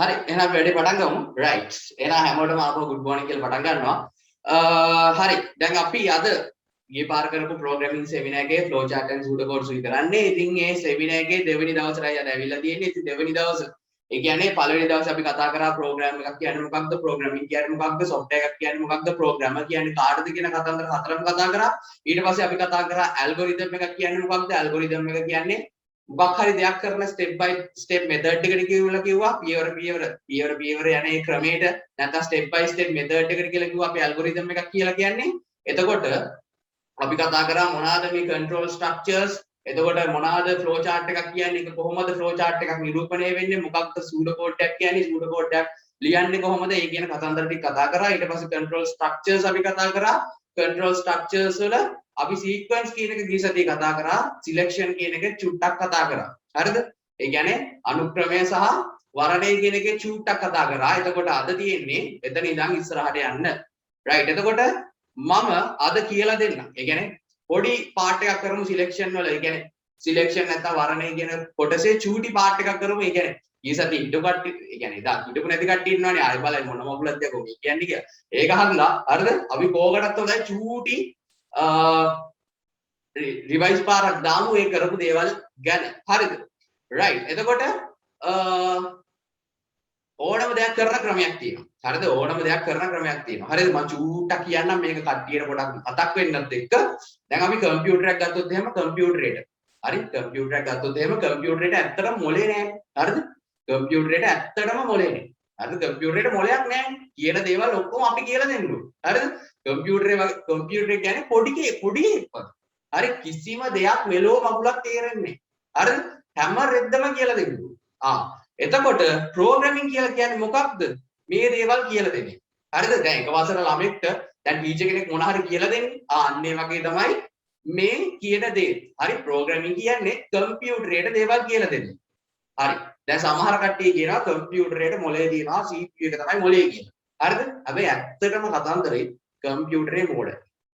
හරි එහෙනම් වැඩි පටන් ගමු right එහෙනම් හැමෝටම ආපහු good morning කියලා පටන් ගන්නවා හරි දැන් අපි අද ගිය පාර කරපු programming seminar එකේ flow chart and pseudocode සුයි කරන්නේ ඉතින් මේ seminar එකේ දෙවෙනි දවසටයි අද ඇවිල්ලා තියෙන්නේ ඉතින් දෙවෙනි දවස ඒ කියන්නේ පළවෙනි දවසේ අපි කතා කරා program එකක් කියන්නේ මොකක්ද programming කියන්නේ මොකක්ද software එකක් කියන්නේ මොකක්ද programmer කියන්නේ කාටද කියන කතන්දර හතරම කතා කරා ඊට පස්සේ අපි කතා කරා algorithm එකක් කියන්නේ මොකක්ද algorithm එක කියන්නේ මොකක් හරි දෙයක් කරන step by step method එකට කිව්වා පියවර යන ඒ ක්‍රමයට නැත්නම් step by step method එකට කියලා කිව්වා අපි algorithm එකක් කියලා කියන්නේ. එතකොට අපි කතා කරා මොනවාද මේ control structures එතකොට මොනවාද flow chart එකක් කියන්නේ ඒක කොහොමද flow chart එකක් නිරූපණය වෙන්නේ මොකක්ද pseudocode එකක් කියන්නේ pseudocode එකක් ලියන්නේ කොහොමද ඒ කියන කතන්දර ටික කතා කරා ඊට පස්සේ control structures අපි කතා කරා control structures වල අපි sequence කියන එක ගියසතිය කතා කරා selection කියන එක චුට්ටක් කතා කරා හරිද ඒ කියන්නේ අනුක්‍රමය සහ වර්ණය කියන එකේ චුට්ටක් කතා කරා එතකොට අද තියෙන්නේ එතන ඉඳන් ඉස්සරහට යන්න right එතකොට මම අද කියලා දෙන්නම් ඒ කියන්නේ පොඩි part එකක් කරමු selection වල ඒ කියන්නේ selection නැත්නම් වර්ණය කියන කොටසේ චූටි part එකක් කරමු ඒ කියන්නේ ගියසතිය හිටු කට්ටිය ඒ කියන්නේ ඉතින් හිටපු නැති කට්ටිය ඉන්නවනේ ආයෙ බලයි මොන මගුලක්ද යකෝ මේ කියන්නේ කියලා ඒක හරිලා හරිද අපි කෝකටත් හොඳයි චූටි රිවයිස් පාරක් දාමු ඒ කරපු දේවල් ගැන හරිද රයිට් එතකොට ඕනම දෙයක් කරන ක්‍රමයක් තියෙනවා හරිද ඕනම දෙයක් කරන ක්‍රමයක් තියෙනවා හරිද මම චූට්ටක් කියන්නම් මේක කට්ටියට පොඩක් මතක් වෙන්නත් එක්ක දැන් අපි කම්පියුටර් එකක් ගත්තොත් එහෙම කම්පියුටරේට හරි කම්පියුටර් එකක් ගත්තොත් එහෙම කම්පියුටරේට ඇත්තටම මොලේ නැහැ හරිද කම්පියුටරේට ඇත්තටම මොලේ නැහැ හරිද කම්පියුටරේට මොලයක් නැහැ කියන දේවල් ඔක්කොම අපි කියලා දෙන්න ඕනේ හරිද කම්පියුටරේ කියන්නේ පොඩි එකක් හරි කිසිම දෙයක් මෙලෝ මගුලක් තේරෙන්නේ හරිද හැම රෙද්දම කියලා දෙන්න එතකොට ප්‍රෝග්‍රෑමින් කියලා කියන්නේ මොකක්ද මේ දේවල් කියලා දෙන්නේ හරිද දැන් එක වසර ළමෙක්ට දැන් ටීචර් කෙනෙක් මොන හරි කියලා දෙන්නේ අන්න ඒ වගේ තමයි මේ කියන දේ හරි ප්‍රෝග්‍රෑමින් කියන්නේ කම්පියුටරේට දේවල් කියලා දෙන්නේ හරි දැන් සමහර කට්ටිය කියනවා කම්පියුටරේට මොලේ දිනවා CPU එක තමයි මොලේ කියලා හරිද හැබැයි ඇත්තටම කතන්දරේ කම්පියුටරේ මෝඩ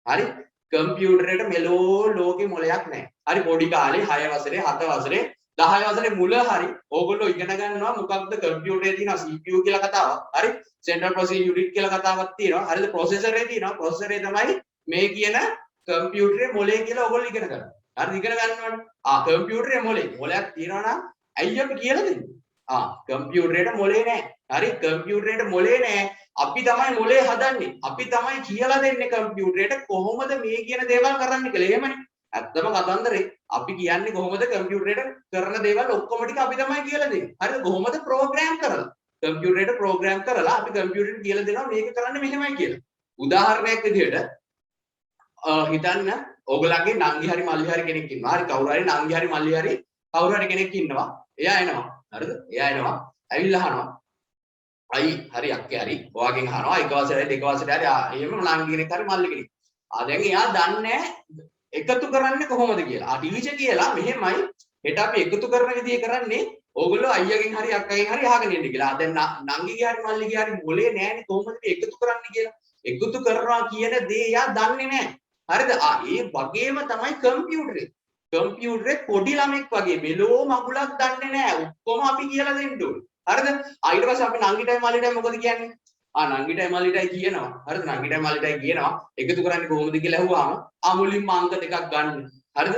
හරි කම්පියුටරේට මෙලෝ ලෝකේ මොලයක් නැහැ හරි පොඩි කාලේ 6 වසරේ 7 වසරේ 10 වසරේ මුල හරි ඕගොල්ලෝ ඉගෙන ගන්නවා මොකක්ද කම්පියුටරේ තියෙන CPU කියලා කතාවක් හරි central processing unit කියලා කතාවක් තියෙනවා හරිද processor එකේ තියෙනවා processor එක තමයි මේ කියන කම්පියුටරේ මොලේ කියලා ඕගොල්ලෝ ඉගෙන ගන්නවා හරිද ඉගෙන ගන්නවනේ කම්පියුටරේ මොලයක් තියෙනවා නම් ඇයි අපි කියලා දෙන්නේ කම්පියුටරේට මොලේ නැහැ හරි කම්පියුටරේට මොලේ නැහැ අපි තමයි මොලේ හදන්නේ අපි තමයි කියලා දෙන්නේ කම්පියුටරේට කොහොමද මේ කියන දේවල් කරන්න කියලා එහෙමනේ ඇත්තම කතන්දරේ අපි කියන්නේ කොහොමද කම්පියුටරේට කරන දේවල් ඔක්කොම ටික අපි තමයි කියලා දෙන්නේ හරිද කොහොමද ප්‍රෝග්‍රෑම් කරලා කම්පියුටරේට ප්‍රෝග්‍රෑම් කරලා අපි කම්පියුටරේට කියලා දෙනවා මේක කරන්න මෙහෙමයි කියලා උදාහරණයක් විදිහට හිතන්න ඕගලගේ නංගි හරි මල්ලි හරි කෙනෙක් ඉන්නවා හරි කවුරු හරි නංගි හරි මල්ලි හරි කවුරු හරි කෙනෙක් ඉන්නවා එයා එනවා හරිද එයා එනවා ඇවිල්ලා අහනවා අයි හරි අක්කේ හරි ඔයාගෙන් අහනවා එක වසරේ දෙක වසරේ හරි එහෙම නංගි කෙනෙක් හරි මල්ලි කෙනෙක් දැන් එයා දන්නේ එකතු කරන්නේ කොහොමද කියලා ටීචර් කියලා මෙහෙමයි හෙට අපි එකතු කරන විදිය කරන්නේ ඕගොල්ලෝ අයියාගෙන් හරි අක්කගෙන් හරි අහගෙන ඉන්න කියලා දැන් නංගිගේ හරි මල්ලිගේ හරි මොලේ නැහැනේ කොහොමද එකතු කරන්නේ කියලා එකතු කරනවා කියන දේ එයා දන්නේ නැහැ හරිද ඒ වගේම තමයි කම්පියුටරේ පොඩි ළමෙක් වගේ මෙලෝ මගුලක් දන්නේ නැහැ ඔක්කොම අපි කියලා දෙන්න ඕනේ හරිද ඊට පස්සේ අපි නංගිටයි මල්ලිටයි මොකද කියන්නේ නංගිටයි මල්ලිටයි කියනවා හරිද නංගිටයි මල්ලිටයි කියනවා එකතු කරන්නේ කොහොමද කියලා අහුවාම මුලින්ම අංක දෙකක් ගන්න හරිද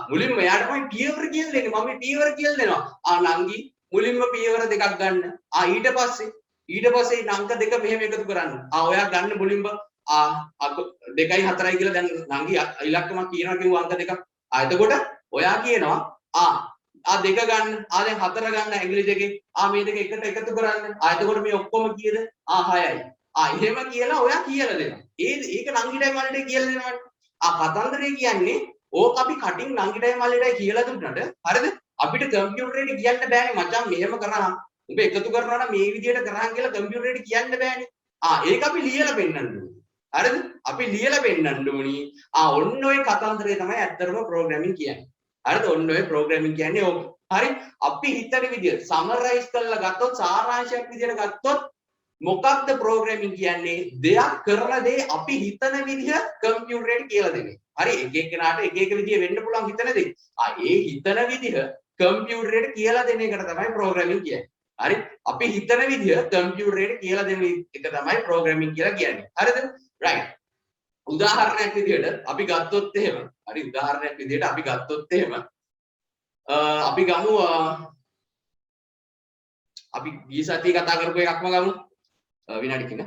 මුලින්ම එයාට තමයි පියවර කියලා දෙන්නේ මම පියවර කියලා දෙනවා නංගි මුලින්ම පියවර දෙකක් ගන්න ඊට පස්සේ අංක දෙක මෙහෙම එකතු කරන්න ඔයා ගන්න මුලින්ම 2යි 4යි කියලා දැන් නංගි ඉලක්කමක් කියනවා කිව්ව අංක දෙකක් එතකොට ඔයා කියනවා දෙක ගන්න දැන් 4 ගන්න ඇඟිලි දෙකේ මේ දෙක එකට එකතු කරන්න එතකොට මේ ඔක්කොම කීයද 6යි එහෙම කියලා ඔයා කියලා දෙනවා ඒක නංගිටයි මල්ලිටයි කියලා දෙනවනේ කතන්දරේ කියන්නේ ඕක අපි කටින් නංගිටයි මල්ලිටයි කියලා දුන්නට හරිද අපිට කම්පියුටරේට කියන්න බෑනේ මචං මෙහෙම කරා උඹ එකතු කරනවා නම් මේ විදියට කරා කියලා කම්පියුටරේට කියන්න බෑනේ ඒක අපි ලියලා පෙන්නන්න ඕනේ හරිද අපි ලියලා පෙන්නන්න ඕනි ඔන්න ඔය කතන්දරේ තමයි ඇත්තටම ප්‍රෝග්‍රෑමින් කියන්නේ හරිද ඔන්න ඔය ප්‍රෝග්‍රෑමින් කියන්නේ ඕක හරි අපි හිතන විදිය සමරයිස් කරලා ගත්තොත් සාරාංශයක් විදියට ගත්තොත් මොකක්ද ප්‍රෝග්‍රෑමින් කියන්නේ දෙයක් කරන දේ අපි හිතන විදිය කම්පියුටරේට කියලා දෙන්නේ හරි එක එක්කෙනාට එක එක විදිය වෙන්න පුළුවන් හිතන දේ ඒ හිතන විදිය කම්පියුටරේට කියලා දෙන එකට තමයි ප්‍රෝග්‍රෑමින් කියන්නේ හරි අපි හිතන විදිය කම්පියුටරේට කියලා දෙන එක තමයි ප්‍රෝග්‍රෑමින් කියලා කියන්නේ. හරිද? රයිට්. උදාහරණයක් විදියට අපි ගත්තොත් එහෙම හරි උදාහරණයක් විදියට අපි ගත්තොත් එහෙම අපි ගමු අපි ගිය සතියේ කතා කරපු එකක්ම ගමු විනාඩි කින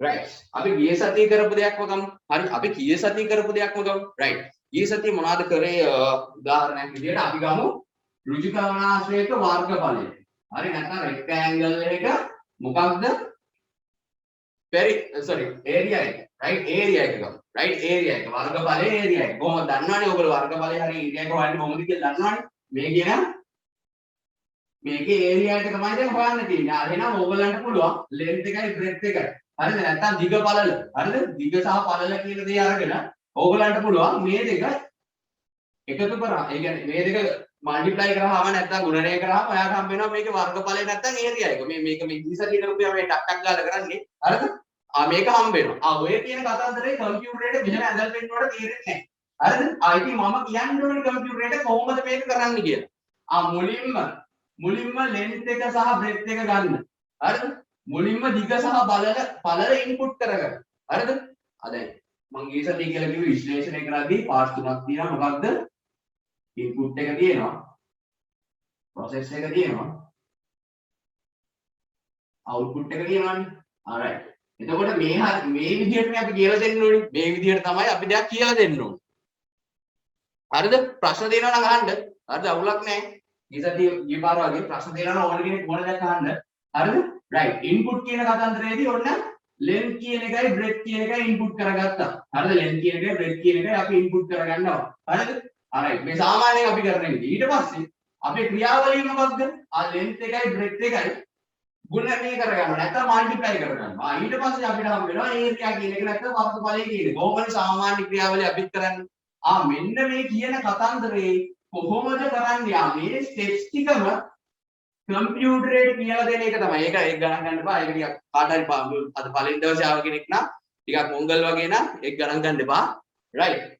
රයිට් අපි ගිය සතියේ කරපු දෙයක්ම ගමු හරි අපි ගිය සතියේ කරපු දෙයක්ම ගමු රයිට් ගිය සතියේ මොනවද කරේ උදාහරණයක් විදියට අපි ගමු ඍජුකරණාශ්‍රයක වර්ගඵලය හරි නැත්නම් රෙක්ටැන්ගල් එක මොකක්ද area එක right area එක ගමු right area එක වර්ගඵලයේ area එක කොහොමද දන්නවනේ ඔයගොල්ලෝ වර්ගඵලයේ හරි area එක හොයන්නේ කොහොමද කියලා දන්නවනේ මේ කියන මේකේ area එක තමයි දැන් හොයන්න තියෙන්නේ එහෙනම් ඕගොල්ලන්ට පුළුවන් length එකයි breadth එකයි හරිද නැත්නම් දිග පළල හරිද දිග සහ පළල කියන දේ අරගෙන ඕගොල්ලන්ට පුළුවන් මේ දෙක එකතු කරා ඒ කියන්නේ මේ දෙක මල්ටිප්ලයි කරාම නැත්නම් ගුණනය කරාම ඔයාට හම්බ වෙනවා මේකේ වර්ගඵලය නැත්නම් ඒරියා එක. මේක මේ ඉංග්‍රීසි ලියනකොට මේ ටක් ටක් ගාලා කරන්නේ. හරිද? මේක හම්බ වෙනවා. ඔය කියන කතන්දරේ කම්පියුටරේට මෙහෙම ඇඳලා පෙන්නනකොට තේරෙන්නේ නැහැ. හරිද? ඉතින් මම කියන්න ඕනේ කම්පියුටරේට කොහොමද මේක කරන්න කියලා. මුලින්ම length එක සහ breadth එක ගන්න. හරිද? මුලින්ම දිග සහ පළල ඉන්පුට් කරගන්න. හරිද? දැන් මම ඊසත් කියලා කිව්ව විශ්ලේෂණය කරද්දී පාර්ට් තුනක් තියෙනවා. මොකක්ද? ඉන්පුට් එක තියෙනවා ප්‍රොසෙස් එක තියෙනවා අවුට්පුට් එක තියෙනවානේ alright එතකොට මේ විදිහට අපි කියලා දෙන්න ඕනේ මේ විදිහට තමයි අපි දෙයක් කියලා දෙන්න ඕනේ හරිද ප්‍රශ්න දෙනවා නම් අහන්න හරිද අවුලක් නැහැ ඊසතිය ගිපාර වගේ ප්‍රශ්න දෙනවා ඕන කෙනෙක් ඕන දෙයක් අහන්න හරිද right ඉන්පුට් කියන කතන්දරයේදී ඔන්න length කියන එකයි breadth කියන එකයි ඉන්පුට් කරගත්තා හරිද length කියන එකයි breadth කියන එකයි අපි ඉන්පුට් කරගන්නවා හරිද alright මේ සාමාන්‍යයෙන් අපි කරන විදිහ. ඊට පස්සේ අපේ ක්‍රියාවලිය මොකක්ද? length එකයි breadth එකයි ගුණනය කරගන්නවා. නැත්නම් multiply කරගන්නවා. ඊට පස්සේ අපිට හම්බ වෙනවා area කියන එක නැත්නම් වර්ගඵලය කියන එක. කොහොමද සාමාන්‍ය ක්‍රියාවලිය අපිත් කරන්නේ? මෙන්න මේ කියන කතන්දරේ කොහොමද කරන්නේ? මේ steps ටිකම කම්පියුටරේට කියලා දෙන එක තමයි. ඒක ගණන් ගන්න එපා. ඒක ටිකක් කාට හරි අද පළවෙනි දවසේ ආව කෙනෙක් නම් ටිකක් මොංගල් වගේ නම් ඒක ගණන් ගන්න එපා. right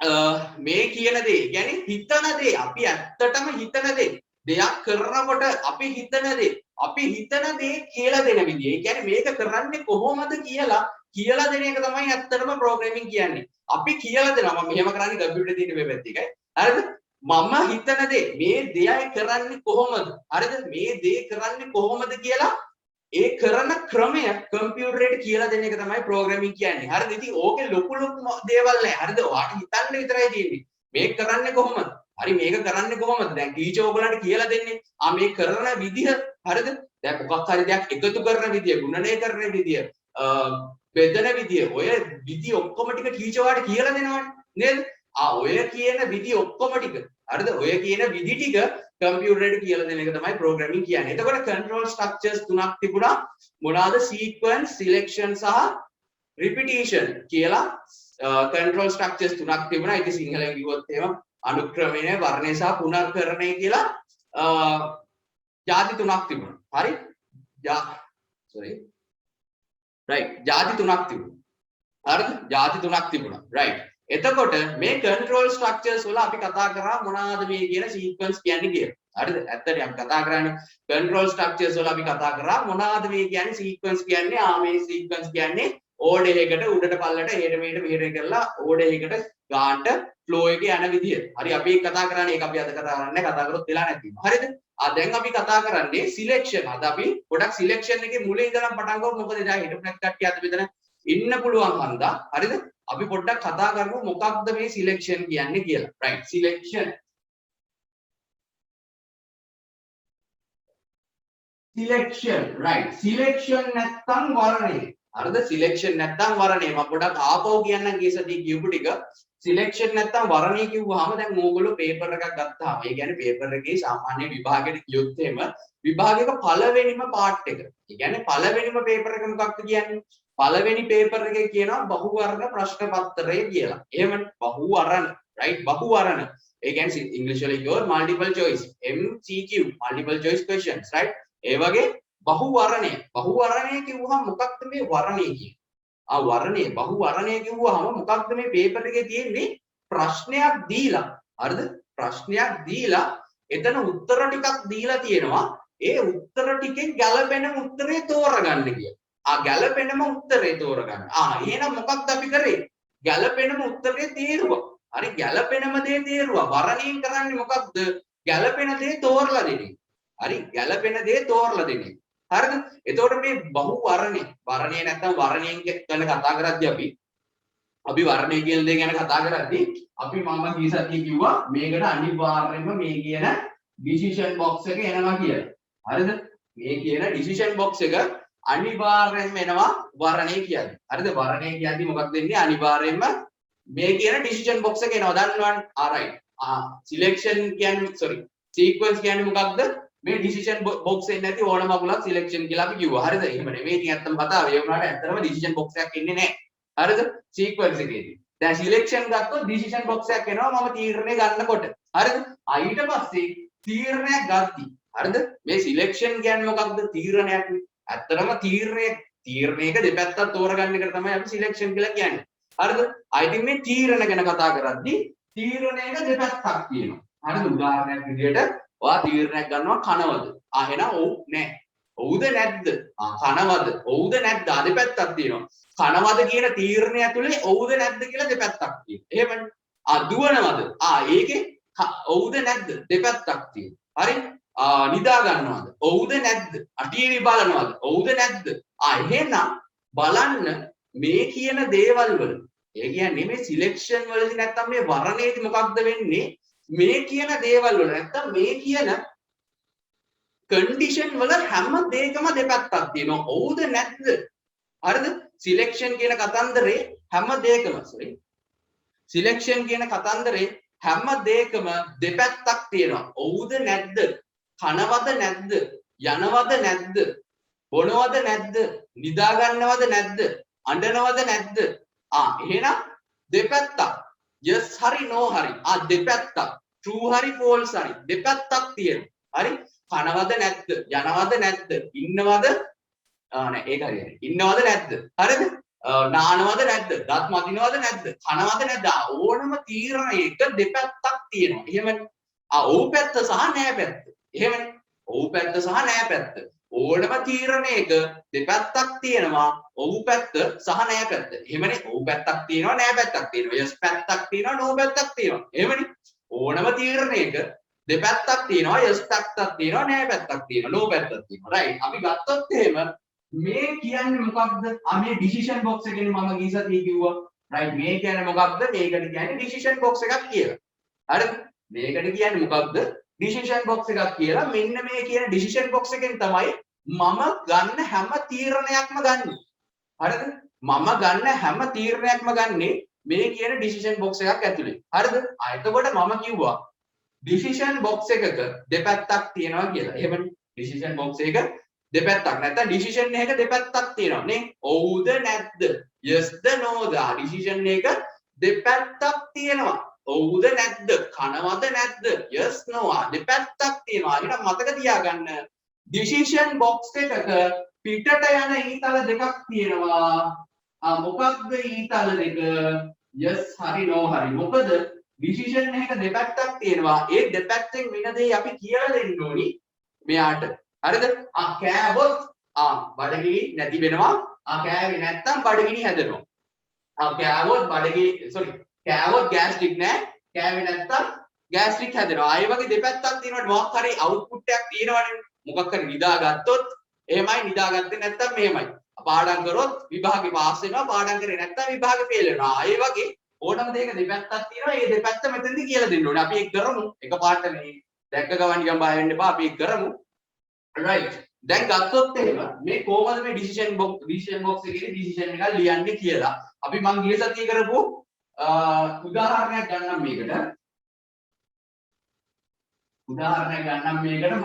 මේ කියන දේ කියන්නේ හිතන දේ අපි ඇත්තටම හිතන දේ දෙයක් කරනකොට අපි හිතන දේ කියලා දෙන විදිය. ඒ කියන්නේ මේක කරන්නේ කොහොමද කියලා දෙන එක තමයි ඇත්තටම ප්‍රෝග්‍රෑමින් කියන්නේ. අපි කියලා දෙනවා මම මෙහෙම කරන්නේ කම්පියුටරේ තියෙන මේ පැත්ත එකයි. හරිද? මම හිතන දේ මේ දෙයයි කරන්නේ කොහොමද? හරිද? මේ දේ කරන්නේ කොහොමද කියලා ඒ කරන ක්‍රමය කම්පියුටරේට කියලා දෙන එක තමයි ප්‍රෝග්‍රෑමින් කියන්නේ. හරිද? ඉතින් ඕකේ ලොකු දේවල් නැහැ. හරිද? ඔයාට හිතන්න විතරයි තියෙන්නේ. මේක කරන්නේ කොහොමද? හරි මේක කරන්නේ කොහොමද? දැන් ටීචර් ඔයගලන්ට කියලා දෙන්නේ. මේ කරන විදිහ හරිද? දැන් මොකක් හරි දෙයක් එකතු කරන විදිය, ගුණනය කරන විදිය, බෙදන විදිය, ඔය විදි ඔක්කොම ටික ටීචර් ඔයාලට කියලා දෙනවනේ. නේද? ඔය කියන විදි ඔක්කොම ටික. හරිද? ඔය කියන විදි ටික කම්පියුටරේට කියලා දෙන එක තමයි ප්‍රෝග්‍රෑමින් කියන්නේ. එතකොට control structures තුනක් තිබුණා. මොනවාද? sequence, selection සහ repetition කියලා control structures තුනක් තිබුණා. ඉතින් සිංහලෙන් කිව්වොත් එහෙම අනුක්‍රමණය, වර්ණය සහ පුනර්කරණය කියලා ಜಾති තුනක් තිබුණා. හරි? ಜಾති තුනක් තිබුණා. හරිද? ಜಾති තුනක් තිබුණා. right. එතකොට මේ control structures වල අපි කතා කරා මොනවාද මේ කියන sequence කියන්නේ කියලා. හරිද? ඇත්තට අපි කතා කරන්නේ control structures වල අපි කතා කරා මොනවාද මේ කියන්නේ sequence කියන්නේ මේ sequence කියන්නේ order එකකට උඩට පල්ලට එහෙට මෙහෙට මෙහෙට කරලා order එකට ගානට flow එකේ යන විදිය. හරි අපි ඒක කතා කරන්නේ ඒක අපි අද කතා කරන්නේ කතා කරොත් වෙලා නැති වෙනවා. හරිද? දැන් අපි කතා කරන්නේ selection. අද අපි ගොඩක් selection එකේ මුලින් ඉඳලා පටන් ගමු. මොකද දැන් හිටපු නැත් කට්ටිය අද මෙතන ඉන්න පුළුවන් හන්දා. හරිද? අපි පොඩ්ඩක් කතා කරමු මොකක්ද මේ selection කියන්නේ කියලා. right selection right selection නැත්තම් වර්ණය. හරිද? selection නැත්තම් වර්ණය. මම පොඩ්ඩක් ආපහු කියන්නම් කේසදී කියපු ටික. selection නැත්තම් වර්ණය කිව්වහම දැන් ඕගොල්ලෝ පේපර් එකක් ගත්තාම ඒ කියන්නේ පේපර් එකේ සාමාන්‍ය විභාගෙට ගියොත් එහෙම විභාගයක පළවෙනිම පාර්ට් එක. ඒ කියන්නේ පළවෙනිම පේපර් එක මොකක්ද කියන්නේ? පළවෙනි පේපර් එකේ කියනවා බහුවර්ණ ප්‍රශ්න පත්‍රය කියලා. එහෙමනේ බහුවර්ණ right බහුවර්ණ. ඒ කියන්නේ ඉංග්‍රීසි වල කියවොත් multiple choice MCQ multiple choice questions right. ඒ වගේ බහුවර්ණය කිව්වහම මොකක්ද මේ වර්ණය කියන්නේ? වර්ණය බහුවර්ණය කිව්වහම මොකක්ද මේ පේපර් එකේ තියෙන්නේ? ප්‍රශ්නයක් දීලා හරිද ප්‍රශ්නයක් දීලා එතන උත්තර ටිකක් දීලා තියෙනවා ඒ උත්තර ටිකෙන් ගැලපෙන උත්තරේ තෝරගන්න කියලා ගැලපෙනම උත්තරේ තෝරගන්න එහෙනම් මොකක්ද අපි කරේ ගැලපෙනම උත්තරේ තේරුවා හරි ගැලපෙනම දේ තේරුවා වර්ණයෙන් කරන්නේ මොකක්ද ගැලපෙන දේ තෝරලා දෙන්නේ හරි ගැලපෙන දේ තෝරලා දෙන්නේ හරිද එතකොට මේ බහු වර්ණේ නැත්තම් වර්ණයෙන් ගැන කතා කරද්දී අපි වර්ණය කියන දේ ගැන කතා කරද්දී අපි මම ගිය සතියේ කිව්වා මේකට අනිවාර්යයෙන්ම මේ කියන ඩිසිෂන් බොක්ස් එක එනවා කියලා. හරිද? මේ කියන ඩිසිෂන් බොක්ස් එක අනිවාර්යයෙන්ම එනවා වර්ණය කියන්නේ. හරිද? වර්ණය කියන්නේ මොකක්ද වෙන්නේ? අනිවාර්යයෙන්ම මේ කියන ඩිසිෂන් බොක්ස් එක එනවා. දන්නවනේ. alright. සිලෙක්ෂන් කියන්නේ සීක්වෙන්ස් කියන්නේ මොකක්ද? මේ ඩිසිෂන් බොක්ස් එකේ නැති ඕනම අකුලක් සිලෙක්ෂන් කියලා අපි කිව්වා. හරිද? එහෙම නෙමෙයි. ඉතින් ඇත්තම කතාව ඒ වුණාට ඇත්තටම ඩිසිෂන් බොක්ස් එකක් එන්නේ නැහැ. හරිද? සීක්වෙන්ස් එකේදී. දැන් සිලෙක්ෂන් ගත්තොත් ඩිසිෂන් බොක්ස් එකක් එනවා මම තීරණය ගන්නකොට. හරිද? ඊට පස්සේ තීරණයක් ගත්තා. හරිද? මේ සිලෙක්ෂන් කියන්නේ මොකක්ද? තීරණයක් නේ. ඇත්තටම තීරණයක දෙපැත්තක් තෝරගන්න එක තමයි අපි සිලෙක්ෂන් කියලා කියන්නේ. හරිද? ඉතින් මේ තීරණ ගැන කතා කරද්දී තීරණයක දෙපැත්තක් තියෙනවා. හරිද? උදාහරණයක් විදිහට ඔයා තීරණයක් ගන්නවා කනවද? එහෙනම් ඔව් නෑ. ඔව්ද නැද්ද? කනවද? ඔව්ද නැද්ද? දෙපැත්තක් තියෙනවා. කනවද කියන තීරණය ඇතුලේ ඔව්ද නැද්ද කියලා දෙපැත්තක් තියෙනවා. එහෙමනේ. දුවනවද? ඒකේ ඔව්ද නැද්ද? දෙපැත්තක් තියෙනවා. හරි? නිදා ගන්නවද? ඔව්ද නැද්ද? ටීවී බලනවද? ඔව්ද නැද්ද? එහෙනම් බලන්න මේ කියන දේවල් වල ඒ කියන්නේ මේ සිලෙක්ෂන් වලදී නැත්තම් මේ වර්ණයේදී මොකක්ද වෙන්නේ? මේ කියන දේවල් වල නැත්තම් මේ කියන කන්ඩිෂන් වල හැම දෙයකම දෙපැත්තක් තියෙනවා. ඔව්ද නැද්ද? හරිද? සිලෙක්ෂන් කියන කතන්දරේ හැම දෙයකම සිලෙක්ෂන් කියන කතන්දරේ හැම දෙයකම දෙපැත්තක් තියෙනවා. ඔව්ද නැද්ද? කනවද නැද්ද? යනවද නැද්ද? බොනවද නැද්ද? නිදා ගන්නවද නැද්ද? අඬනවද නැද්ද? එහෙනම් දෙපැත්තක්. yes හරි no හරි. දෙපැත්තක්. true හරි false හරි. දෙපැත්තක් තියෙනවා. හරි? කනවද නැද්ද? යනවද නැද්ද? ඉන්නවද? නෑ ඒක හරියයි. ඉන්නවද නැද්ද? හරිද? නානවද නැද්ද? දත් මදිනවද නැද්ද? කනවද නැද්ද? ඕනම තීරණයක දෙපැත්තක් තියෙනවා. එහෙමනේ. ඔව් පැත්ත සහ නෑ පැත්ත. එහෙමනේ. ඔව් පැත්ත සහ නෑ පැත්ත. ඕනම තීරණයක දෙපැත්තක් තියෙනවා. ඔව් පැත්ත සහ නෑ පැත්ත. එහෙමනේ. ඔව් පැත්තක් තියෙනවා නෑ පැත්තක් තියෙනවා. yes පැත්තක් තියෙනවා no පැත්තක් තියෙනවා. එහෙමනේ. ඕනම තීරණයක දෙපැත්තක් තියෙනවා. yes පැත්තක් තියෙනවා නෑ පැත්තක් තියෙනවා. no පැත්තක් තියෙනවා. right. අපි ගත්තොත් එහෙම මේ කියන්නේ මොකක්ද? මේ ඩිසිෂන් බොක්ස් එකනේ මම ගිය සතියේ කිව්වා. right. මේ කියන්නේ මොකක්ද? මේකට කියන්නේ ඩිසිෂන් බොක්ස් එකක් කියලා. හරිද? මේකට කියන්නේ මොකක්ද? ඩිසිෂන් බොක්ස් එකක් කියලා. මෙන්න මේ කියන ඩිසිෂන් බොක්ස් එකෙන් තමයි මම ගන්න හැම තීරණයක්ම ගන්නෙ. හරිද? මම ගන්න හැම තීරණයක්ම ගන්නෙ මේ කියන ඩිසිෂන් බොක්ස් එකක් ඇතුලේ. හරිද? එතකොට මම කිව්වා ඩිසිෂන් බොක්ස් එකක දෙපැත්තක් තියෙනවා කියලා. එහෙමනේ. ඩිසිෂන් බොක්ස් එක දෙපැත්තක් නැත්නම් ඩිසිෂන් එක දෙපැත්තක් තියෙනවා නේ. ඔව්ද නැද්ද? yesද noද? ඩිසිෂන් එක දෙපැත්තක් තියෙනවා. ඔව්ද නැද්ද? කනවද නැද්ද? yes no දෙපැත්තක් තියෙනවා. එහෙනම් මතක තියාගන්න ඩිසිෂන් බොක්ස් එකක පිටට යන ඊතල දෙකක් තියෙනවා. මොකක්ද ඊතල දෙක? yes හරි no හරි. මොකද ඩිසිෂන් එක දෙපැත්තක් තියෙනවා. ඒ දෙපැත්තෙන් වෙන දේ අපි කියලා දෙන්න ඕනි මෙයාට. හරිද? කෑවොත් බඩගිනි නැති වෙනවා. කෑවේ නැත්තම් බඩගිනි හැදෙනවා. කෑවොත් කෑවොත් ගෑස්ට්‍රික් නෑ. කෑවේ නැත්තම් ගෑස්ට්‍රික් හැදෙනවා. ඒ වගේ දෙපැත්තක් තියෙනවා. මොකක් හරි අවුට්පුට් එකක් තියෙනවනේ. මොකක් හරි නිදාගත්තොත් එහෙමයි, නිදාගත්තේ නැත්තම් මෙහෙමයි. පාඩම් කරොත් විභාගේ පාස් වෙනවා. පාඩම් කරේ නැත්තම් විභාගේ ෆේල් වෙනවා. ඒ වගේ ඕනම දෙයක දෙපැත්තක් තියෙනවා. මේ දෙපැත්ත මෙතනදී කියලා දෙන්න ඕනේ. අපි ඒක කරමු. එකපාරට මේ දැක්ක ගමන් නිකන් බය වෙන්න එපා. අපි ඒක කරමු. right. දැන් ගත්තොත් එහෙම මේ කොහොමද මේ ඩිසිෂන් බොක්ස් එකේ ඩිසිෂන් එක ලියන්නේ කියලා අපි මං ගිය සතියේ කරපු උදාහරණයක් ගන්නම් මේකට.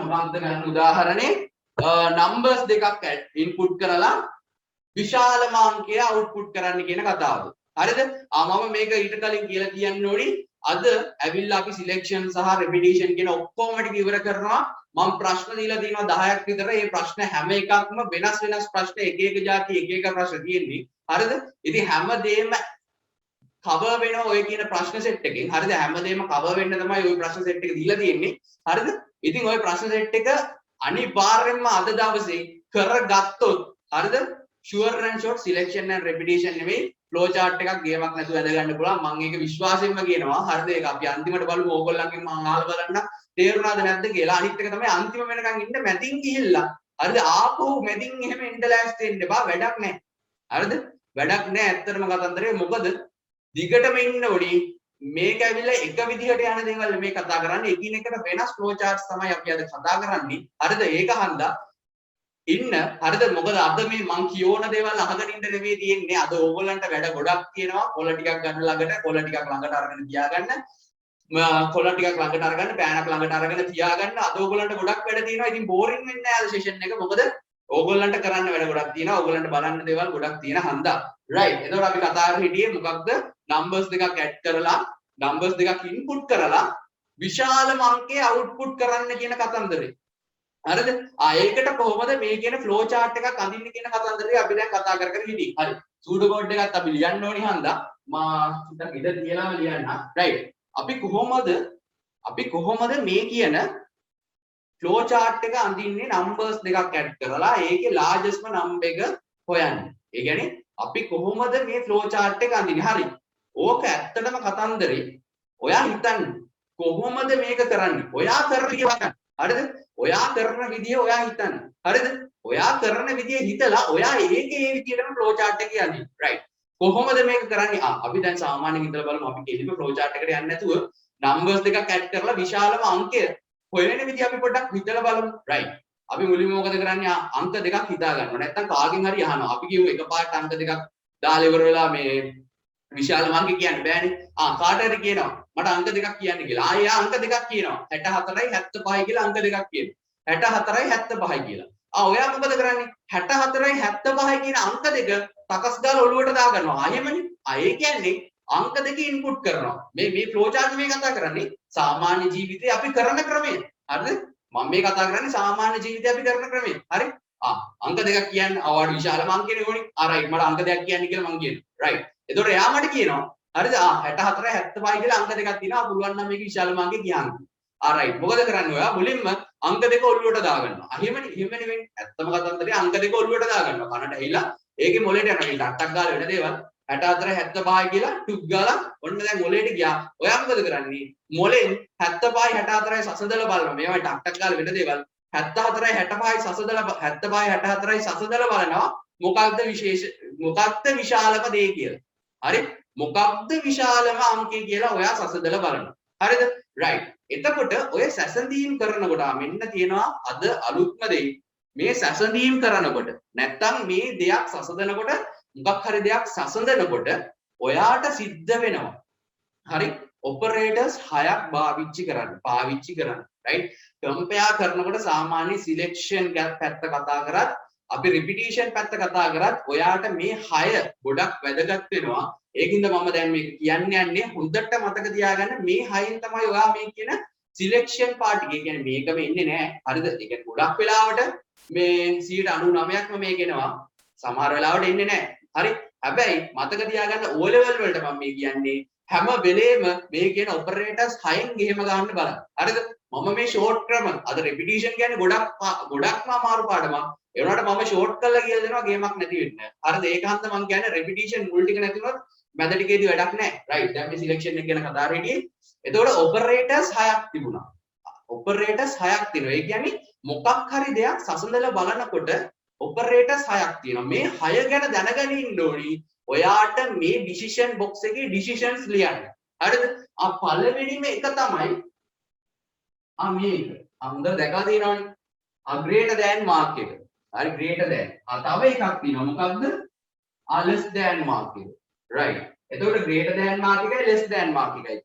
මොකක්ද ගන්න උදාහරණේ? නම්බර්ස් දෙකක් ඉන්පුට් කරලා විශාලම අංකය අවුට්පුට් කරන්න කියන කතාව. හරිද? මම මේක ඊට කලින් කියලා කියන්න ඕනි. අද ඇවිල්ලා අපි සිලෙක්ෂන් සහ රෙපිටිෂන් කියන ඔක්කොම ටික ඉවර කරනවා. මම ප්‍රශ්න දීලා තියෙනවා 10ක් විතර. මේ ප්‍රශ්න හැම එකක්ම වෙනස් ප්‍රශ්න එක එක જાති එක එක ප්‍රශ්න තියෙන්නේ. හරිද? ඉතින් හැමදේම cover වෙනවා ඔය කියන ප්‍රශ්න සෙට් එකෙන්. හරිද? හැමදේම cover වෙන්න තමයි ඔය ප්‍රශ්න සෙට් එක දීලා තියෙන්නේ. හරිද? ඉතින් ඔය ප්‍රශ්න සෙට් එක අනිවාර්යෙන්ම අද දවසේ කරගත්තොත් හරිද? sure and short selection and repetition නෙමෙයි flow chart එකක් ගේමක් නැතුව ඇද ගන්න පුළුවන්. මම ඒක විශ්වාසයෙන්ම කියනවා. හරිද? ඒක අපි අන්තිමට බලමු ඕගොල්ලන්ගෙන් මම අහලා බලන්න තේරුණාද නැද්ද කියලා. අනිත් එක තමයි අන්තිම වෙනකන් ඉන්න මැදින් ගිහිල්ලා. හරිද? ආපහු මැදින් එහෙම එන්න ලෑස්ති වෙන්න එපා. වැඩක් නැහැ. හරිද? වැඩක් නැහැ ඇත්තටම කතන්දරේ. මොකද දිගටම ඉන්න ඕනි. මේක ඇවිල්ලා එක විදිහට යන දේවල් මේ කතා කරන්නේ. එකිනෙකට වෙනස් flow charts තමයි අපි අද කතා කරන්නේ. හරිද? ඒක හන්දා ඉන්න. හරිද? මොකද අද මේ මං කියෝන දේවල් අහගෙන ඉන්න නෙවෙයි තියෙන්නේ. අද ඕගොල්ලන්ට වැඩ ගොඩක් තියෙනවා. කොළ ටිකක් ගන්න ළඟට, කොළ ටිකක් ළඟට අරගෙන තියාගන්න. කොළ ටිකක් ළඟට අරගන්න, පෑනක් ළඟට අරගෙන තියාගන්න. අද ඕගොල්ලන්ට ගොඩක් වැඩ තියෙනවා. ඉතින් බෝරින් වෙන්නේ නැහැ අද සෙෂන් එක. මොකද ඕගොල්ලන්ට කරන්න වැඩ ගොඩක් තියෙනවා. ඕගොල්ලන්ට බලන්න දේවල් ගොඩක් තියෙන හන්දා. right. එතකොට අපි කතා කරලා හිටියේ මොකක්ද? numbers දෙකක් add කරලා, numbers දෙකක් input කරලා විශාලම අංකය output කරන්න කියන කතන්දරේ. හරිද? ඒකට කොහොමද මේ කියන flow chart එකක් අඳින්න කියන කතන්දරේ අපි දැන් කතා කර කර හිටියේ. හරි. pseudo code එකත් අපි ලියන්න ඕනි හන්දා. මා චුට්ටක් ඉඳ තියලාම ලියන්න. right. අපි කොහොමද මේ කියන flow chart එක අඳින්නේ numbers දෙකක් add කරලා ඒකේ largest number එක හොයන්නේ. ඒ කියන්නේ අපි කොහොමද මේ flow chart එක අඳින්නේ? හරි. ඕක ඇත්තටම කතන්දරේ. ඔයා හිතන්න කොහොමද මේක කරන්නේ? ඔයා කරන විදිය හරිද? ඔයා කරන විදිය ඔයා හිතන්න. හරිද? ඔයා කරන විදිය හිතලා ඔයා ඒකේ ඒ විදියටම flow chart එක යන්නේ. right. කොහොමද මේක කරන්නේ? අපි දැන් සාමාන්‍යයෙන් ඉඳලා බලමු අපි කෙලිම flow chart එකට යන්නේ නැතුව numbers දෙකක් add කරලා විශාලම අංකය හොයන විදිය අපි පොඩ්ඩක් හිතලා බලමු. right. අපි මුලින්ම මොකද කරන්නේ? අංක දෙකක් හිතා ගන්නවා. නැත්තම් කාගෙන් හරි අහනවා. අපි කියමු එකපාරට අංක දෙකක් දාලා ඉවර වෙලා මේ විශාල අංක කියන්න බෑනේ. කාට හරි කියනවා මට අංක දෙකක් කියන්න කියලා. ආයෙ අංක දෙකක් කියනවා. 64යි 75යි කියලා අංක දෙකක් කියනවා. 64යි 75යි කියලා. ඔයා මොකද කරන්නේ? 64යි 75යි කියන අංක දෙක තකස් ගාලා ඔලුවට දා ගන්නවා. එහෙමනේ. ඒ කියන්නේ අංක දෙක ඉන්පුට් කරනවා. මේ ෆ්ලෝ chart මේ කතා කරන්නේ සාමාන්‍ය ජීවිතේ අපි කරන ක්‍රමය. හරිද? මම මේ කතා කරන්නේ සාමාන්‍ය ජීවිතේ අපි කරන ක්‍රමය. හරි? අංක දෙකක් කියන්න අවඩ විශාලම අංකනේ ඕනේ. right. මට අංක දෙකක් කියන්න කියලා මම කියනවා. right. එතකොට එයා මට කියනවා හරිද? 64යි 75යි කියලා අංක දෙකක් තියෙනවා. පුළුවන් නම් මේක විශාලම අංකේ කියන්න. right. මොකද කරන්නේ ඔයා? මුලින්ම අංක දෙක ඔලුවට දා ගන්නවා. එහෙමනේ වෙන්නේ. ඇත්තම කතන්දරේ අංක දෙක ඔලුවට දා ගන්නවා. කනට ඇහිලා ඒකේ මොලේට යනවා. මේ ටක් ගාලා වෙන දේවල් 64යි 75යි කියලා ටුක් ගාලා ඔන්න දැන් මොලේට ගියා. ඔයා මොකද කරන්නේ? මොලෙන් 75යි 64යි සසඳලා බලනවා. මේවා ටක් ගාලා වෙන දේවල් 74යි 65යි සසඳලා 75යි 64යි සසඳලා බලනවා. මොකක්ද විශාලම දේ කියලා. හරි? මොකක්ද විශාලම අංකය කියලා ඔයා සසඳලා බලනවා. හරිද? right. එතකොට ඔය සැසඳීම් කරනකොට මෙන්න තියෙනවා අද අලුත්ම දෙයි. මේ සැසඳීම් කරනකොට නැත්තම් මේ දෙයක් සසඳනකොට මොකක් හරි දෙයක් සසඳනකොට ඔයාට සිද්ධ වෙනවා. හරි? ඔපරේටර්ස් 6ක් පාවිච්චි කරන්න. right? compare කරනකොට සාමාන්‍ය selection පැත්ත කතා කරත් අපි repetition පැත්ත කතා කරත් ඔයාට මේ 6 ගොඩක් වැදගත් වෙනවා. ඒකින්ද මම දැන් මේක කියන්න යන්නේ හොඳට මතක තියාගන්න මේ 6න් තමයි ඔයා මේ කියන selection part එක. ඒ කියන්නේ මේකම එන්නේ නැහැ. හරිද? ඒ කියන්නේ ගොඩක් වෙලාවට මේ 99%ක්ම මේක එනවා. සමහර වෙලාවට එන්නේ නැහැ. හරි? හැබැයි මතක තියාගන්න O level වලට මම මේ කියන්නේ හැම වෙලේම මේ කියන operators 6න් ගෙහෙම ගන්න බලන්න. හරිද? මම මේ short ක්‍රම අද repetition කියන්නේ ගොඩක්ම අමාරු පාඩමක්. ඒ වුණාට මම short කරලා කියලා දෙනවා ගේමක් නැති වෙන්න. හරිද? ඒකහන්ද මම කියන්නේ repetition මුල් ටික නැති වුණොත් මැද ටිකේදී වැඩක් නැහැ. right. දැන් මේ selection එක ගැන කතා කරන්නේ. එතකොට operators 6ක් තිබුණා. operators 6ක් තියෙනවා. ඒ කියන්නේ මොකක් හරි දෙයක් සසඳලා බලනකොට operators 6ක් තියෙනවා. මේ 6 ගැන දැනගෙන ඉන්න ඕනි. ඔයාට මේ decision box එකේ decisions ලියන්න. හරිද? පළවෙනිම එක තමයි මේක. හොඳ දැකලා තියෙනවනේ. greater than mark එක. හරි greater than. තව එකක් තියෙනවා. මොකක්ද? less than mark එක. right. එතකොට greater than mark එකයි less than mark එකයි.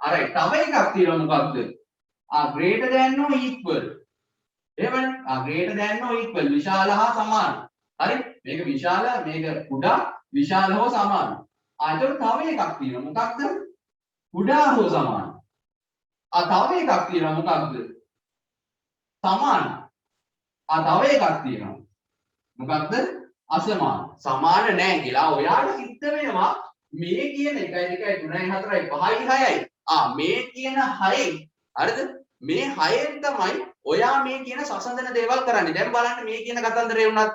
alright. තව එකක් තියෙනවා මොකක්ද? greater than or equal. එහෙමනේ. greater than or equal විශාල හා සමාන. හරි? මේක විශාල මේක කුඩා විශාල හෝ සමාන. එතකොට තව එකක් තියෙනවා. මොකක්ද? කුඩා හෝ සමාන. තව එකක් තියෙනවා. මොකක්ද? සමාන. තව එකක් තියෙනවා. මොකක්ද? අසමාන. සමාන නැහැ කියලා ඔයාට සිද්ධ වෙනවා මේ කියන 1 2 3 4 5යි 6යි. මේ කියන 6න් හරිද? මේ 6න් තමයි ඔයා මේ කියන සසඳන දේවල් කරන්නේ. දැන් බලන්න මේ කියන කතන්දරේ වුණත්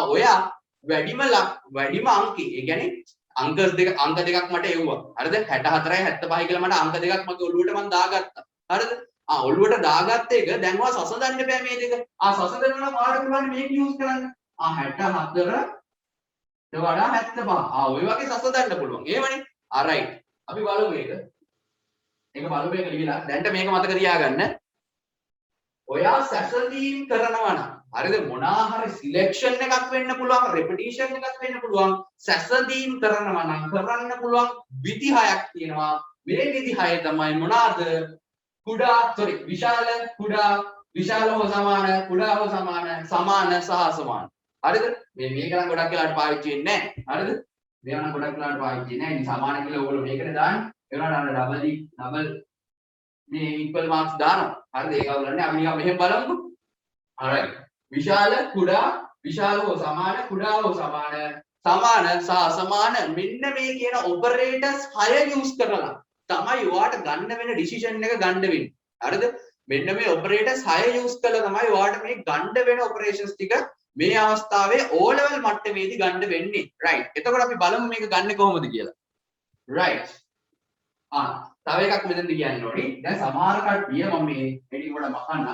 ඔයා වැඩිම අංකේ. ඒ කියන්නේ අංක දෙකක් මට එව්වා. හරිද? 64යි 75යි කියලා මට අංක දෙකක් මගේ ඔළුවට මම දාගත්තා. හරිද? ඔළුවට දාගත්ත එක දැන් ඔයා සසඳන්න බෑ මේ දෙක. සසඳනවා මාඩ පුළුවන් මේක යූස් කරන්න. 64 ඊට වඩා 75. ඔය වගේ සසඳන්න පුළුවන්. එහෙමනේ. රයිට්. අපි බලමු මේක. මේක බලමු මේක ලියලා. දැන්ට මේක මතක තියාගන්න. ඔයා සැසඳීම් කරනවා නම් හරිද මොනවා හරි සිලෙක්ෂන් එකක් වෙන්න පුළුවන් රෙපිටිෂන් එකක් වෙන්න පුළුවන් සැසඳීම් කරනවා නම් කරන්න පුළුවන් විදි 6ක් තියෙනවා මේ විදි 6 තමයි මොනවාද විශාල හෝ සමාන කුඩා හෝ සමාන සහ සමාන හරිද මේක නම් ගොඩක් වෙලාවට පාවිච්චි වෙන්නේ නැහැ හරිද මේවා නම් ගොඩක් වෙලාවට පාවිච්චි වෙන්නේ නැහැ ඉතින් සමාන කියලා ඕගොල්ලෝ මේකට දාන්නේ ඒ වුණාට ඩබල් මේ ඉක්වල් මාක්ස් දානවා. හරිද? ඒක අවුලන්නේ අපි නිකන් මෙහෙම බලමුකෝ. alright. විශාල හෝ සමාන, කුඩා හෝ සමාන සහ අසමාන මෙන්න මේ කියන ඔපරේටර්ස් 6 යූස් කරලා තමයි ඔයාට ගන්න වෙන ඩිසිෂන් එක ගන්න වෙන්නේ. හරිද? මෙන්න මේ ඔපරේටර්ස් 6 යූස් කළා තමයි ඔයාට මේ ගන්න වෙන ඔපරේෂන්ස් ටික මේ අවස්ථාවේ O level මට්ටමේදී ගන්න වෙන්නේ. right. එතකොට අපි බලමු මේක ගන්න කොහොමද කියලා. right. තව එකක් මෙතනදි කියන්න ඕනි. දැන් සමහර කට්ටිය මම මේ හෙඩින් වල මකන්න.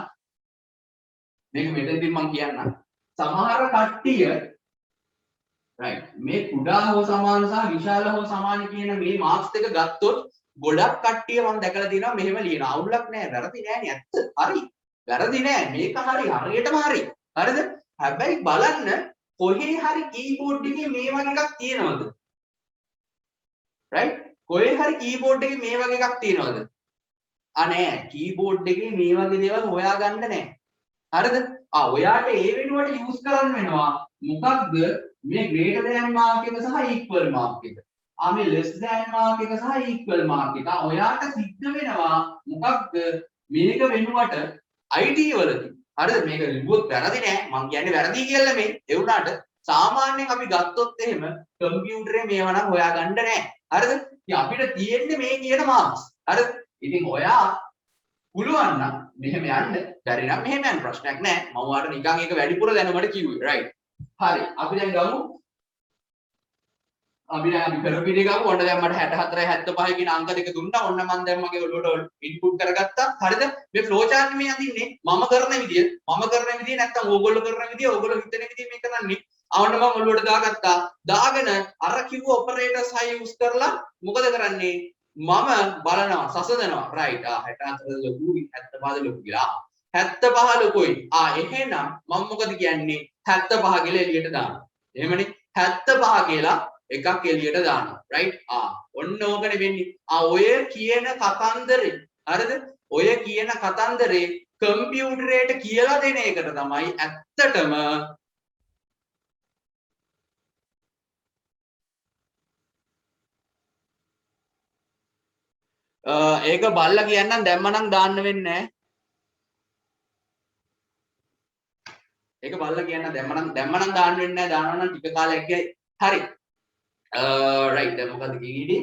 මේක මෙතනදි මම කියන්නම්. සමහර කට්ටිය right මේ කුඩා හෝ සමාන සහ විශාල හෝ සමාන කියන මේ මාක්ස් දෙක ගත්තොත් ගොඩක් කට්ටිය මම දැකලා තියෙනවා මෙහෙම ලියන. අවුලක් නැහැ. වැරදි නෑනේ ඇත්ත. හරි. වැරදි නෑ. මේක හරි. හරියටම හරි. හරිද? හැබැයි බලන්න කොහේ හරි කීබෝඩ් එකේ මේ වගේ එකක් තියෙනවද? right කොහේ හරි කීබෝඩ් එකේ මේ වගේ එකක් තියෙනවද? නෑ කීබෝඩ් එකේ මේ වගේ දේවල් හොයාගන්න නෑ. හරිද? ඔයාට ඒ වෙනුවට යූස් කරන්න වෙනවා මොකක්ද මේ greater than mark එක සහ equal mark එක. මේ less than mark එක සහ equal mark එක. ඔයාට සිද්ධ වෙනවා මොකක්ද මේක වෙනුවට IT වලදී. හරිද? මේක ලිව්වොත් වැරදි නෑ. මං කියන්නේ වැරදි කියලා මේ. ඒ වුණාට සාමාන්‍යයෙන් අපි ගත්තොත් එහෙම කම්පියුටරේ මේවා නම් හොයාගන්න නෑ. හරිද? ඉතින් අපිට තියෙන්නේ මේ කියන මාක්ස්. හරිද? ඉතින් ඔයා පුළුවන් නම් මෙහෙම යන්න, බැරි නම් මෙහෙම යන්න ප්‍රශ්නයක් නෑ. මම ඔයාලට නිකන් ඒක වැඩිපුර දැනුමට කිව්වේ. right. හරි. අපි දැන් ගමු. අපි කරපිටේ ගමු. ඔන්න දැන් මට 64යි 75යි කියන අංක දෙක දුන්නා. ඔන්න මම දැන් මගේ ඔළුවට ඉන්පුට් කරගත්තා. හරිද? මේ ෆ්ලෝ chart මේ අදින්නේ මම කරන විදිය නැත්තම් ඕගොල්ලෝ කරන විදිය, ඕගොල්ලෝ හිතන විදිය මේ කරන්නේ. අවන්න මම ඔළුවට දාගත්තා. දාගෙන අර කිව්ව ඔපරේටර්ස් 6 යූස් කරලා මොකද කරන්නේ? මම බලනවා සසඳනවා. right. 64 ලොකුයි 75 ලොකු කියලා. 75 ලොකුයි. එහෙනම් මම මොකද කියන්නේ? 75 කියලා එළියට දානවා. එහෙමනේ. 75 කියලා එකක් එළියට දානවා. right. ඔන්න ඕකනේ වෙන්නේ. ඔය කියන කතන්දරේ. හරිද? ඔය කියන කතන්දරේ කම්පියුටරේට කියලා දෙන එකට තමයි ඇත්තටම ඒක බල්ලා කියන්නම් දැම්මනම් දාන්න වෙන්නේ නැහැ. ඒක බල්ලා කියන්න දැම්මනම් දාන්න වෙන්නේ නැහැ. දානවා නම් ටික කාලයක් ගියයි. හරි. right දැන් මොකද කිව්වේ?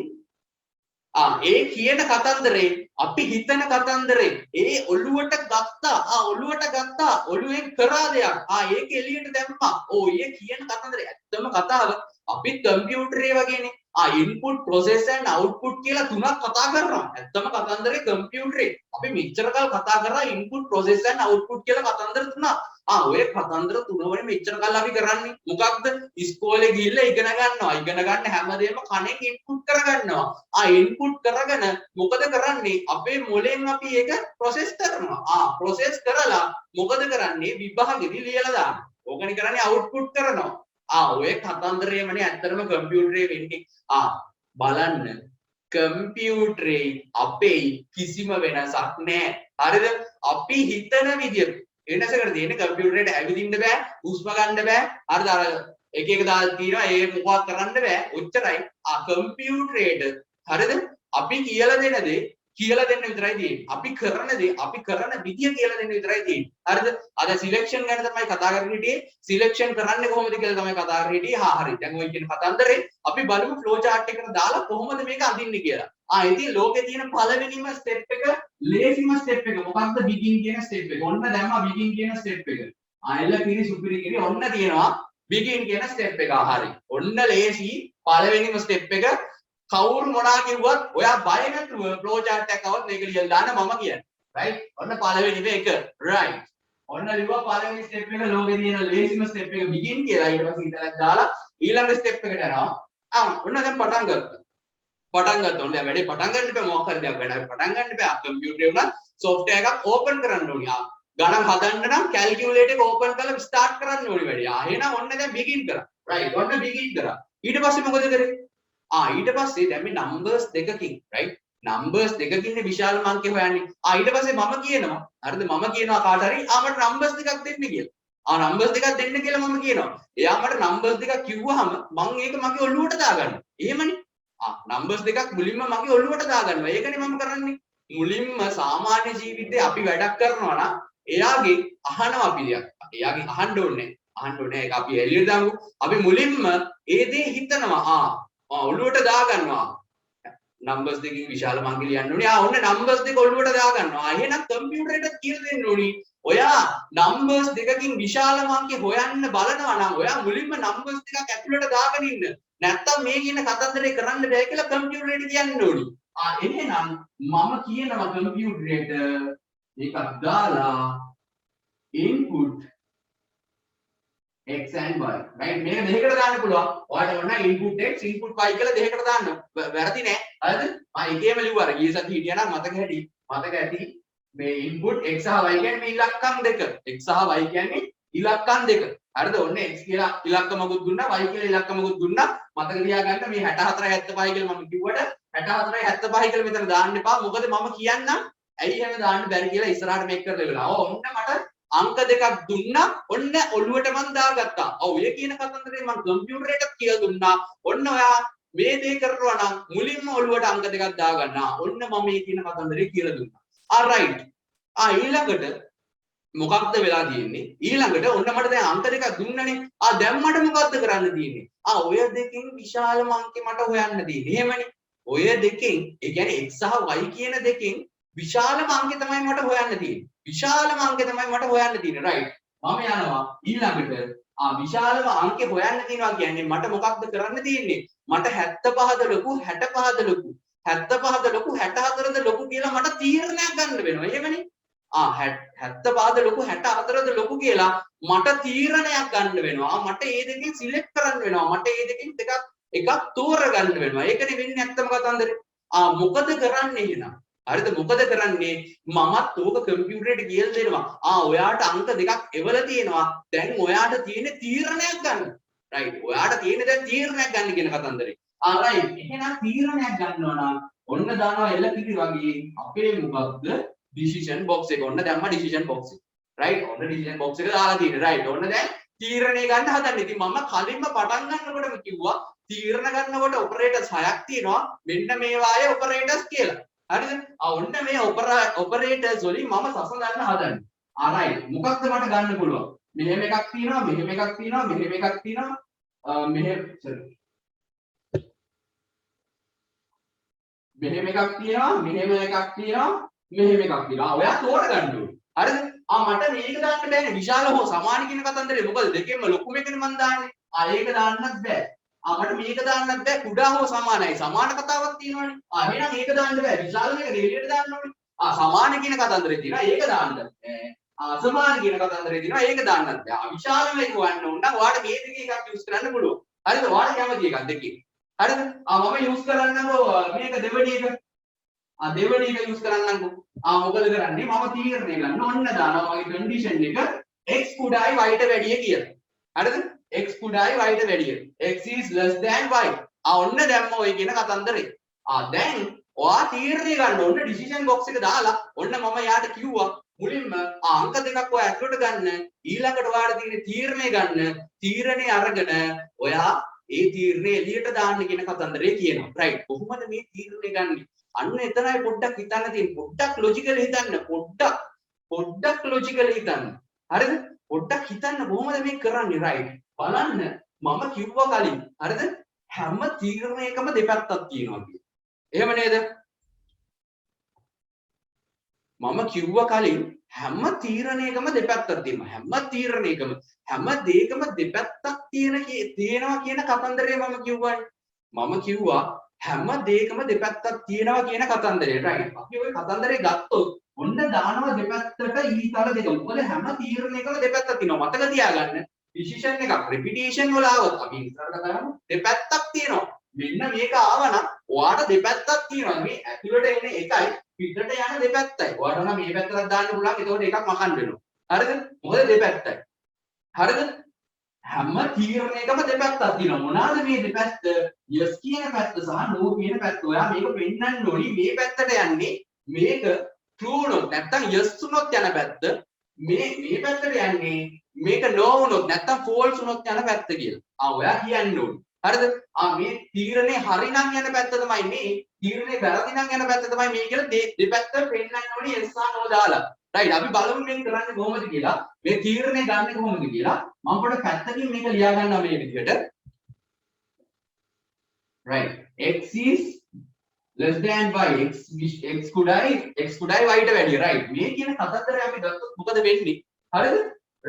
ඒ කියන කතන්දරේ අපි හිතන කතන්දරේ ඔළුවට ගත්තා ඔළුවෙන් කරා දෙයක් ඒක එළියට දැම්මා ඒ කියන කතන්දරේ ඇත්තම කතාව අපි කම්පියුටරේ වගේනේ input process and output කියලා තුනක් කතා කරනවා ඇත්තම කතන්දරේ කම්පියුටරේ අපි මෙච්චර කල් කතා කරා input process and output කියලා කතන්දර තුනක් ඔය කතන්දර තුන වලින් මෙච්චර කල් අපි කරන්නේ මොකක්ද ඉස්කෝලේ ගිහිල්ලා ඉගෙන ගන්න හැමදේම කණෙන් input කරගන්නවා input කරගෙන මොකද කරන්නේ අපේ මොලෙන් අපි ඒක process කරනවා process කරලා මොකද කරන්නේ විභාගෙදි ලියලා දානවා ඕකනේ කරන්නේ output කරනවා ඔය කතන්දරේමනේ ඇත්තටම කම්පියුටරේ වෙන්නේ බලන්න කම්පියුටරේ අපේ කිසිම වෙනසක් නැහැ හරිද අපි හිතන විදියට වෙනසකට තියෙන කම්පියුටරේට ඇවිදින්න බෑ හුස්ම ගන්න බෑ හරිද අර එක දාලා තියෙනවා ඒ මොකවත් කරන්න බෑ ඔච්චරයි කම්පියුටරේට හරිද අපි කියලා දෙන දේ කියලා දෙන්න විතරයි තියෙන්නේ. අපි කරන දේ අපි කරන විදිය කියලා දෙන්න විතරයි තියෙන්නේ. හරිද? අද සිලෙක්ෂන් ගැන තමයි කතා කරගෙන හිටියේ. සිලෙක්ෂන් කරන්නේ කොහොමද කියලා තමයි කතා කරගෙන හිටියේ. හරි. දැන් ඔය කියන කතන්දරේ අපි බලමු ෆ්ලෝ chart එකකට දාලා කොහොමද මේක අඳින්නේ කියලා. ඉතින් ලෝකේ තියෙන පළවෙනිම ස්ටෙප් එක, ලේසිම ස්ටෙප් එක මොකක්ද? begin කියන ස්ටෙප් එක. ඔන්න දැම්මා begin කියන ස්ටෙප් එක. එල්ල කිරි සුපිරි කිරි ඔන්න තියෙනවා begin කියන ස්ටෙප් එක. හරි. ඔන්න ලේසි පළවෙනිම ස්ටෙප් එක. කවුරු මොනා කිව්වත් ඔයා බය නැතුව ෆ්ලෝ chart එකක් આવත් මේක ලියලා දාන්න මම කියන්නේ. right? ඔන්න පළවෙනි එක. right. ඔන්න ලිව්වා පළවෙනි ස්ටෙප් එක ලෝකේ තියෙන ලේසිම ස්ටෙප් එක begin කියලා. ඊට පස්සේ ඉතලක් දාලා ඊළඟ ස්ටෙප් එකට යනවා. ඔන්න දැන් පටන් ගත්තා. පටන් ගත්තා. ඔන්න වැඩේ පටන් ගන්න බෑ මොකක් හරි දෙයක් වැඩ පටන් ගන්න බෑ. කම්පියුටරේ උනත් software එකක් open කරන්න ඕනේ. ගණන් හදන්න නම් calculator එක open කරලා start කරන්න ඕනේ වැඩේ. එහෙනම් ඔන්න දැන් begin කරා. right. ඔන්න begin කරා. ඊට පස්සේ මොකද කරේ? ඊට පස්සේ දැන් මේ numbers දෙකකින් right numbers දෙකකින් විශාල අංකය හොයන්නේ. ඊට පස්සේ මම කියනවා හරිද මම කියනවා කාට හරි මට numbers දෙකක් දෙන්න කියලා. numbers දෙකක් දෙන්න කියලා මම කියනවා. එයා මට numbers දෙකක් කිව්වහම මම ඒක මගේ ඔළුවට දාගන්නවා. එහෙමනේ. numbers දෙකක් මුලින්ම මගේ ඔළුවට දාගන්නවා. ඒකනේ මම කරන්නේ. මුලින්ම සාමාන්‍ය ජීවිතේ අපි වැඩක් කරනවා නම් එයාගේ අහනවා අපි දෙයක්. එයාගේ අහන්න ඕනේ. ඒක අපි එළියට දාමු. අපි මුලින්ම ඒ දේ හිතනවා. ඔළුවට දාගන්නවා. numbers දෙකකින් විශාල අංක ලියන්න ඕනේ. ඔන්න numbers දෙක ඔළුවට දාගන්නවා. එහෙනම් කම්පියුටරේට කියලා දෙන්න ඕනේ. ඔයා numbers දෙකකින් විශාල අංක හොයන්න බලනවා නම් ඔයා මුලින්ම numbers දෙකක් ඇතුළට දාගෙන ඉන්න. නැත්තම් මේ කියන කතන්දරේ කරන්න බෑ කියලා කම්පියුටරේට කියන්න ඕනේ. එහෙනම් මම කියනවා කම්පියුටරේට එකක් දාලා input x and y right මේක දෙකකට දාන්න පුළුවන්. ඔයාලට ඕන input x input y කියලා දෙකකට දාන්න. වැරදි නෑ. හරිද? එකේම ලිව්වා අර ගිය සතියේ හිටියා නම් මතක ඇති මේ input x සහ y කියන්නේ මේ ඉලක්කම් දෙක. x සහ y කියන්නේ ඉලක්කම් දෙක. හරිද? ඔන්න x කියලා ඉලක්කමකුත් දුන්නා y කියලා ඉලක්කමකුත් දුන්නා. මතක තියාගන්න මේ 64 75 කියලා මම කිව්වට 64 75 කියලා මෙතන දාන්න එපා. මොකද මම කියන්නම් ඇයි එහෙම දාන්න බැරි කියලා ඉස්සරහට මේක කරලා ඉවරලා. ඔන්න මට අංක දෙකක් දුන්නා. ඔන්න ඔළුවට මම දාගත්තා. ඔය කියන කතන්දරේ මම කම්පියුටරේට කියලා දුන්නා. ඔන්න ඔයා මේ දේ කරනවා නම් මුලින්ම ඔළුවට අංක දෙකක් දාගන්නවා. ඔන්න මම මේ කියන කතන්දරේ කියලා දුන්නා. right. ඊළඟට මොකක්ද වෙලා තියෙන්නේ? ඊළඟට ඔන්න මට දැන් අංක දෙකක් දුන්නනේ. දැන් මට මොකද්ද කරන්න තියෙන්නේ? ඔය දෙකෙන් විශාලම අංකේ මට හොයන්න තියෙන්නේ. එහෙමනේ. ඔය දෙකෙන් ඒ කියන්නේ x සහ y කියන දෙකෙන් විශාලම අංකේ තමයි මට හොයන්න තියෙන්නේ. විශාලම අංකේ තමයි මට හොයන්න තියෙන්නේ. right. මම යනවා ඊළඟට විශාලම අංකේ හොයන්න තියෙනවා කියන්නේ මට මොකක්ද කරන්න තියෙන්නේ? මට 75ද ලොකු 65ද ලොකු 75ද ලොකු 64ද ලොකු කියලා මට තීරණයක් ගන්න වෙනවා. එහෙමනේ. 75ද ලොකු 64ද ලොකු කියලා මට තීරණයක් ගන්න වෙනවා. මට මේ දෙකෙන් සිලෙක්ට් කරන්න වෙනවා. මට මේ දෙකෙන් එකක් තෝරගන්න වෙනවා. ඒකනේ වෙන්නේ ඇත්තම කතන්දරේ. මොකද කරන්නේ එහෙනම්? හරිද? මොකද කරන්නේ? මමත් ඕක කම්පියුටරේට කියලා දෙනවා. ඔයාට අංක දෙකක් එවලා තියෙනවා. දැන් ඔයාට තියෙන තීරණයක් ගන්න. right. ඔයාට තියෙන දැන් තීරණයක් ගන්න කියන කතන්දරේ. right. එහෙනම් තීරණයක් ගන්නවා නම් ඔන්න දානවා එළ කිරි වගේ අපේ මොකක්ද? decision box එක. ඔන්න දැම්මා decision box එක. right. ඔන්න decision box එක දාලා තියෙන්නේ. right. ඔන්න දැන් තීරණේ ගන්න හදන්නේ. ඉතින් මම කලින්ම පටන් ගන්නකොටම කිව්වා තීරණ ගන්නකොට ඔපරේටර්ස් 6ක් තියෙනවා. මෙන්න මේවායේ ඔපරේටර්ස් කියලා. හරිද? ඔන්න මේ ඔපරේටර්ස් වලින් මම සසඳන්න හදන්නේ. right. මොකක්ද මට ගන්න පුළුවන්? මෙහෙම එකක් තියෙනවා, මෙහෙම එකක් තියෙනවා, මෙහෙම එකක් තියෙනවා. මෙහෙම එකක් තියෙනවා, මෙහෙම එකක් තියෙනවා, මෙහෙම එකක් තියෙනවා. ඔයා තෝරගන්න ඕනේ. හරිද? මට මේක දාන්න බෑනේ. විශාල හෝ සමාන කියන කතන්දරේ. මොකද දෙකෙන්ම ලොකුම එකනේ මම දාන්නේ. ඒක දාන්නත් බෑ. මට මේක දාන්නත් බෑ. කුඩා හෝ සමානයි. සමාන කතාවක් තියෙනවනේ. එහෙනම් ඒක දාන්න බෑ. විශාල මේක දෙලියට දාන්න ඕනේ. සමාන කියන කතන්දරේ තියෙනවා. ඒක දාන්නත් බෑ. අසමාන කියන කතන්දරේ තියෙනවා. ඒක දාන්නත් බෑ. විශාල මේක වන්න ඕන නම් ඔයාලට මේ දෙකේ එකක් යූස් කරන්න පුළුවන්. හරිද? ඔයාලට කැමති එකක් දෙකේ. හරිද? මම යූස් කරන්නකෝ මේක දෙවෙනි එක. දෙවෙනි එක යූස් කරන්නකෝ. මොකද කරන්නේ? මම තීරණය ගන්න ඔන්න දානවා මගේ කන්ඩිෂන් එක x කුඩායි y ට වැඩිය කියලා. හරිද? x කුඩායි y ට වැඩිය. x is less than y. ඔන්න දැම්ම ඔය කියන කතන්දරේ. දැන් ඔයා තීරණය ගන්න ඕන decision box එක දාලා ඔන්න මම යාට කිව්වා මුලින්ම අංක දෙකක් ඔය ඇතුළට ගන්න ඊළඟට ඔයාලා තියෙන තීරණය ගන්න තීරණය අරගෙන ඔයා ඒ තීරණය එළියට දාන්න කියන කතන්දරේ කියනවා. right. කොහොමද මේ තීරණය ගන්නෙ? අන්න එතනයි පොඩ්ඩක් හිතන්න තියෙන්නේ. පොඩ්ඩක් ලොජිකලි හිතන්න. පොඩ්ඩක් ලොජිකලි හිතන්න. හරිද? පොඩ්ඩක් හිතන්න කොහොමද මේක කරන්නේ right? බලන්න මම කිව්වා කලින්. හරිද? හැම තීරණයකම දෙපැත්තක් තියෙනවා කියලා. එහෙම නේද? මම කිව්වා කලින් හැම තීරණයකම දෙපැත්තක් තියෙනවා. හැම දෙයකම දෙපැත්තක් තියෙනවා කියන කතන්දරය මම කිව්වානේ. මම කිව්වා හැම දෙයකම දෙපැත්තක් තියෙනවා කියන කතන්දරය right. අපි ওই කතන්දරේ ගත්තොත් ඔන්න දානවා දෙපැත්තට ඊතල දෙක. මොකද හැම තීරණයකම දෙපැත්තක් තියෙනවා. මතක තියාගන්න. decision එකක් repetition වල આવොත් අපි ඉස්සරහට දාමු දෙපැත්තක් තියෙනවා. මෙන්න මේක ආවනම් ඔයාට දෙපැත්තක් තියෙනවා. මේ ඇතුළට එන්නේ එකයි පිටට යන දෙපැත්තයි. ඔයාට නම් මේ පැත්තට දාන්න පුළුවන්. ඒකෝට එකක් මකන්න වෙනවා. හරිද? මොකද දෙපැත්තයි. හරිද? හැම තීරණයකම දෙපැත්තක් තියෙනවා. මොනවාද මේ දෙපැත්ත? yes කියන පැත්ත සහ no කියන පැත්ත. ඔයා මේක පෙන්නන්න ඕනි. මේ පැත්තට යන්නේ මේක true වුණොත් නැත්නම් yes වුණොත් යන පැත්ත. මේ පැත්තට යන්නේ මේක no වුණොත් නැත්නම් false වුණොත් යන පැත්ත කියලා. ඔයා කියන්න ඕනි. හරිද? මේ තීරණේ හරි නම් යන පැත්ත තමයි මේ. තීරණේ වැරදි නම් යන පැත්ත තමයි මේ කියලා දෙපැත්ත පෙන්නන්න ඕනි yes or no දාලා. right අපි බලමු මේක කරන්නේ කොහොමද කියලා. මේ තීරණේ ගන්න කොහොමද කියලා. මම පොඩ්ඩක් පැත්තකින් මේක ලියා ගන්නවා මේ විදිහට. right x is less than y x කුඩායි y ට වැඩිය right. මේ කියන කතන්දරය අපි ගත්තොත් මොකද වෙන්නේ? හරිද?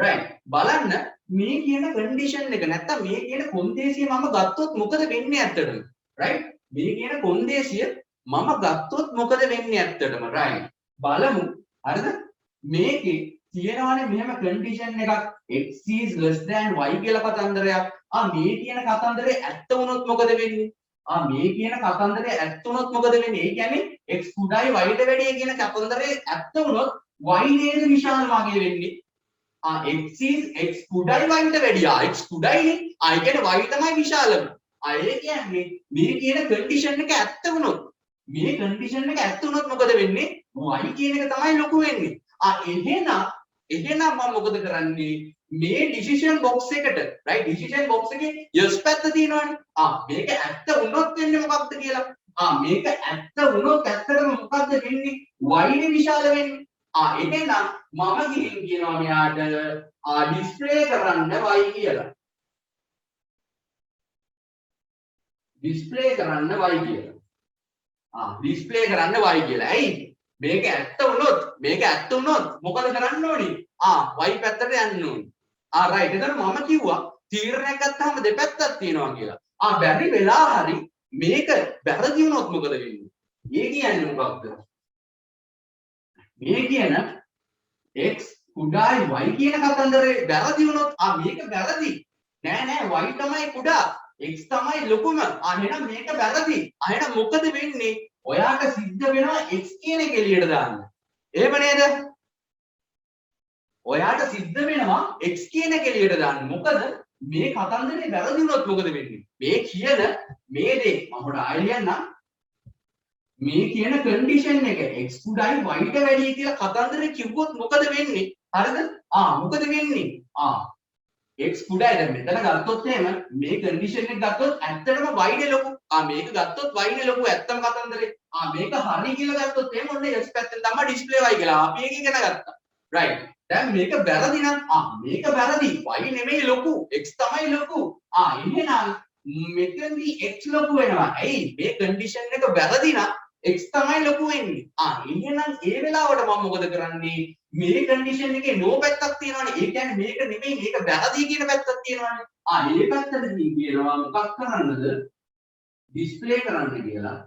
right බලන්න මේ කියන කන්ඩිෂන් එක නැත්තම් මේ කියන කොන්දේසිය මම ගත්තොත් මොකද වෙන්නේ ඇත්තටම? right මේ කියන කොන්දේසිය මම ගත්තොත් මොකද වෙන්නේ ඇත්තටම? right බලමු. හරිද? මේකේ තියෙනවානේ මෙහෙම කන්ඩිෂන් එකක් x is less than y කියලා කතන්දරයක්. මේ කියන කතන්දරේ ඇත්ත වුණොත් මොකද වෙන්නේ? මේ කියන කතන්දරේ ඇත්ත වුණොත් මොකද වෙන්නේ? ඒ කියන්නේ x කුඩායි y ට වැඩිය කියන කතන්දරේ ඇත්ත වුණොත් y නේද විශාල මාගේ වෙන්නේ? x is x කුඩායි y ට වැඩිය. x කුඩායිනේ. ඒ කියන්නේ y තමයි විශාලම. ඒ කියන්නේ මේ කියන කන්ඩිෂන් එක ඇත්ත වුණොත් මොකද වෙන්නේ? y කියන එක තමයි ලොකු වෙන්නේ. එහෙනම් මම මොකද කරන්නේ? මේ decision box එකට right decision box එකේ yes පැත්ත තියෙනවානේ. මේක ඇත්ත වුණොත් වෙන්නේ මොකක්ද කියලා. මේක ඇත්ත වුණොත් ඇත්තටම මොකක්ද වෙන්නේ? y නේ විශාල වෙන්නේ. එහෙනම් මම ගිහින් කියනවා මෙයාට display කරන්න y කියලා. display කරන්න y කියලා. ඇයි? මේක ඇත්ත වුණොත් මොකද කරන්න ඕනි? y පැත්තට යන්න ඕනි. right එතන මම කිව්වා තීරණයක් ගත්තාම දෙපැත්තක් තියෙනවා කියලා. බැරි වෙලා හරි මේක වැරදි වුණොත් මොකද වෙන්නේ? ඒ කියන්නේ මොකක්ද? මේ කියන x කුඩායි y කියන කතන්දරේ වැරදි වුණොත් මේක වැරදි. නෑ y තමයි කුඩා x තමයි ලොකුම. එහෙනම් මේක වැරදි. එහෙනම් මොකද වෙන්නේ? ඔයාට සිද්ධ වෙනවා x කියන එක එළියට දාන්න. එහෙම නේද? ඔයාට සිද්ධ වෙනවා x කියන එක එළියට දාන්න. මොකද මේ කතන්දරේ වැරදි වුණොත් මොකද වෙන්නේ? මේ කියන මේ දේ මම පොඩ ආයෙ ලියන්නම්. මේ කියන කන්ඩිෂන් එක x කුඩායි y ට වැඩි කියලා කතන්දරේ කිව්වොත් මොකද වෙන්නේ? හරිද? මොකද වෙන්නේ? x කුඩායි දැන් මෙතන ගත්තොත් එහෙම මේ කන්ඩිෂන් එක ගත්තොත් ඇත්තටම y නේ ලොකු. මේක ගත්තොත් y නේ ලොකු ඇත්තම කතන්දරේ. මේක හරි කියලා ගත්තොත් එහෙම ඔන්න x පැත්තෙන් තමයි ඩිස්ප්ලේ y කියලා. අපි ඒක ඉගෙන ගත්තා. right. දැන් මේක වැරදි නම් මේක වැරදි. y නෙමෙයි ලොකු. x තමයි ලොකු. එහෙනම් මෙතනදී x ලොකු වෙනවා. ඇයි? මේ කන්ඩිෂන් එක වැරදි නම් x තමයි ලොකු වෙන්නේ. එහෙනම් ඒ වෙලාවට මම මොකද කරන්නේ? මේ කන්ඩිෂන් එකේ no පැත්තක් තියෙනවානේ. ඒ කියන්නේ මේක නෙමෙයි මේක වැරදි කියන පැත්තක් තියෙනවානේ. ඒ පැත්තටදී කියනවා මොකක් කරන්නද? ඩිස්ප්ලේ කරන්න කියලා.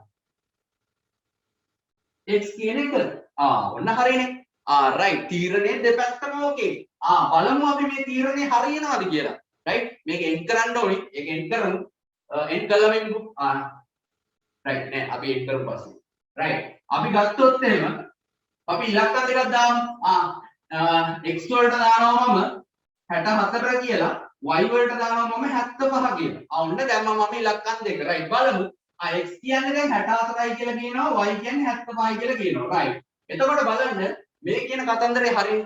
x කියන එක. ඔන්න හරිනේ. right තීරණේ දෙපැත්තම ඕකේ. බලමු අපි මේ තීරණේ හරියනවද කියලා. right මේක end කරන්න ඕනි. ඒක end කරමු. end කළාම right නෑ අපි end කරමු පස්සේ. right අපි ගත්තොත් එහෙම අපි ඉලක්ක දෙකක් දාමු. x වලට දානවා මම 64 කියලා y වලට දානවා මම 75 කියලා. ඔන්න දැන් මම ඉලක්කම් දෙක right බලමු. x කියන්නේ දැන් 64යි කියලා කියනවා y කියන්නේ 75යි කියලා කියනවා right. එතකොට බලන්න මේ කියන කතන්දරේ හරියි.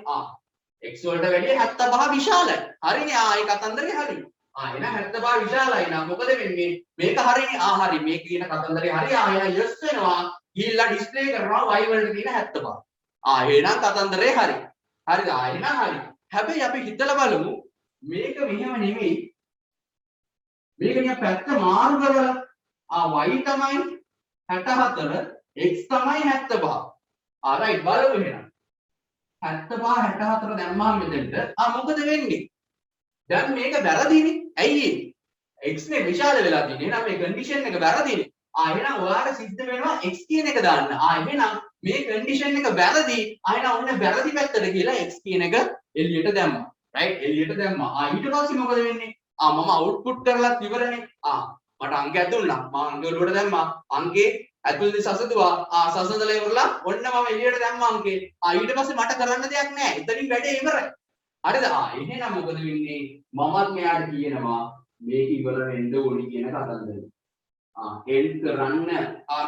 x වලට වැඩිය 75 විශාලයි. හරිනේ. ඒ කතන්දරේ හරි. එහෙනම් 75 විශාලයි නම් මොකද වෙන්නේ? මේක හරිනේ. හරි. මේ කියන කතන්දරේ හරි. එහෙනම් yes වෙනවා. ගිහිල්ලා ඩිස්ප්ලේ කරනවා y වලට තියෙන 75. එහෙනම් කතන්දරේ හරි. හරිද? එහෙනම් හරි. හැබැයි අපි හිතලා බලමු මේක මෙහෙම නෙමෙයි. මේක නිකන් පැත්ත මාරු කරලා y තමයි 64 x තමයි 75. right බලමු එහෙනම්. 75 64 දැම්මම මෙතෙන්ට මොකද වෙන්නේ? දැන් මේක වැරදිනේ. ඇයි ඒ? x නේ විශාල වෙලා තියෙන්නේ. එහෙනම් මේ කන්ඩිෂන් එක වැරදිනේ. එහෙනම් ඔයාලට සිද්ධ වෙනවා x කියන එක දාන්න. එහෙනම් මේ කන්ඩිෂන් එක වැරදි. එහෙනම් ඔන්න වැරදි පැත්තට කියලා x කියන එක එළියට දැම්මා. right එළියට දැම්මා. ඊට පස්සේ මොකද වෙන්නේ? මම අවුට්පුට් කරලත් ඉවරනේ. මට අංකයක් දුන්නා. මම අංක වලට දැම්මා. අංකේ ඇතුළේ සසදුවා. සසදලා ඉවරලා ඔන්න මම එළියට දැම්මා අංකේ. ඊට පස්සේ මට කරන්න දෙයක් නැහැ. එතනින් වැඩේ ඉවරයි. හරිද? එහෙනම් මොකද වෙන්නේ? මමත් මෙයාට කියනවා මේක ඉවර වෙන්න ඕනි කියන කතන්දරය. හෙල්ප් කරන්න.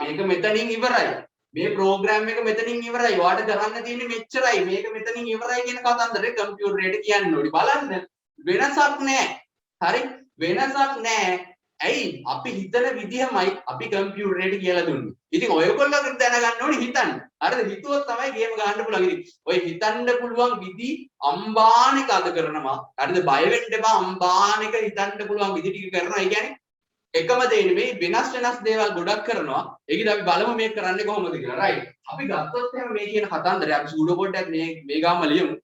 මේක මෙතනින් ඉවරයි. මේ ප්‍රෝග්‍රෑම් එක මෙතනින් ඉවරයි. ඔයාලට කරන්න තියෙන්නේ මෙච්චරයි. මේක මෙතනින් ඉවරයි කියන කතන්දරේ කම්පියුටරේට කියන්න ඕනි. බලන්න වෙනසක් නැහැ. හරි? වෙනසක් නැහැ. ඇයි? අපි හිතන විදිහමයි අපි කම්පියුටරේට කියලා දුන්නේ. ඉතින් ඔයගොල්ලෝ දැනගන්න ඕනි හිතන්න. හරිද? හිතුවොත් තමයි ගේම් ගන්න පුළුවන්. ඉතින් ඔය හිතන්න පුළුවන් විදි අම්බානික අද කරනවා. හරිද? බය වෙන්න එපා. අම්බානික හිතන්න පුළුවන් විදි ටික කරනවා. ඒ කියන්නේ එකම දේ නෙමෙයි වෙනස් දේවල් ගොඩක් කරනවා. ඒකද අපි බලමු මේක කරන්නේ කොහොමද කියලා. රයිට්. අපි ගත්තොත් එහෙනම් මේ කියන කතන්දරය අපි සූඩෝ කෝඩ් එකක් මේ ගාම ලියමු.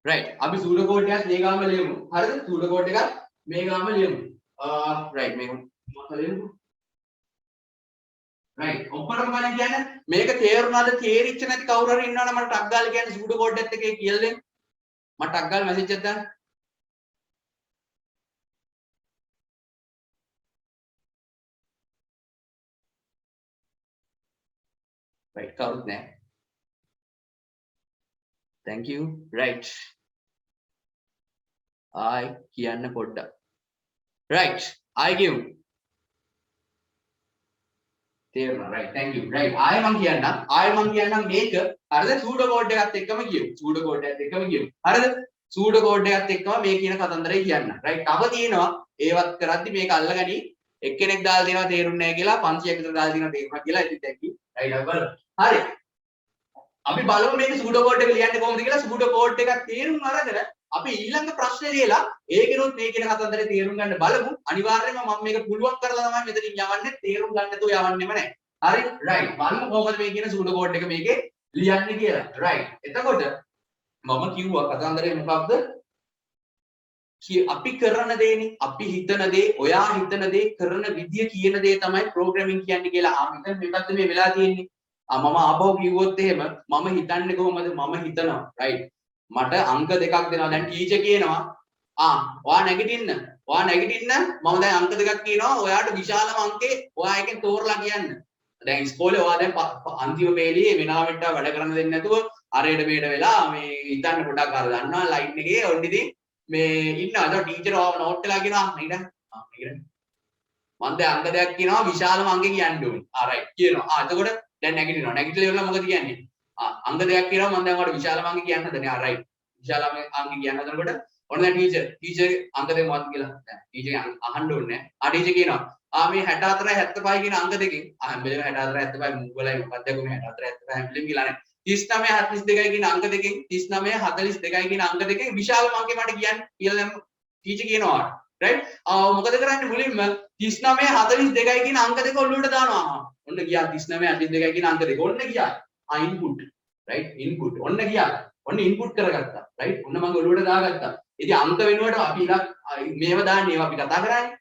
රයිට්. අපි සූඩෝ කෝඩ් එකක් මේ ගාම ලියමු. හරිද? සූඩෝ කෝඩ් එකක් මේ ගාම ලියමු. රයිට් මේක මොකක්ද ලියමු? රයිට්. ඔක්කොටම බලන්න කියන්නේ මේක තේරුණාද? තේරිච්ච නැති කවුරු හරි ඉන්නවනම් මට ටක් ගාලා කියන්නේ සූඩෝ කෝඩ් එකත් එකේ කියලා දෙන්න. මට ටක් ගාලා මැසේජ් එකක් දාන්න. right කවුරුත් නැහැ. thank you. right කියන්න පොඩ්ඩක්. right කියමු. තේරුණා? right thank you. right මම කියන්නම් මේක හරිද? සූඩෝ කෝඩ් එකත් එක්කම කියමු. සූඩෝ කෝඩ් එකත් එක්කම කියමු. හරිද? සූඩෝ කෝඩ් එකත් එක්කම මේ කියන කතන්දරේ කියන්න. right තව තියෙනවා ඒවත් කරද්දි මේක අල්ලගනි. එක්කෙනෙක් දාලා දෙනවා තේරුන්නේ නැහැ කියලා 500ක් විතර දාලා දෙනවා තේරුණා කියලා. ඉතින් දැක්කි. right අපි බලමු. හරි. අපි බලමු මේක සූඩෝ කෝඩ් එක ලියන්නේ කොහොමද කියලා. සූඩෝ කෝඩ් එකක් තේරුම් අරගෙන අපි ඊළඟ ප්‍රශ්නේ ලියලා ඒකිනුත් මේ කියන කතන්දරේ තේරුම් ගන්න බලමු. අනිවාර්යයෙන්ම මම මේක පුළුවන් කරලා තමයි මෙතනින් යවන්නේ. තේරුම් ගන්න නැතුව යවන්නෙම නැහැ. හරි? right. බලමු කොහොමද මේ කියන සූඩෝ කෝඩ් එක මේකේ ලියන්නේ කියලා. right. එතකොට මම කිව්වා කතන්දරේ මොකක්ද? අපි කරන දේනේ, අපි හිතන දේ, ඔයා හිතන දේ, කරන විදිය කියන දේ තමයි ප්‍රෝග්‍රෑමින් කියන්නේ කියලා. මෙතන මේකත් මේ වෙලා තියෙන්නේ. මම ආපහු කිව්වොත් එහෙම මම හිතන්නේ කොහොමද? මම හිතනවා right මට අංක දෙකක් දෙනවා. දැන් ටීචර් කියනවා ඔයා නැගිටින්න මම දැන් අංක දෙකක් කියනවා. ඔයාට විශාලම අංකේ ඔයා එකෙන් තෝරලා කියන්න. දැන් ඉස්කෝලේ ඔයා දැන් අන්තිම පේළියේ වෙනාවට වැඩ කරන්න දෙන්නේ නැතුව අරේට මේට වෙලා මේ හිතන්න පොඩක් අර ගන්නවා ලයින් එකේ ඔන්න ඉතින් මේ ඉන්නවා. ඒක ටීචර් ඔයාව නෝට් එකලා කියනවා නේද? මම දැන් අංක දෙකක් කියනවා විශාලම අංකේ කියන්න ඕනේ. right කියනවා. එතකොට දැන් නැගිටිලා ඉවරලා මොකද කියන්නේ? අංක දෙකක් කියනවා මම දැන් ඔයාලට විශාලම අංක කියන්න හදන්නේ. right විශාලම අංක කියන්න හදනකොට ඔන්න දැන් ටීචර් අංක දෙක මොකක්ද කියලා දැන් ටීචර් අහන්න ඕනේ නැහැ. ටීචර් කියනවා මේ 64 75 කියන අංක දෙකෙන් හැම්බෙලම 64 75 මුගලයි මොකක්ද ගුණ 64 75 හැම්බෙලම කියලා නේ. 39 42 කියන අංක දෙකෙන් 39 42 කියන අංක දෙකෙන් විශාලම අංකේ මට කියන්න කියලා දැන් ටීචර් කියනවා. right මොකද කරන්නේ මුලින්ම 39 42 කියන අංක දෙක ඔළුවට දානවා. ඔන්න ගියා 39 42 කියන අංක දෙක ඔන්න ගියා. ඉන්පුට් right ඉන්පුට් ඔන්න ගියා. ඔන්න ඉන්පුට් කරගත්තා. right ඔන්න මම ඔළුවට දාගත්තා. ඉතින් අංක වෙනුවට අපි මේව දාන්නේ ඒවා අපි කතා කරන්නේ.